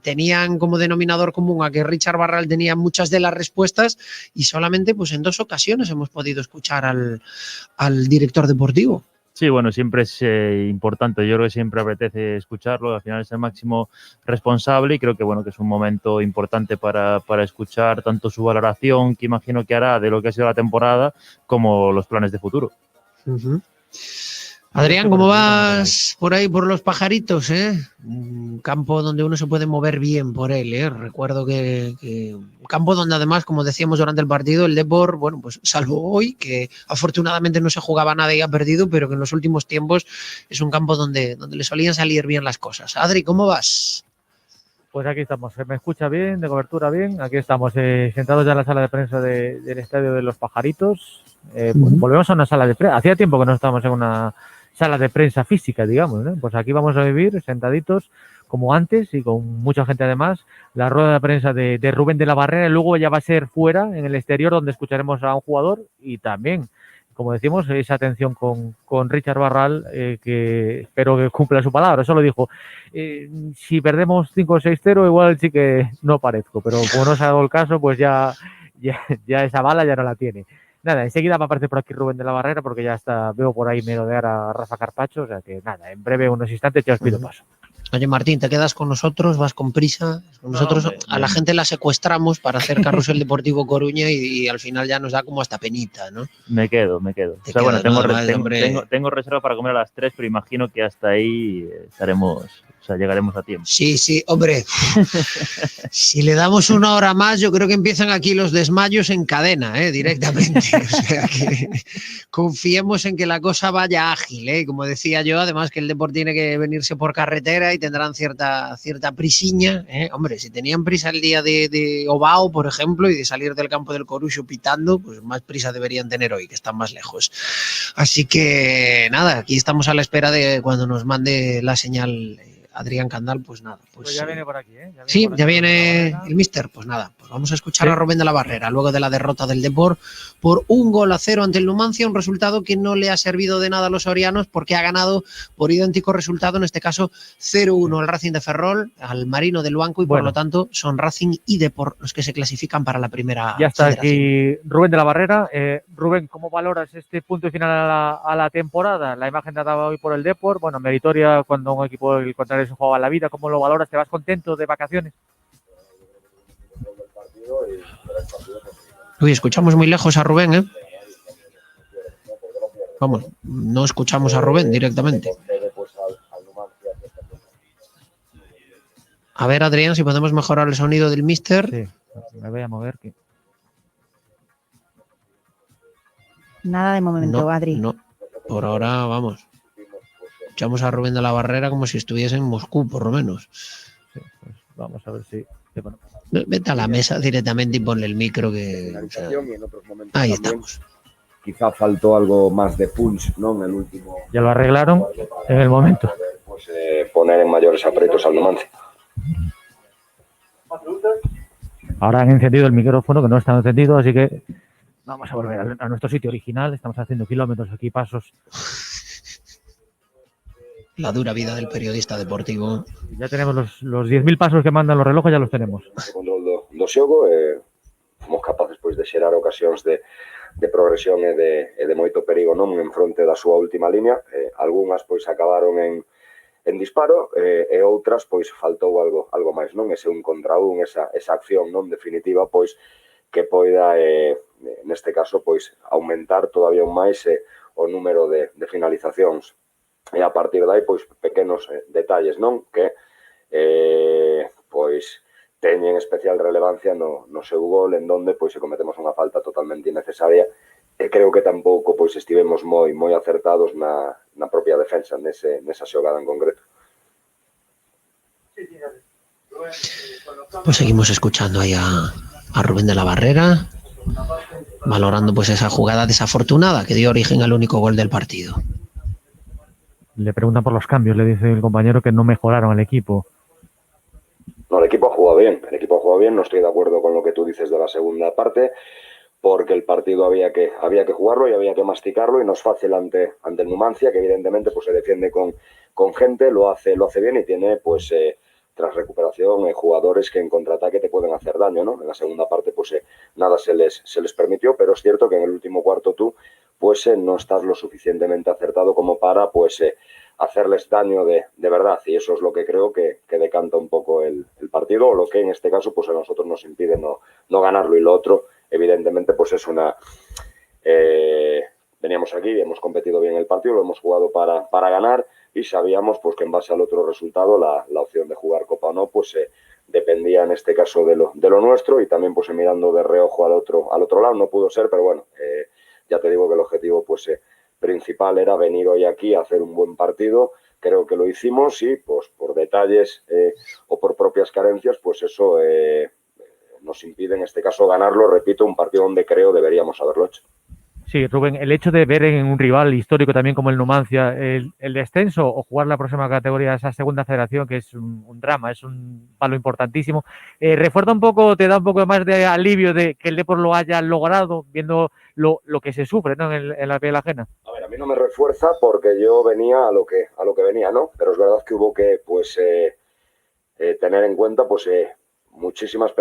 [SPEAKER 2] tenían como denominador común a que Richard Barral tenía muchas de las respuestas, y solamente pues en 2 ocasiones hemos podido escuchar al director deportivo.
[SPEAKER 4] Sí, bueno, siempre es importante, yo creo que siempre apetece escucharlo, al final es el máximo responsable y creo que bueno que es un momento importante para escuchar tanto su valoración, que imagino que hará de lo que ha sido la temporada, como los planes de futuro.
[SPEAKER 2] Adrián, ¿cómo vas por ahí por los pajaritos? Un campo donde uno se puede mover bien por él. Recuerdo que un campo donde además, como decíamos durante el partido, el Depor, bueno, pues salvo hoy, que afortunadamente no se jugaba nada y ha perdido, pero que en los últimos tiempos es un campo donde le solían salir bien las cosas. Adri, ¿cómo vas?
[SPEAKER 3] Pues aquí estamos, se me escucha bien, de cobertura bien. Aquí estamos sentados ya en la sala de prensa del Estadio de los Pajaritos. Volvemos a una sala de prensa. Hacía tiempo que no estábamos en una sala de prensa física, digamos, ¿no? Pues aquí vamos a vivir sentaditos como antes y con mucha gente además, la rueda de prensa de Rubén de la Barrera, y luego ya va a ser fuera, en el exterior, donde escucharemos a un jugador y también, como decimos, esa atención con Richard Barral, que espero que cumpla su palabra. Eso lo dijo. Si perdemos 5-6-0, igual sí que no parezco, pero como no se ha dado el caso, pues ya esa bala ya no la tiene. Nada, enseguida va a aparecer por aquí Rubén de la Barrera, porque ya está, veo por ahí merodear a Rafa Carpacho, o sea que nada, en breve, unos instantes, ya os pido paso.
[SPEAKER 2] Oye, Martín, ¿te quedas con nosotros? ¿Vas con prisa? Nosotros no, a la gente la secuestramos para hacer Carrusel Deportivo Coruña y al final ya nos da como hasta penita, ¿no?
[SPEAKER 4] Me quedo. O sea, bueno, tengo reserva para comer a las 3, pero imagino que hasta ahí llegaremos a tiempo.
[SPEAKER 2] Sí, hombre. Si le damos 1 hora más, yo creo que empiezan aquí los desmayos en cadena, directamente. O sea que confiemos en que la cosa vaya ágil, Como decía yo, además que el Depor tiene que venirse por carretera y tendrán cierta prisiña, Hombre, si tenían prisa el día de Ovao, por ejemplo, y de salir del campo del Coruxo pitando, pues más prisa deberían tener hoy, que están más lejos. Así que nada, aquí estamos a la espera de cuando nos mande la señal Adrián Candal, pues nada. Pues
[SPEAKER 3] ya viene por aquí,
[SPEAKER 2] Ya viene el míster, pues nada. Pues vamos a escuchar a Rubén de la Barrera, luego de la derrota del Depor por 1-0 ante el Numancia, un resultado que no le ha servido de nada a los sorianos porque ha ganado por idéntico resultado, en este caso 0-1 al Racing de Ferrol, al Marino del Banco, y por lo tanto son Racing y Depor los que se clasifican para la primera.
[SPEAKER 3] Ya está aquí Rubén de la Barrera. Rubén, ¿cómo valoras este punto final a la temporada? La imagen datada hoy por el Depor, bueno, meritoria cuando un equipo del contrario se juega la vida. ¿Cómo lo valoras? ¿Te vas contento de vacaciones?
[SPEAKER 2] Uy, escuchamos muy lejos a Rubén, Vamos, no escuchamos a Rubén directamente. A ver, Adrián, si podemos mejorar el sonido del míster.
[SPEAKER 3] Sí, me voy a mover.
[SPEAKER 1] Nada de momento,
[SPEAKER 2] no,
[SPEAKER 1] Adri.
[SPEAKER 2] No, por ahora, vamos. Escuchamos a Rubén de la Barrera como si estuviese en Moscú, por lo menos.
[SPEAKER 3] Sí, pues vamos a ver si... Bueno.
[SPEAKER 2] Vete a la mesa directamente y ponle el micro que...
[SPEAKER 8] Y en otros momentos
[SPEAKER 2] ahí
[SPEAKER 8] también,
[SPEAKER 2] estamos.
[SPEAKER 8] Quizá faltó algo más de punch, ¿no? En el último...
[SPEAKER 3] Ya lo arreglaron en el momento.
[SPEAKER 8] Pues poner en mayores aprietos al Numancia.
[SPEAKER 3] Ahora han encendido el micrófono, que no está encendido, así que vamos a volver a nuestro sitio original. Estamos haciendo kilómetros aquí, pasos.
[SPEAKER 2] La dura vida del periodista deportivo.
[SPEAKER 3] Ya tenemos los 10.000 pasos que mandan los relojes, ya los tenemos.
[SPEAKER 8] Control do xogo, fomos capaces pois, de xerar ocasións de progresión e de moito perigo non en fronte da súa última línea. Algúnas pois acabaron en disparo e outras pois faltou algo máis, non? Ese 1 contra 1, esa acción non definitiva pois que poida neste caso pois aumentar todavía máis o número de finalizacións. E a partir de aí, pois, pequenos detalles, non? Que, pois, teñen especial relevancia no seu gol, en donde, pois, se cometemos unha falta totalmente innecesaria, e creo que tampouco, pois, estivemos moi acertados na propia defensa, nesa xogada en concreto.
[SPEAKER 2] Pues seguimos escuchando ahí a Rubén de la Barrera, valorando pues esa jugada desafortunada que dio origen al único gol del partido.
[SPEAKER 9] Le preguntan por los cambios, le dice el compañero que no mejoraron el equipo.
[SPEAKER 8] No, el equipo ha jugado bien, no estoy de acuerdo con lo que tú dices de la segunda parte, porque el partido había que jugarlo y había que masticarlo, y no es fácil ante el Numancia, que evidentemente pues se defiende con gente, lo hace bien y tiene pues tras recuperación jugadores que en contraataque te pueden hacer daño, ¿no? En la segunda parte pues nada se les permitió, pero es cierto que en el último cuarto tú pues no estás lo suficientemente acertado como para pues hacerles daño de verdad, y eso es lo que creo que decanta un poco el partido, o lo que en este caso pues a nosotros nos impide no ganarlo. Y lo otro, evidentemente, pues es veníamos aquí, hemos competido bien el partido, lo hemos jugado para ganar, y sabíamos pues que en base al otro resultado la opción de jugar Copa o no pues dependía en este caso de lo nuestro, y también pues mirando de reojo al otro lado. No pudo ser, pero bueno, ya te digo que el objetivo pues principal era venir hoy aquí a hacer un buen partido. Creo que lo hicimos, y pues por detalles o por propias carencias pues eso nos impide en este caso ganarlo. Repito, un partido donde creo deberíamos haberlo hecho.
[SPEAKER 9] Sí, Rubén, el hecho de ver en un rival histórico también como el Numancia el descenso o jugar la próxima categoría, esa segunda federación, que es un drama, es un palo importantísimo, refuerza un poco, te da un poco más de alivio de que el Depor lo haya logrado, viendo lo que se sufre, ¿no? en la piel ajena.
[SPEAKER 8] A ver, a mí no me refuerza porque yo venía a lo que venía, ¿no? Pero es verdad que hubo que pues tener en cuenta pues muchísimas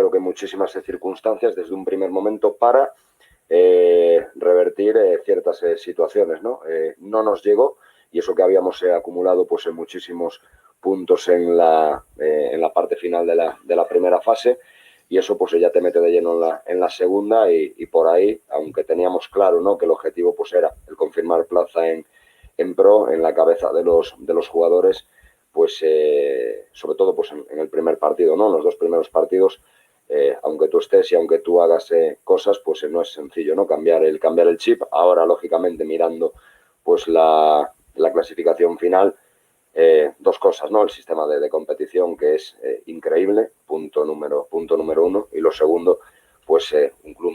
[SPEAKER 8] circunstancias desde un primer momento para revertir ciertas situaciones, ¿no? No nos llegó, y eso que habíamos acumulado pues en muchísimos puntos en la parte final de la primera fase, y eso pues ya te mete de lleno en la segunda, y por ahí, aunque teníamos claro, ¿no?, que el objetivo pues era el confirmar plaza en Pro, en la cabeza de los jugadores, pues sobre todo pues en el primer partido, ¿no?, en los dos primeros partidos, aunque tú estés y aunque tú hagas cosas, pues no es sencillo, ¿no?, cambiar el chip. Ahora, lógicamente, mirando pues la clasificación final, dos cosas, ¿no? El sistema de competición, que es increíble, punto número uno, y lo segundo, pues un club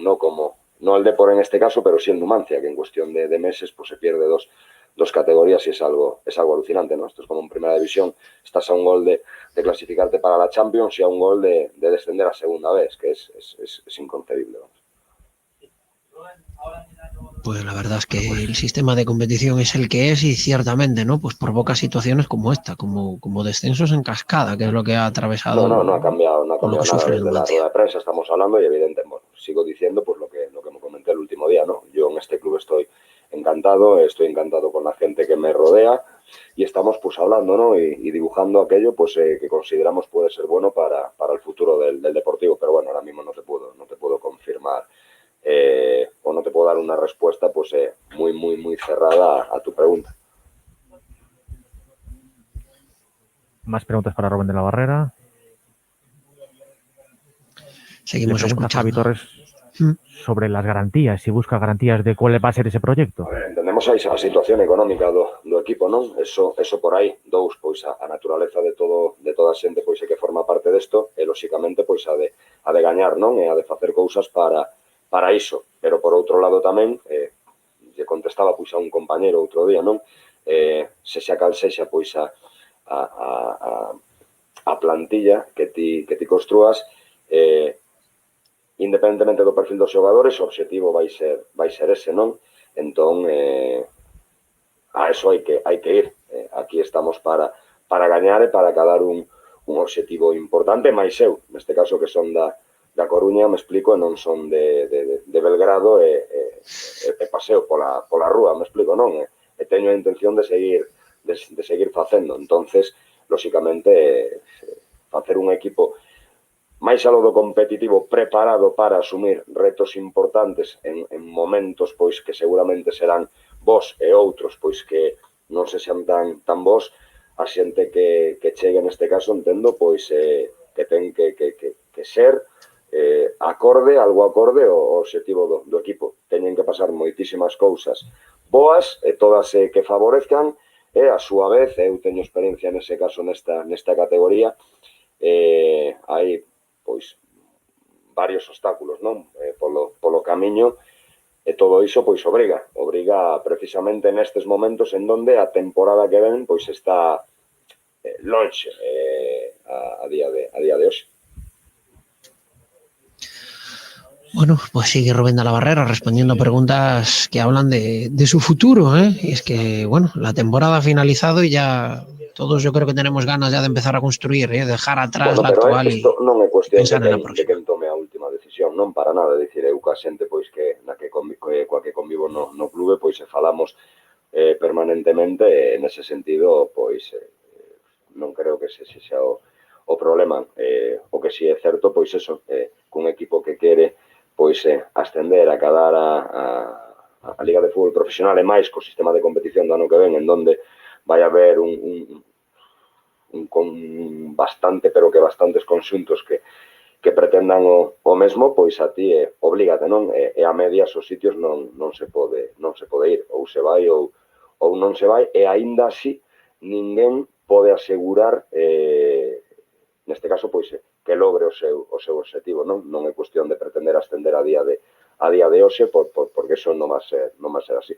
[SPEAKER 8] no el Depor en este caso, pero sí el Numancia, que en cuestión de meses pues se pierde dos categorías, y es algo alucinante, ¿no? Esto es como en primera división, estás a un gol de clasificarte para la Champions y a un gol de descender a segunda vez, que es inconcebible, ¿no?
[SPEAKER 2] Pues la verdad es que el sistema de competición es el que es, y ciertamente, ¿no?, pues provoca situaciones como esta, como descensos en cascada, que es lo que ha atravesado.
[SPEAKER 8] No ha cambiado nada
[SPEAKER 2] sufre el
[SPEAKER 8] desde la rueda de prensa. Estamos hablando, y evidentemente, bueno, sigo diciendo pues lo que me comenté el último día, ¿no? Yo en este club estoy encantado con la gente que me rodea, y estamos pues hablando, ¿no?, y dibujando aquello pues que consideramos puede ser bueno para el futuro del Deportivo. Pero bueno, ahora mismo no te puedo confirmar o no te puedo dar una respuesta pues muy cerrada a tu pregunta.
[SPEAKER 9] Más preguntas para Rubén de la Barrera.
[SPEAKER 2] Seguimos escuchando.
[SPEAKER 9] Javi Torres sobre las garantías, si busca garantías de cuál va a ser ese proyecto.
[SPEAKER 8] A ver, entendemos a situación económica do equipo, non? Eso por aí. Dous, pois a naturaleza de toda a xente pois é que forma parte desto, e lóxicamente pois a de gañar, non? E a de facer cousas para iso. Pero por outro lado tamén, lle contestaba pois a un compañero outro día, non? Sexa cal sexa pois a plantilla que ti construas, independentemente do perfil dos xogadores, o obxectivo vai ser ese, non? Entón, a eso hai que ir. Aquí estamos para gañar e para cadar un obxectivo importante, máis eu, neste caso que son da Coruña, me explico, e non son de Belgrado e paseo pola rúa, me explico, non? E teño a intención de seguir facendo. Entonces, lóxicamente, facer un equipo máis algo do competitivo preparado para asumir retos importantes en momentos pois que seguramente serán bons, e outros pois que non se sean tan bons. A xente que chegue neste caso, entendo pois que ten que ser algo acorde ao obxectivo do equipo. Teñen que pasar moitísimas cousas boas e todas que favorezcan, e a súa vez, eu teño experiencia nese caso nesta categoría, hai pois varios obstáculos, non? Polo camiño, e todo iso pois obriga precisamente nestes momentos en donde a temporada que ven pois está lonxe a día de hoxe.
[SPEAKER 2] Bueno, pues sigue Rubén de la Barrera respondiendo a preguntas que hablan de su futuro, ¿eh? Y es que, bueno, la temporada ha finalizado y ya todos yo creo que tenemos ganas ya de empezar a construir, dejar atrás la
[SPEAKER 8] Pero
[SPEAKER 2] actual
[SPEAKER 8] isto non é cuestión
[SPEAKER 2] pensar en la
[SPEAKER 8] de
[SPEAKER 2] próxima.
[SPEAKER 8] quen tome a última decisión, non para nada, dicir, eu ca xente pois que na que coa que convivo no clube, pois se falamos permanentemente, nese sentido, pois non creo que ese xa o problema. O que si é certo, pois eso, cun equipo que quere pois ascender, acadar a Liga de Fútbol Profesional e máis co sistema de competición do ano que ven, en donde vai haber con bastante, pero que bastantes conxuntos que pretendan o mesmo, pois a ti oblígate, non? E a medias os sitios non se pode ir, ou se vai ou non se vai, e aínda así ninguén pode asegurar neste caso, pois, que logre o seu objetivo, non? Non é cuestión de pretender ascender a día de hoxe, porque eso non va a ser así.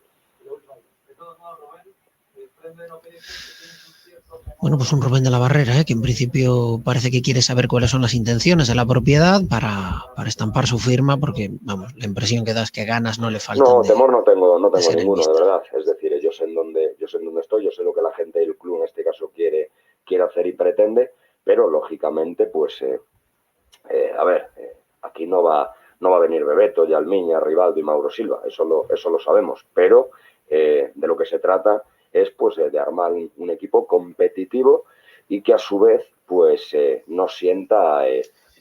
[SPEAKER 2] Bueno, pues un Rubén de la Barrera, que en principio parece que quiere saber cuáles son las intenciones de la propiedad para estampar su firma, porque, vamos, la impresión que da es que ganas no le faltan.
[SPEAKER 8] No, temor no tengo ninguno,
[SPEAKER 2] ser
[SPEAKER 8] de verdad. Es decir, yo sé en dónde estoy, yo sé lo que la gente del club en este caso quiere hacer y pretende, pero lógicamente, pues, a ver, aquí no va a venir Bebeto, Yalmiña, Rivaldo y Mauro Silva, eso lo sabemos, pero de lo que se trata es pues de armar un equipo competitivo y que a su vez pues no sienta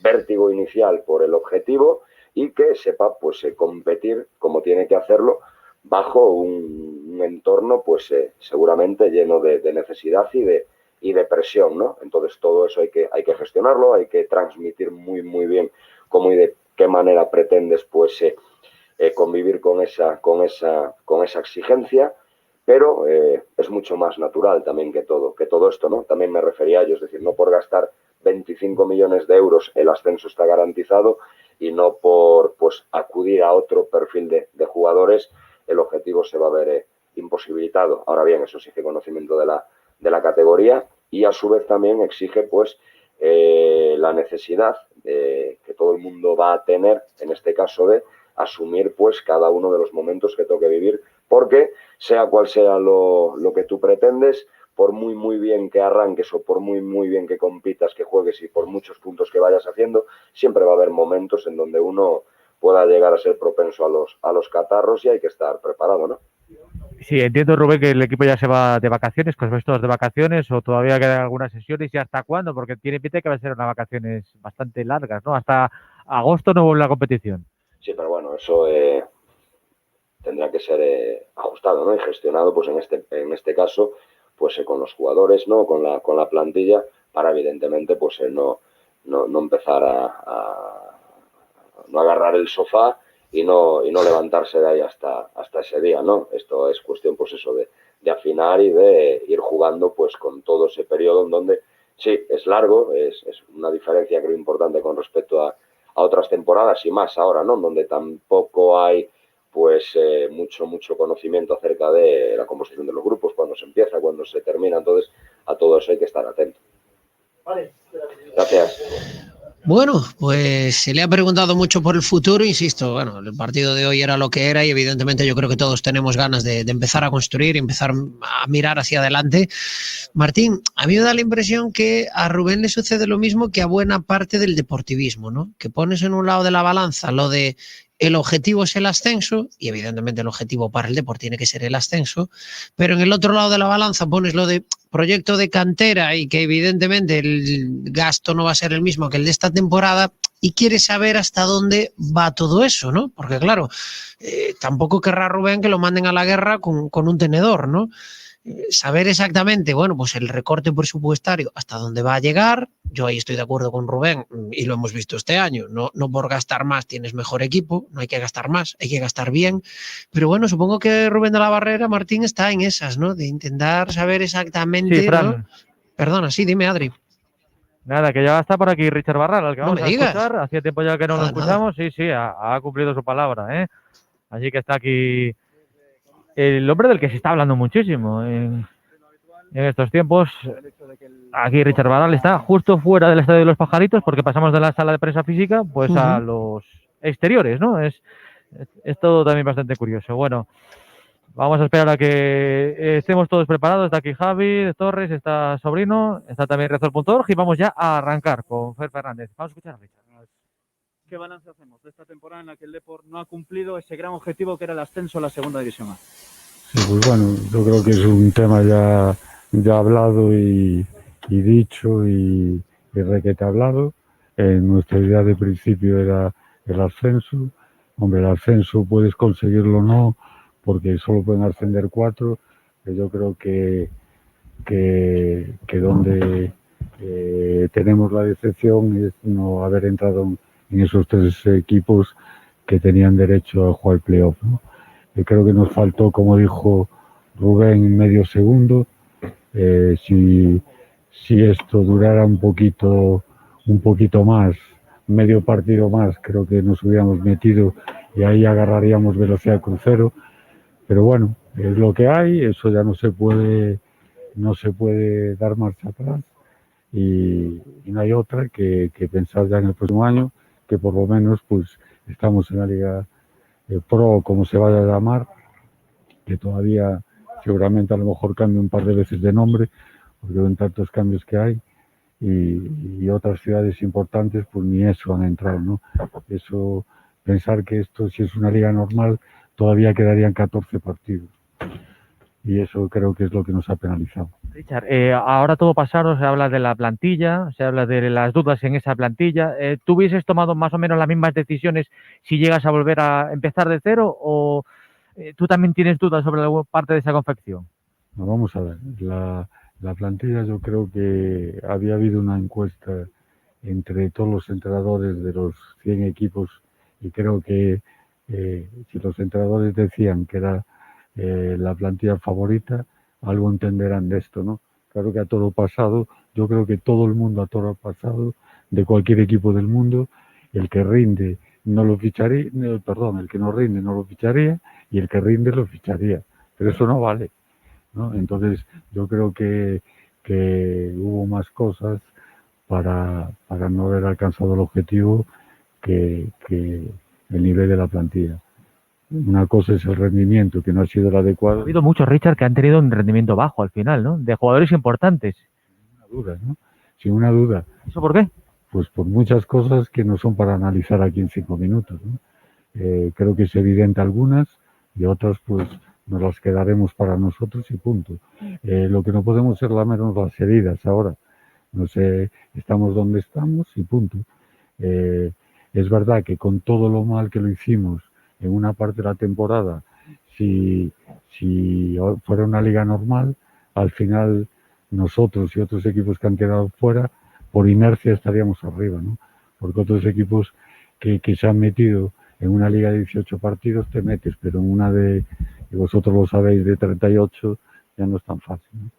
[SPEAKER 8] vértigo inicial por el objetivo y que sepa pues competir como tiene que hacerlo bajo un entorno pues seguramente lleno de necesidad y de presión, ¿no? Entonces todo eso hay que gestionarlo, hay que transmitir muy bien cómo y de qué manera pretendes pues convivir con esa exigencia, pero es mucho más natural también que todo esto, ¿no? También me refería a ello, es decir, no por gastar 25 millones de euros el ascenso está garantizado y no por pues acudir a otro perfil de jugadores el objetivo se va a ver imposibilitado. Ahora bien, eso exige conocimiento de la categoría y a su vez también exige pues la necesidad que todo el mundo va a tener, en este caso de asumir pues cada uno de los momentos que toque vivir, porque sea cual sea lo que tú pretendes, por muy bien que arranques o por muy bien que compitas, que juegues y por muchos puntos que vayas haciendo, siempre va a haber momentos en donde uno pueda llegar a ser propenso a los catarros y hay que estar preparado, ¿no?
[SPEAKER 9] Sí, entiendo, Rubén, que el equipo ya se va de vacaciones, que os vais todos de vacaciones o todavía quedan algunas sesiones y hasta cuándo, porque tiene pinta que va a ser unas vacaciones bastante largas, ¿no? Hasta agosto no vuelve la competición.
[SPEAKER 8] Sí, pero bueno, eso tendrá que ser ajustado, ¿no? Y gestionado, pues en este caso, pues con los jugadores, ¿no? Con la plantilla, para evidentemente, pues no empezar a no agarrar el sofá y no levantarse de ahí hasta ese día, ¿no? Esto es cuestión, pues eso, de afinar y de ir jugando, pues con todo ese periodo en donde, sí, es largo, es una diferencia creo importante con respecto a otras temporadas y más ahora, ¿no? Donde tampoco hay pues mucho conocimiento acerca de la composición de los grupos, cuando se empieza, cuando se termina, entonces a todo eso hay que estar atento.
[SPEAKER 3] Vale.
[SPEAKER 8] Gracias.
[SPEAKER 2] Bueno, pues se le ha preguntado mucho por el futuro, insisto, bueno, el partido de hoy era lo que era y evidentemente yo creo que todos tenemos ganas de empezar a construir y empezar a mirar hacia adelante. Martín, a mí me da la impresión que a Rubén le sucede lo mismo que a buena parte del deportivismo, ¿no? Que pones en un lado de la balanza lo de el objetivo es el ascenso, y evidentemente el objetivo para el deporte tiene que ser el ascenso, pero en el otro lado de la balanza pones lo de proyecto de cantera y que evidentemente el gasto no va a ser el mismo que el de esta temporada y quieres saber hasta dónde va todo eso, ¿no? Porque claro, tampoco querrá Rubén que lo manden a la guerra con un tenedor, ¿no? Saber exactamente, bueno, pues el recorte presupuestario hasta dónde va a llegar. Yo ahí estoy de acuerdo con Rubén y lo hemos visto este año. No por gastar más tienes mejor equipo, no hay que gastar más, hay que gastar bien. Pero bueno, supongo que Rubén de la Barrera, Martín, está en esas, ¿no? De intentar saber exactamente,
[SPEAKER 9] Sí, Fran.
[SPEAKER 2] ¿no? Perdona, sí, dime, Adri.
[SPEAKER 9] Nada, que ya está por aquí Richard Barral, al que
[SPEAKER 2] No
[SPEAKER 9] vamos
[SPEAKER 2] me
[SPEAKER 9] a
[SPEAKER 2] digas.
[SPEAKER 9] escuchar. Hacía tiempo ya que no lo
[SPEAKER 2] Nada, nada.
[SPEAKER 9] escuchamos. Sí, ha cumplido su palabra, ¿eh? Así que está aquí el hombre del que se está hablando muchísimo en estos tiempos. Aquí Richard Barral está justo fuera del Estadio de los Pajaritos, porque pasamos de la sala de prensa física pues a los exteriores, ¿no? Es todo también bastante curioso. Bueno, vamos a esperar a que estemos todos preparados. Está aquí Javi Torres, está Sobrino, está también Rezor.org y vamos ya a arrancar con Fer Fernández. Vamos a escuchar a Richard.
[SPEAKER 10] ¿Qué balance hacemos de esta temporada en la que el Depor no ha cumplido ese gran objetivo que era el ascenso a la segunda división A?
[SPEAKER 11] Sí, pues bueno, yo creo que es un tema ya hablado y dicho y requete hablado. Nuestra idea de principio era el ascenso. Hombre, el ascenso puedes conseguirlo o no, porque solo pueden ascender 4. Pero yo creo que donde tenemos la decepción es no haber entrado en esos 3 equipos que tenían derecho a jugar el playoff, ¿no? Yo creo que nos faltó, como dijo Rubén, medio segundo. Si esto durara un poquito más, medio partido más, creo que nos hubiéramos metido y ahí agarraríamos velocidad crucero. Pero bueno, es lo que hay, eso ya no se puede dar marcha atrás y no hay otra que pensar ya en el próximo año, que por lo menos pues estamos en la Liga Pro, como se vaya a llamar, que todavía seguramente a lo mejor cambie un par de veces de nombre, porque ven tantos cambios que hay, y otras ciudades importantes pues ni eso han entrado, ¿no? Eso, pensar que esto, si es una liga normal, todavía quedarían 14 partidos. Y eso creo que es lo que nos ha penalizado.
[SPEAKER 9] Richard, ahora todo pasado, se habla de la plantilla, se habla de las dudas en esa plantilla. ¿Tú hubieses tomado más o menos las mismas decisiones si llegas a volver a empezar de cero o tú también tienes dudas sobre alguna parte de esa confección?
[SPEAKER 11] No, vamos a ver, la plantilla, yo creo que había habido una encuesta entre todos los entrenadores de los 100 equipos y creo que si los entrenadores decían que era la plantilla favorita, algo entenderán de esto, ¿no? Claro que a toro pasado, yo creo que todo el mundo a toro pasado, de cualquier equipo del mundo, el que rinde no lo ficharía, el que no rinde no lo ficharía y el que rinde lo ficharía, pero eso no vale, ¿no? Entonces yo creo que hubo más cosas para no haber alcanzado el objetivo que el nivel de la plantilla. Una cosa es el rendimiento, que no ha sido el adecuado.
[SPEAKER 9] Ha habido muchos, Richard, que han tenido un rendimiento bajo al final, ¿no? De jugadores importantes.
[SPEAKER 11] Sin una duda, ¿no? Sin una duda.
[SPEAKER 9] ¿Eso por qué?
[SPEAKER 11] Pues por muchas cosas que no son para analizar aquí en 5 minutos, ¿no? Creo que es evidente algunas y otras pues nos las quedaremos para nosotros y punto. Lo que no podemos es lamernos las heridas ahora. No sé, estamos donde estamos y punto. Es verdad que con todo lo mal que lo hicimos en una parte de la temporada, si fuera una liga normal, al final nosotros y otros equipos que han quedado fuera, por inercia estaríamos arriba, ¿no? Porque otros equipos que se han metido en una liga de 18 partidos te metes, pero en una y vosotros lo sabéis, de 38 ya no es tan fácil, ¿no?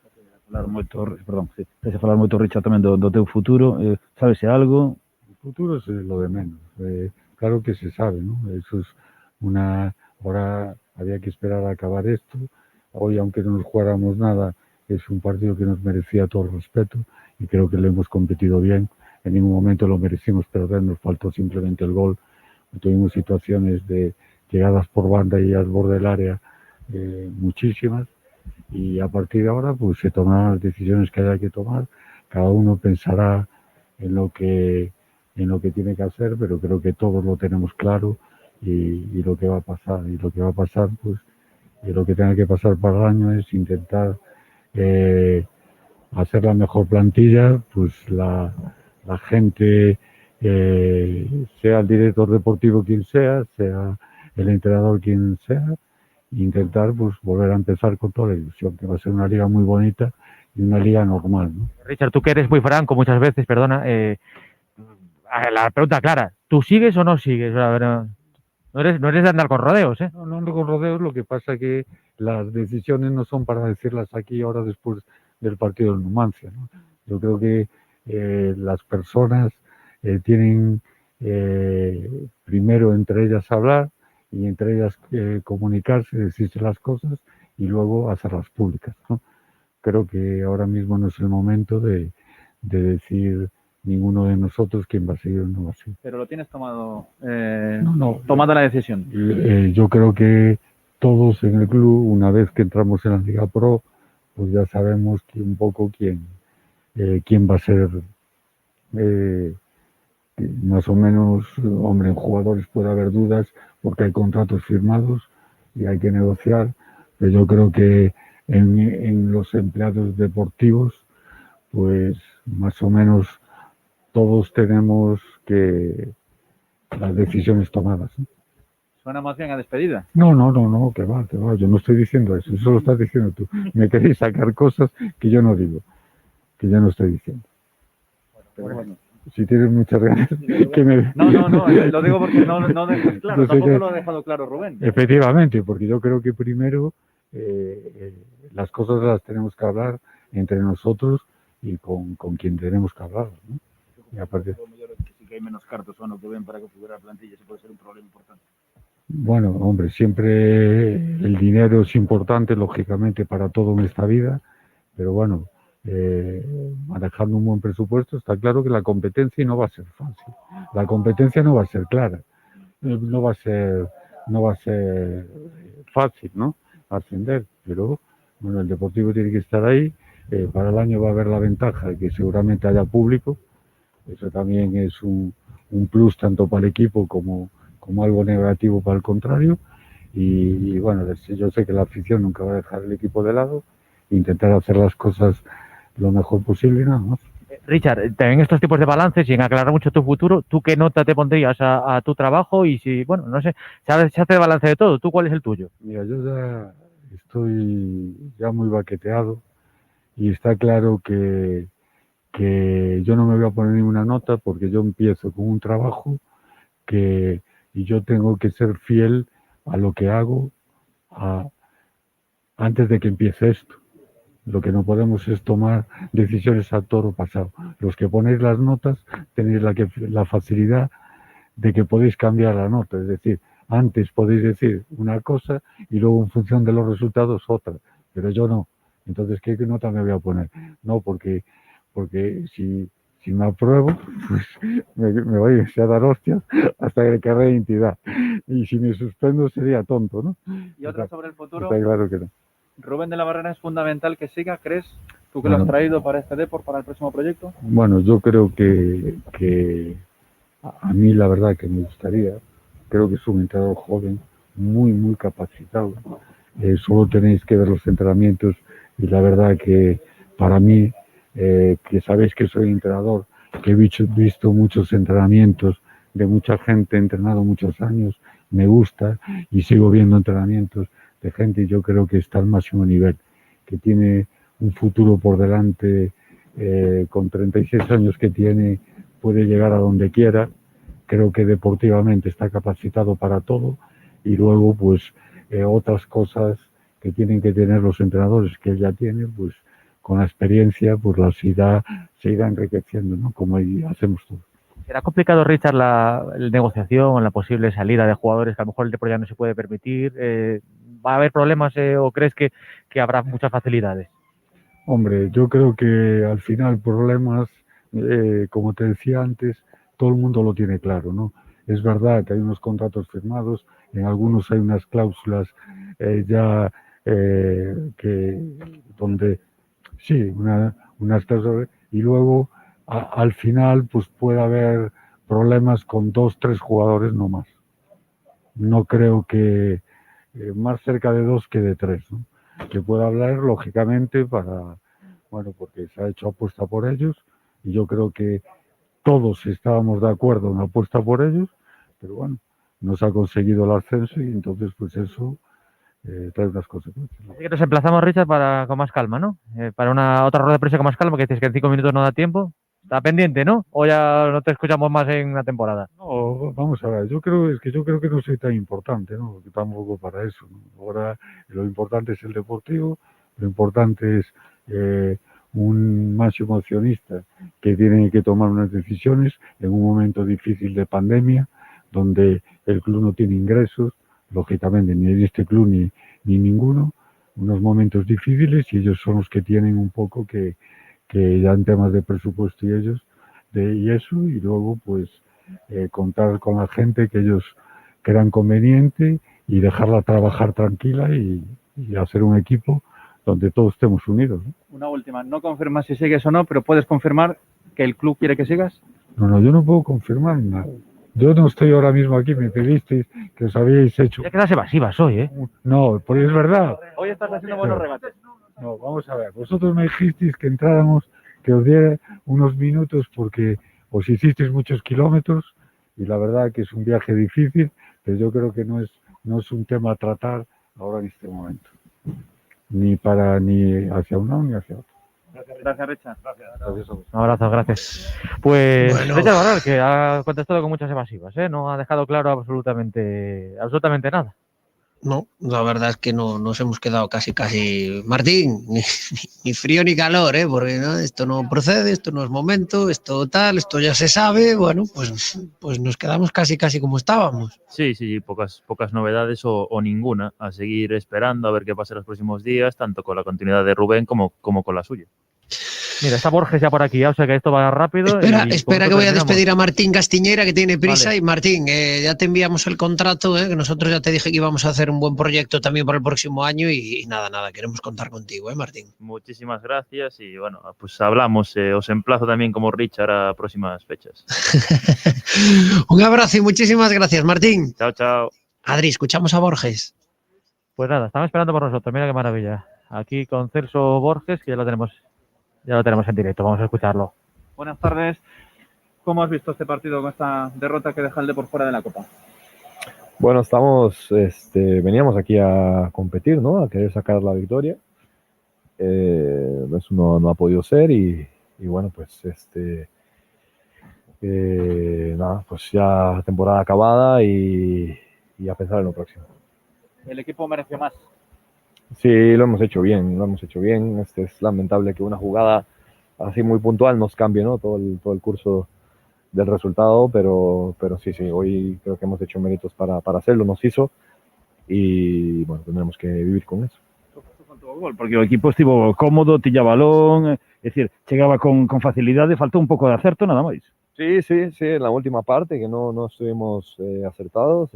[SPEAKER 12] Falar moito, perdón, sí. Tens a falar moito, Richard, tamén do teu futuro. Sabese algo?
[SPEAKER 11] El futuro es lo de menos. Claro que se sabe, ¿no? Eso es ahora había que esperar a acabar esto. Hoy, aunque no nos jugáramos nada, es un partido que nos merecía todo el respeto y creo que lo hemos competido bien. En ningún momento lo merecimos perder, nos faltó simplemente el gol. Tuvimos situaciones de llegadas por banda y al borde del área muchísimas y a partir de ahora pues se tomarán las decisiones que haya que tomar. Cada uno pensará en lo que tiene que hacer, pero creo que todos lo tenemos claro y lo que va a pasar. Y lo que va a pasar, pues, y lo que tenga que pasar para el año es intentar hacer la mejor plantilla, pues la gente, sea el director deportivo quien sea el entrenador quien sea, intentar pues volver a empezar con toda la ilusión, que va a ser una liga muy bonita y una liga normal, ¿no?
[SPEAKER 9] Richard, tú que eres muy franco muchas veces, perdona, la pregunta clara, ¿tú sigues o no sigues? A ver, no eres de andar con rodeos, ¿eh?
[SPEAKER 11] No ando con rodeos, lo que pasa que las decisiones no son para decirlas aquí ahora después del partido del Numancia, ¿no? Yo creo que las personas tienen primero entre ellas hablar y entre ellas comunicarse, decirse las cosas y luego hacerlas públicas, ¿no? Creo que ahora mismo no es el momento de decir ninguno de nosotros quién va a seguir o no va a seguir.
[SPEAKER 10] Pero lo tienes tomado,
[SPEAKER 11] No,
[SPEAKER 10] tomada la decisión.
[SPEAKER 11] yo creo que todos en el club, una vez que entramos en la Liga Pro, pues ya sabemos un poco quién va a ser más o menos. Hombre, en jugadores puede haber dudas porque hay contratos firmados y hay que negociar, pero yo creo que en los empleados deportivos, pues más o menos todos tenemos que las decisiones tomadas, ¿no?
[SPEAKER 10] Suena más bien a despedida.
[SPEAKER 11] No, que va, yo no estoy diciendo eso lo estás diciendo tú. Me queréis sacar cosas que yo no digo, que yo no estoy diciendo. Pero bueno, si tienes muchas ganas que me...
[SPEAKER 10] No, lo digo porque no dejas claro, tampoco lo ha dejado claro Rubén.
[SPEAKER 11] Efectivamente, porque yo creo que primero las cosas las tenemos que hablar entre nosotros y con quien tenemos que hablar, ¿no? Y aparte...
[SPEAKER 10] Sí que hay menos cartas o no que ven para configurar la plantilla, eso puede ser un problema importante.
[SPEAKER 11] Bueno, hombre, siempre el dinero es importante, lógicamente, para todo en esta vida, pero bueno, manejando un buen presupuesto, está claro que la competencia no va a ser fácil, la competencia no va a ser clara, no va a ser fácil, ¿no? Ascender, pero bueno, el Deportivo tiene que estar ahí. Para el año va a haber la ventaja de que seguramente haya público, eso también es un plus tanto para el equipo como algo negativo para el contrario, y bueno, yo sé que la afición nunca va a dejar el equipo de lado, intentar hacer las cosas lo mejor posible y nada más.
[SPEAKER 9] Richard, en estos tipos de balances y en aclarar mucho tu futuro, ¿tú qué nota te pondrías a tu trabajo? Y si, bueno, no sé, se hace balance de todo, ¿tú cuál es el tuyo?
[SPEAKER 11] Mira, yo ya estoy muy baqueteado y está claro que yo no me voy a poner ninguna nota porque yo empiezo con un trabajo y yo tengo que ser fiel a lo que hago antes de que empiece esto. Lo que no podemos es tomar decisiones a toro pasado. Los que ponéis las notas tenéis la facilidad de que podéis cambiar la nota. Es decir, antes podéis decir una cosa y luego en función de los resultados otra. Pero yo no. Entonces, ¿qué nota me voy a poner? No, porque si me apruebo, pues me voy a dar hostias hasta que quede identidad. Y si me suspendo sería tonto, ¿no?
[SPEAKER 10] Y otra sobre el futuro.
[SPEAKER 11] Está claro que no.
[SPEAKER 10] Rubén de la Barrera, es fundamental que siga, ¿crees? ¿Tú que lo has traído para este Depor, para el próximo proyecto?
[SPEAKER 11] Bueno, yo creo que a mí la verdad que me gustaría, creo que es un entrenador joven, muy capacitado. Solo tenéis que ver los entrenamientos y la verdad que para mí, que sabéis que soy entrenador, que he visto muchos entrenamientos de mucha gente, he entrenado muchos años, me gusta y sigo viendo entrenamientos de gente y yo creo que está al máximo nivel, que tiene un futuro por delante, con 36 años que tiene, puede llegar a donde quiera. Creo que deportivamente está capacitado para todo y luego pues otras cosas que tienen que tener los entrenadores que él ya tiene, pues con la experiencia pues se irá enriqueciendo, ¿no? Como hacemos todos.
[SPEAKER 9] ¿Será complicado, Richard, la negociación, la posible salida de jugadores que a lo mejor el Depor ya no se puede permitir? ¿Va a haber problemas o crees que habrá muchas facilidades?
[SPEAKER 11] Hombre, yo creo que al final problemas, como te decía antes, todo el mundo lo tiene claro, ¿no? Es verdad que hay unos contratos firmados, en algunos hay unas cláusulas donde sí, unas cláusulas, y luego al final pues puede haber problemas con 2, 3 jugadores no más. No creo que más cerca de 2 que de 3, ¿no? Que pueda hablar lógicamente porque se ha hecho apuesta por ellos y yo creo que todos estábamos de acuerdo en la apuesta por ellos, pero bueno, no se ha conseguido el ascenso y entonces pues eso trae unas consecuencias, ¿no?
[SPEAKER 9] Así que nos emplazamos, Richard, con más calma, ¿no? Para una otra rueda de prensa con más calma, que dices que en 5 minutos no da tiempo. Está pendiente, ¿no? ¿O ya no te escuchamos más en la temporada?
[SPEAKER 11] No, vamos a ver, yo creo que no soy tan importante, ¿no? Tampoco para eso, ¿no? Ahora lo importante es el deportivo, lo importante es un máximo accionista que tiene que tomar unas decisiones en un momento difícil de pandemia, donde el club no tiene ingresos, lógicamente ni en este club ni ninguno, unos momentos difíciles, y ellos son los que tienen un poco que ya en temas de presupuesto y ellos, y eso, y luego pues contar con la gente que ellos crean conveniente y dejarla trabajar tranquila y hacer un equipo donde todos estemos unidos, ¿no?
[SPEAKER 10] Una última, no confirmas si sigues o no, pero ¿puedes confirmar que el club quiere que sigas?
[SPEAKER 11] No, yo no puedo confirmar nada. Yo no estoy ahora mismo aquí, me pedisteis que os habíais hecho...
[SPEAKER 9] Ya quedas evasivas hoy, ¿eh?
[SPEAKER 11] No, porque es verdad.
[SPEAKER 10] Hoy estás haciendo buenos regates.
[SPEAKER 11] No, vamos a ver. Vosotros me dijisteis que entráramos, que os diera unos minutos porque os hicisteis muchos kilómetros y la verdad que es un viaje difícil, pero yo creo que no es un tema a tratar ahora en este momento. Ni hacia un lado ni hacia otro.
[SPEAKER 10] Gracias, Richard.
[SPEAKER 11] Gracias a vosotros.
[SPEAKER 9] Un abrazo, gracias. Pues
[SPEAKER 2] Bueno.
[SPEAKER 9] Richard Barral, que ha contestado con muchas evasivas, ¿eh? No ha dejado claro absolutamente nada.
[SPEAKER 2] No, la verdad es que no nos hemos quedado casi. Martín, ni frío ni calor, porque ¿no? Esto no procede, esto no es momento, esto tal, esto ya se sabe. Bueno, pues nos quedamos casi como estábamos.
[SPEAKER 4] Sí, pocas novedades o ninguna. A seguir esperando a ver qué pasa en los próximos días, tanto con la continuidad de Rubén como con la suya.
[SPEAKER 9] Mira, está Borges ya por aquí, o sea que esto va rápido.
[SPEAKER 2] Espera que voy a despedir a Martín Castiñeira, que tiene prisa.
[SPEAKER 9] Vale.
[SPEAKER 2] Y Martín, ya te enviamos el contrato, que nosotros ya te dije que íbamos a hacer un buen proyecto también para el próximo año y nada, queremos contar contigo, Martín.
[SPEAKER 4] Muchísimas gracias y bueno, pues hablamos. Os emplazo también como Richard a próximas fechas.
[SPEAKER 2] Un abrazo y muchísimas gracias, Martín.
[SPEAKER 4] Chao.
[SPEAKER 2] Adri, escuchamos a Borges.
[SPEAKER 9] Pues nada, estamos esperando por nosotros, mira qué maravilla. Aquí con Celso Borges, que ya lo tenemos en directo, vamos a escucharlo.
[SPEAKER 10] Buenas tardes. ¿Cómo has visto este partido con esta derrota que deja el Depor fuera de la Copa?
[SPEAKER 13] Bueno, veníamos aquí a competir, ¿no? A querer sacar la victoria. Eso no ha podido ser y bueno, pues pues ya temporada acabada y a pensar en lo próximo.
[SPEAKER 10] El equipo mereció más.
[SPEAKER 13] Sí, lo hemos hecho bien. Es lamentable que una jugada así muy puntual nos cambie, ¿no? Todo el curso del resultado, pero sí, hoy creo que hemos hecho méritos para hacerlo, nos hizo y bueno, tendremos que vivir con eso.
[SPEAKER 12] Porque el equipo estuvo cómodo, tilla balón, es decir, llegaba con facilidad, faltó un poco de acerto, nada más.
[SPEAKER 13] Sí, en la última parte que no estuvimos acertados,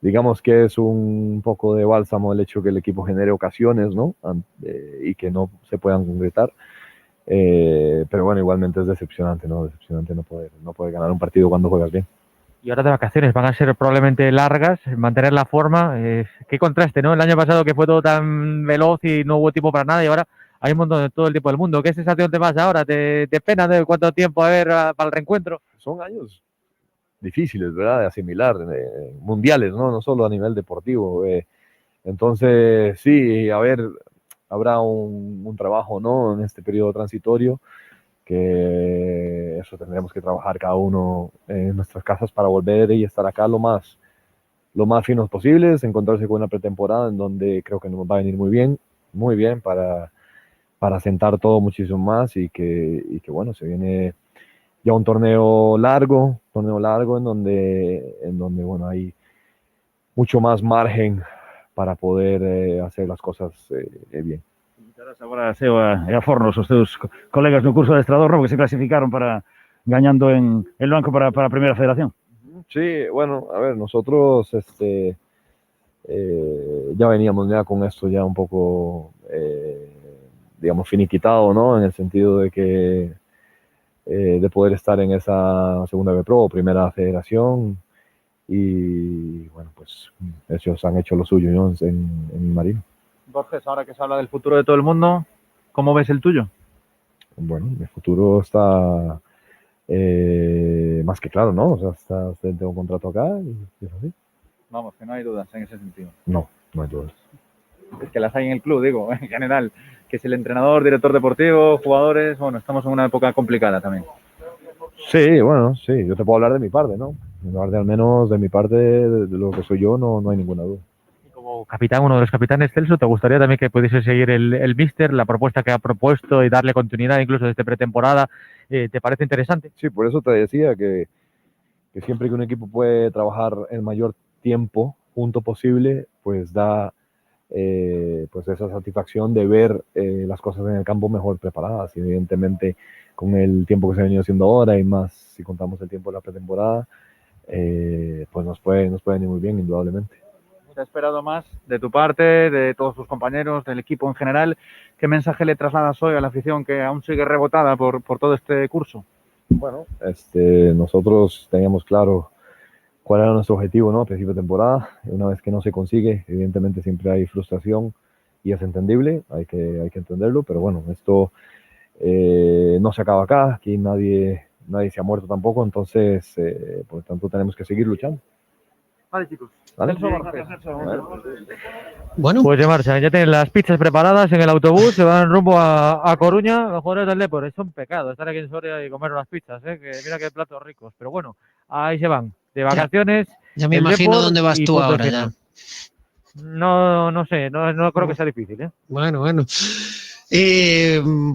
[SPEAKER 13] digamos que es un poco de bálsamo el hecho que el equipo genere ocasiones, ¿no? Y que no se puedan concretar. Pero bueno, igualmente es decepcionante, ¿no? Decepcionante no poder ganar un partido cuando juegas bien.
[SPEAKER 9] Y ahora de vacaciones van a ser probablemente largas, mantener la forma. Qué contraste, ¿no? El año pasado que fue todo tan veloz y no hubo tiempo para nada y ahora hay un montón de todo el tiempo del mundo. ¿Qué sensación te pasa ahora? ¿Te pena de cuánto tiempo para el reencuentro?
[SPEAKER 13] Son años difíciles, ¿verdad? De asimilar, mundiales, ¿no? No solo a nivel deportivo. Entonces, sí, a ver, habrá un trabajo, ¿no? En este periodo transitorio, que eso tendremos que trabajar cada uno en nuestras casas para volver y estar acá lo más finos posibles, encontrarse con una pretemporada en donde creo que nos va a venir muy bien para sentar todo muchísimo más y que bueno, se viene ya un torneo largo en donde bueno, hay mucho más margen para poder hacer las cosas bien.
[SPEAKER 12] Agora Seo a Fornos, os teus colegas no curso de adestrador, que se clasificaron gañando en el banco para a Primera Federación.
[SPEAKER 13] Sí, bueno, a ver, nosotros ya veníamos ya con esto ya un poco, digamos, finiquitado, ¿no? En el sentido de que de poder estar en esa Segunda B Pro o Primera Federación y bueno, pues ellos han hecho lo suyo, ¿no? en Marino.
[SPEAKER 10] Borges, ahora que se habla del futuro de todo el mundo, ¿cómo ves el tuyo?
[SPEAKER 13] Bueno, mi futuro está más que claro, ¿no? O sea, tengo un contrato acá y es así.
[SPEAKER 10] Vamos, que no hay dudas en ese sentido.
[SPEAKER 13] No hay dudas.
[SPEAKER 10] Es que las hay en el club, digo, en general. Que es el entrenador, director deportivo, jugadores, bueno, estamos en una época complicada también.
[SPEAKER 13] Sí, bueno, sí, yo te puedo hablar de mi parte, ¿no? Hablar al menos de mi parte, de lo que soy yo, no hay ninguna duda.
[SPEAKER 10] Y como
[SPEAKER 9] capitán, uno de los capitanes, Celso, ¿te gustaría también que pudiese seguir el míster, la propuesta que ha propuesto y darle continuidad incluso desde pretemporada? ¿Te parece interesante?
[SPEAKER 13] Sí, por eso te decía que siempre que un equipo puede trabajar el mayor tiempo junto posible, pues da pues esa satisfacción de ver las cosas en el campo mejor preparadas. Y evidentemente con el tiempo que se ha venido haciendo ahora y más si contamos el tiempo de la pretemporada, pues nos puede ir muy bien, indudablemente.
[SPEAKER 10] ¿Se ha esperado más de tu parte, de todos tus compañeros, del equipo en general? ¿Qué mensaje le trasladas hoy a la afición que aún sigue rebotada por todo este curso?
[SPEAKER 13] Bueno, nosotros teníamos claro cuál era nuestro objetivo, ¿no? A principio de temporada. Una vez que no se consigue, evidentemente siempre hay frustración y es entendible, hay que entenderlo, pero bueno, esto no se acaba acá, aquí nadie se ha muerto tampoco, entonces, por lo tanto, tenemos que seguir luchando.
[SPEAKER 10] Vale, chicos.
[SPEAKER 13] ¿Vale?
[SPEAKER 2] Bueno.
[SPEAKER 9] Pues de marcha, ya tienen las pizzas preparadas en el autobús, se van rumbo a Coruña. Los jugadores del Depor, es un pecado estar aquí en Soria y comer unas pizzas, que mira qué platos ricos, pero bueno, ahí se van, de vacaciones.
[SPEAKER 2] Ya me imagino
[SPEAKER 9] Depor
[SPEAKER 2] dónde vas
[SPEAKER 9] y
[SPEAKER 2] tú
[SPEAKER 9] punto
[SPEAKER 2] ahora
[SPEAKER 9] final.
[SPEAKER 2] ya.
[SPEAKER 9] No sé, no creo que sea difícil, ¿eh?
[SPEAKER 2] Bueno.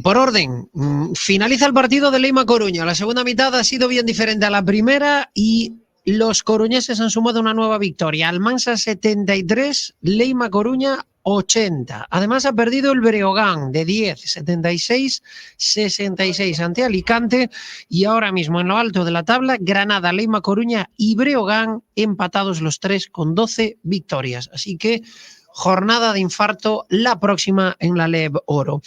[SPEAKER 2] Por orden, finaliza el partido de Leima Coruña. La segunda mitad ha sido bien diferente a la primera y los coruñeses han sumado una nueva victoria. Almansa 73, Leima Coruña 80. Además ha perdido el Breogán de 10, 76 ante Alicante y ahora mismo en lo alto de la tabla Granada, Leima Coruña y Breogán empatados los tres con 12 victorias. Así que jornada de infarto la próxima en la LEB Oro.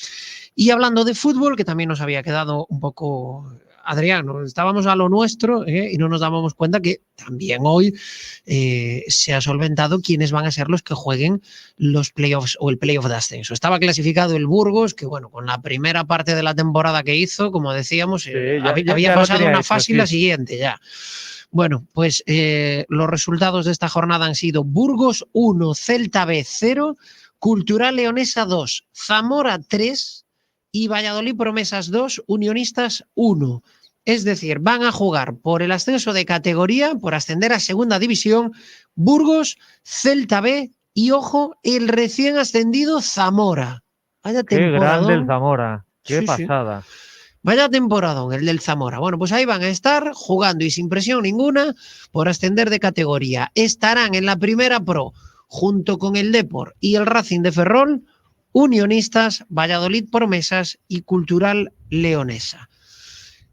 [SPEAKER 2] Y hablando de fútbol, que también nos había quedado un poco... Adrián, estábamos a lo nuestro y no nos dábamos cuenta que también hoy se ha solventado quiénes van a ser los que jueguen los playoffs o el playoff de ascenso. Estaba clasificado el Burgos, que bueno, con la primera parte de la temporada que hizo, como decíamos, había pasado una fase y la siguiente ya. Bueno, pues los resultados de esta jornada han sido Burgos 1, Celta B 0, Cultural Leonesa 2, Zamora 3 y Valladolid Promesas 2, Unionistas 1. Es decir, van a jugar por el ascenso de categoría, por ascender a segunda división, Burgos, Celta B y, ojo, el recién ascendido Zamora. Vaya
[SPEAKER 9] Qué grande el Zamora, qué pasada.
[SPEAKER 2] Sí. Vaya temporadón el del Zamora. Bueno, pues ahí van a estar jugando y sin presión ninguna por ascender de categoría. Estarán en la primera pro junto con el Depor y el Racing de Ferrol, Unionistas, Valladolid Promesas y Cultural Leonesa.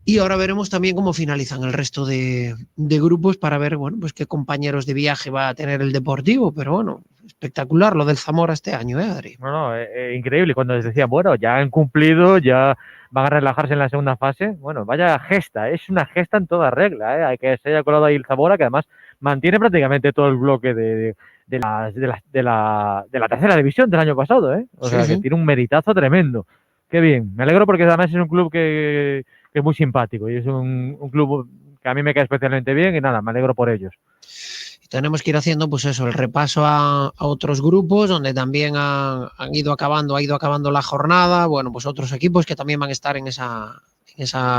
[SPEAKER 2] Y ahora veremos también cómo finalizan el resto de grupos para ver, bueno, pues qué compañeros de viaje va a tener el Deportivo. Pero bueno, espectacular lo del Zamora este año, Adri?
[SPEAKER 9] No, increíble. Cuando les decían, bueno, ya han cumplido, ya van a relajarse en la segunda fase. Bueno, vaya gesta, es una gesta en toda regla, ¿eh? Hay que se haya colado ahí el Zamora, que además mantiene prácticamente todo el bloque de la tercera división del año pasado, ¿eh? O sea, que tiene un meritazo tremendo. Qué bien, me alegro porque además es un club que es muy simpático y es un club que a mí me cae especialmente bien y nada, me alegro por ellos.
[SPEAKER 2] Y tenemos que ir haciendo, pues eso, el repaso a otros grupos donde también ha ido acabando la jornada. Bueno, pues otros equipos que también van a estar en esa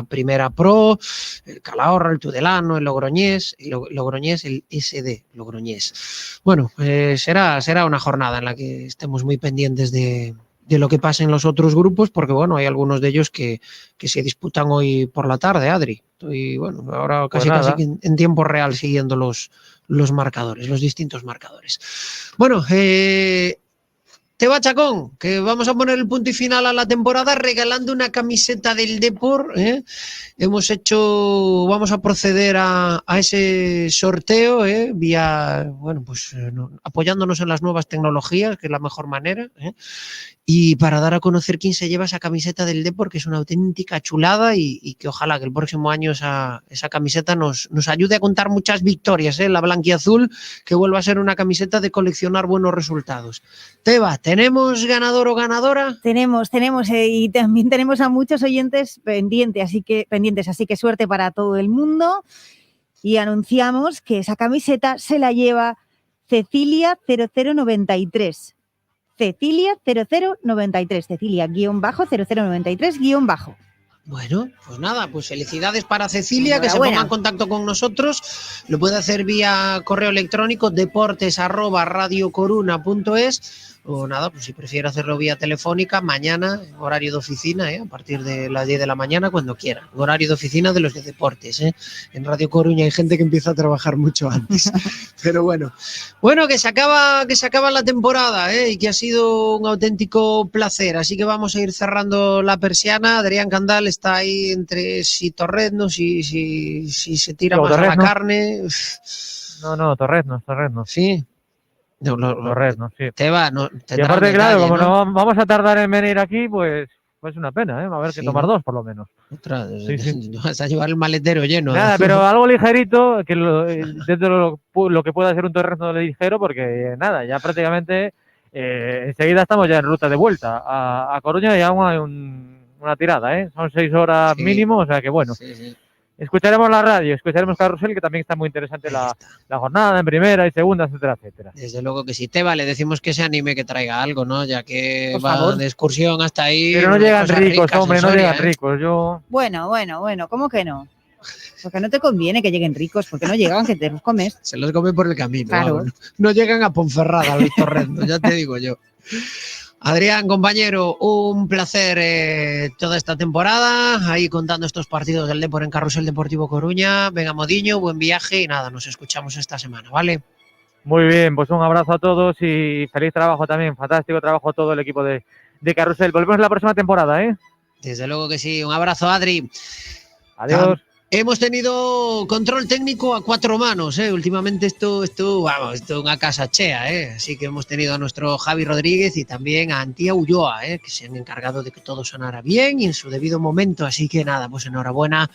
[SPEAKER 2] primera pro, el Calahorra, el Tudelano, el Logroñés, el SD Logroñés. Bueno, será una jornada en la que estemos muy pendientes de lo que pasa en los otros grupos, porque bueno, hay algunos de ellos que se disputan hoy por la tarde, Adri. Y bueno, ahora casi en tiempo real siguiendo los marcadores, los distintos marcadores. Bueno, Teba Chacón, que vamos a poner el punto y final a la temporada regalando una camiseta del Depor. Vamos a proceder a ese sorteo vía, bueno, pues apoyándonos en las nuevas tecnologías, que es la mejor manera. Y para dar a conocer quién se lleva esa camiseta del Depor, que es una auténtica chulada y que ojalá que el próximo año esa camiseta nos ayude a contar muchas victorias, la blanquiazul, que vuelva a ser una camiseta de coleccionar buenos resultados. Teba, ¿tenemos ganador o ganadora?
[SPEAKER 1] Tenemos, y también tenemos a muchos oyentes pendientes, así que suerte para todo el mundo. Y anunciamos que esa camiseta se la lleva Cecilia 0093. Cecilia 0093, Cecilia-0093-.
[SPEAKER 2] Bueno, pues nada, pues felicidades para Cecilia, que se ponga en contacto con nosotros. Lo puede hacer vía correo electrónico deportes@radiocoruna.es o nada, pues si prefiere hacerlo vía telefónica, mañana, en horario de oficina, a partir de las 10 de la mañana, cuando quiera. Horario de oficina de los de deportes. En Radio Coruña hay gente que empieza a trabajar mucho antes. Pero bueno, que se acaba la temporada, y que ha sido un auténtico placer. Así que vamos a ir cerrando la persiana. Adrián Candal está ahí entre si Torrezno, si se tira más
[SPEAKER 9] Torrezno.
[SPEAKER 2] a la carne.
[SPEAKER 9] No, Torrezno.
[SPEAKER 2] Sí.
[SPEAKER 9] Torrezno, sí.
[SPEAKER 2] Teba, no,
[SPEAKER 9] Y aparte, claro, como
[SPEAKER 2] ¿no?
[SPEAKER 9] no vamos a tardar en venir aquí, pues es una pena, ¿eh? Va a haber que
[SPEAKER 2] Sí,
[SPEAKER 9] tomar
[SPEAKER 2] ¿no?
[SPEAKER 9] 2 por lo menos. Sí.
[SPEAKER 2] Vas a llevar el maletero lleno.
[SPEAKER 9] Nada, pero algo ligerito, que dentro de lo que pueda ser un Torrezno ligero, porque nada, ya prácticamente enseguida estamos ya en ruta de vuelta a Coruña y aún hay una tirada, ¿eh? Son 6 horas mínimo, o sea que bueno.
[SPEAKER 2] Sí.
[SPEAKER 9] Escucharemos la radio, escucharemos Carrusel, que también está muy interesante la jornada en primera y segunda, etcétera, etcétera.
[SPEAKER 2] Desde luego que sí. Teba, le decimos que se anime, que traiga algo, ¿no? Ya que
[SPEAKER 9] Por
[SPEAKER 2] va
[SPEAKER 9] favor.
[SPEAKER 2] de excursión hasta ahí.
[SPEAKER 9] Pero no
[SPEAKER 2] unas
[SPEAKER 9] llegan
[SPEAKER 2] cosas
[SPEAKER 9] ricos,
[SPEAKER 2] ricas
[SPEAKER 9] hombre,
[SPEAKER 2] en
[SPEAKER 9] no
[SPEAKER 2] Soria,
[SPEAKER 9] llegan ricos. Yo...
[SPEAKER 1] Bueno, ¿cómo que no? Porque no te conviene que lleguen ricos, porque no llegan, que te los comes.
[SPEAKER 2] Se los come por el camino.
[SPEAKER 1] Claro.
[SPEAKER 2] Vamos. No llegan a Ponferrada los Torreznos, ya te digo yo. Adrián, compañero, un placer toda esta temporada, ahí contando estos partidos del Depor en Carrusel Deportivo Coruña. Venga, Modiño, buen viaje y nada, nos escuchamos esta semana, ¿vale?
[SPEAKER 9] Muy bien, pues un abrazo a todos y feliz trabajo también, fantástico trabajo todo el equipo de Carrusel. Volvemos la próxima temporada, ¿eh?
[SPEAKER 2] Desde luego que sí, un abrazo, Adri.
[SPEAKER 9] Adiós.
[SPEAKER 2] Hemos tenido control técnico a 4 manos, últimamente esto es una casa chea, así que hemos tenido a nuestro Javi Rodríguez y también a Antía Ulloa, que se han encargado de que todo sonara bien y en su debido momento, así que nada, pues enhorabuena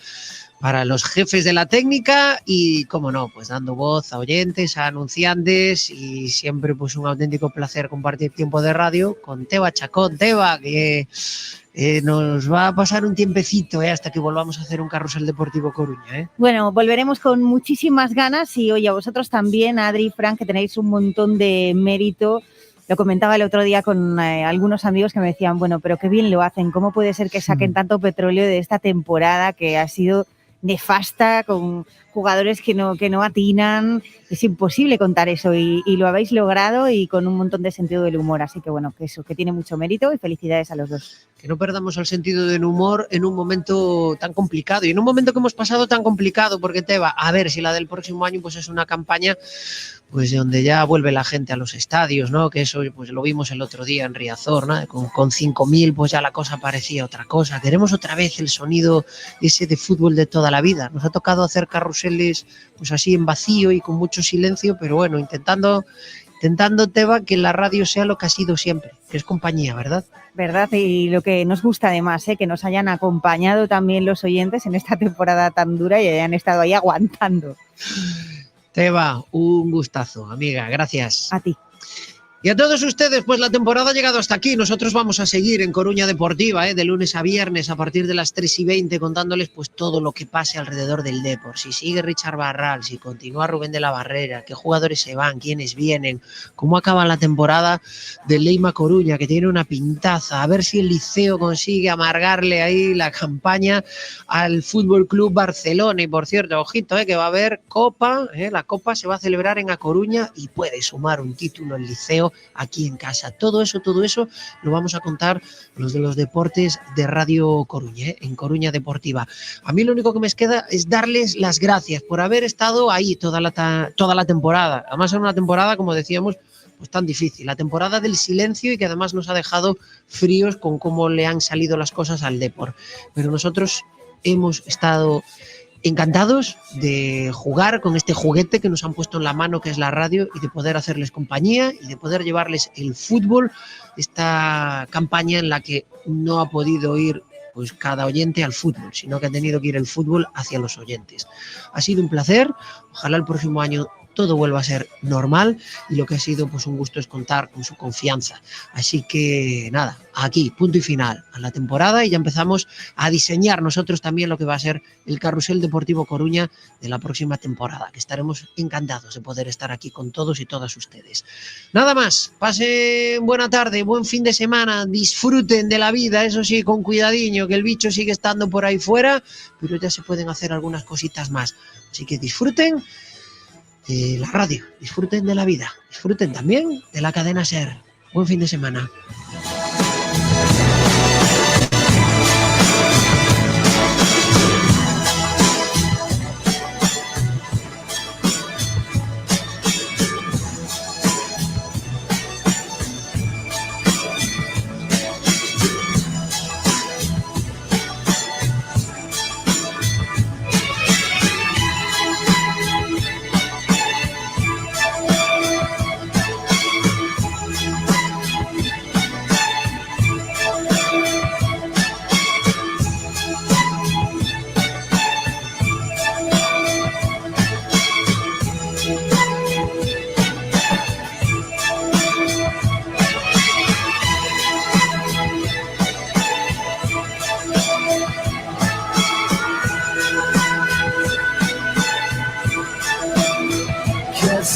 [SPEAKER 2] para los jefes de la técnica y, cómo no, pues dando voz a oyentes, a anunciantes y siempre pues un auténtico placer compartir tiempo de radio con Teba Chacón. Teba, que nos va a pasar un tiempecito hasta que volvamos a hacer un Carrusel Deportivo Coruña.
[SPEAKER 1] Bueno, volveremos con muchísimas ganas y oye, a vosotros también, Adri y Fran, que tenéis un montón de mérito. Lo comentaba el otro día con algunos amigos que me decían, bueno, pero qué bien lo hacen, ¿cómo puede ser que saquen tanto petróleo de esta temporada que ha sido nefasta, con jugadores que no atinan? Es imposible contar eso y lo habéis logrado y con un montón de sentido del humor, así que bueno, que tiene mucho mérito y felicidades a los dos.
[SPEAKER 2] Que no perdamos el sentido del humor en un momento tan complicado y en un momento que hemos pasado tan complicado, porque Teba, a ver si la del próximo año pues es una campaña pues donde ya vuelve la gente a los estadios, ¿no? Que eso pues lo vimos el otro día en Riazor, ¿no? Con 5.000 pues ya la cosa parecía otra cosa. Queremos otra vez el sonido ese de fútbol de toda la vida. Nos ha tocado hacer carruseles pues así en vacío y con mucho silencio, pero bueno, intentando, Teba, que la radio sea lo que ha sido siempre, que es compañía, ¿verdad?
[SPEAKER 1] ¿Verdad? Y lo que nos gusta además, que nos hayan acompañado también los oyentes en esta temporada tan dura y hayan estado ahí aguantando.
[SPEAKER 2] Teba, un gustazo, amiga, gracias.
[SPEAKER 1] A ti.
[SPEAKER 2] Y a todos ustedes, pues la temporada ha llegado hasta aquí. Nosotros vamos a seguir en Coruña Deportiva, de lunes a viernes a partir de las 3:20, contándoles pues todo lo que pase alrededor del Depor. Si sigue Richard Barral, si continúa Rubén de la Barrera, qué jugadores se van, quiénes vienen, cómo acaba la temporada del Leima Coruña, que tiene una pintaza. A ver si el Liceo consigue amargarle ahí la campaña al Fútbol Club Barcelona. Y por cierto, ojito, que va a haber Copa, la Copa se va a celebrar en A Coruña y puede sumar un título el Liceo aquí en casa. Todo eso lo vamos a contar los de los deportes de Radio Coruña, en Coruña Deportiva. A mí lo único que me queda es darles las gracias por haber estado ahí toda la temporada. Además, en una temporada, como decíamos, pues tan difícil. La temporada del silencio y que además nos ha dejado fríos con cómo le han salido las cosas al Depor. Pero nosotros hemos estado encantados de jugar con este juguete que nos han puesto en la mano, que es la radio, y de poder hacerles compañía y de poder llevarles el fútbol, esta campaña en la que no ha podido ir pues cada oyente al fútbol, sino que ha tenido que ir el fútbol hacia los oyentes. Ha sido un placer, ojalá el próximo año todo vuelva a ser normal, y lo que ha sido pues un gusto es contar con su confianza. Así que nada, aquí, punto y final a la temporada, y ya empezamos a diseñar nosotros también lo que va a ser el Carrusel Deportivo Coruña de la próxima temporada, que estaremos encantados de poder estar aquí con todos y todas ustedes. Nada más, pasen buena tarde, buen fin de semana, disfruten de la vida, eso sí, con cuidadiño, que el bicho sigue estando por ahí fuera, pero ya se pueden hacer algunas cositas más. Así que disfruten de la radio, disfruten de la vida, disfruten también de la cadena SER. Buen fin de semana.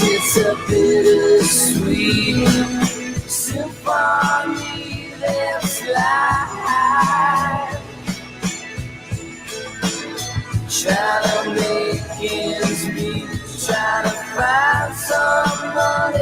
[SPEAKER 14] It's a bittersweet symphony that's life. Trying to make ends meet, trying to find some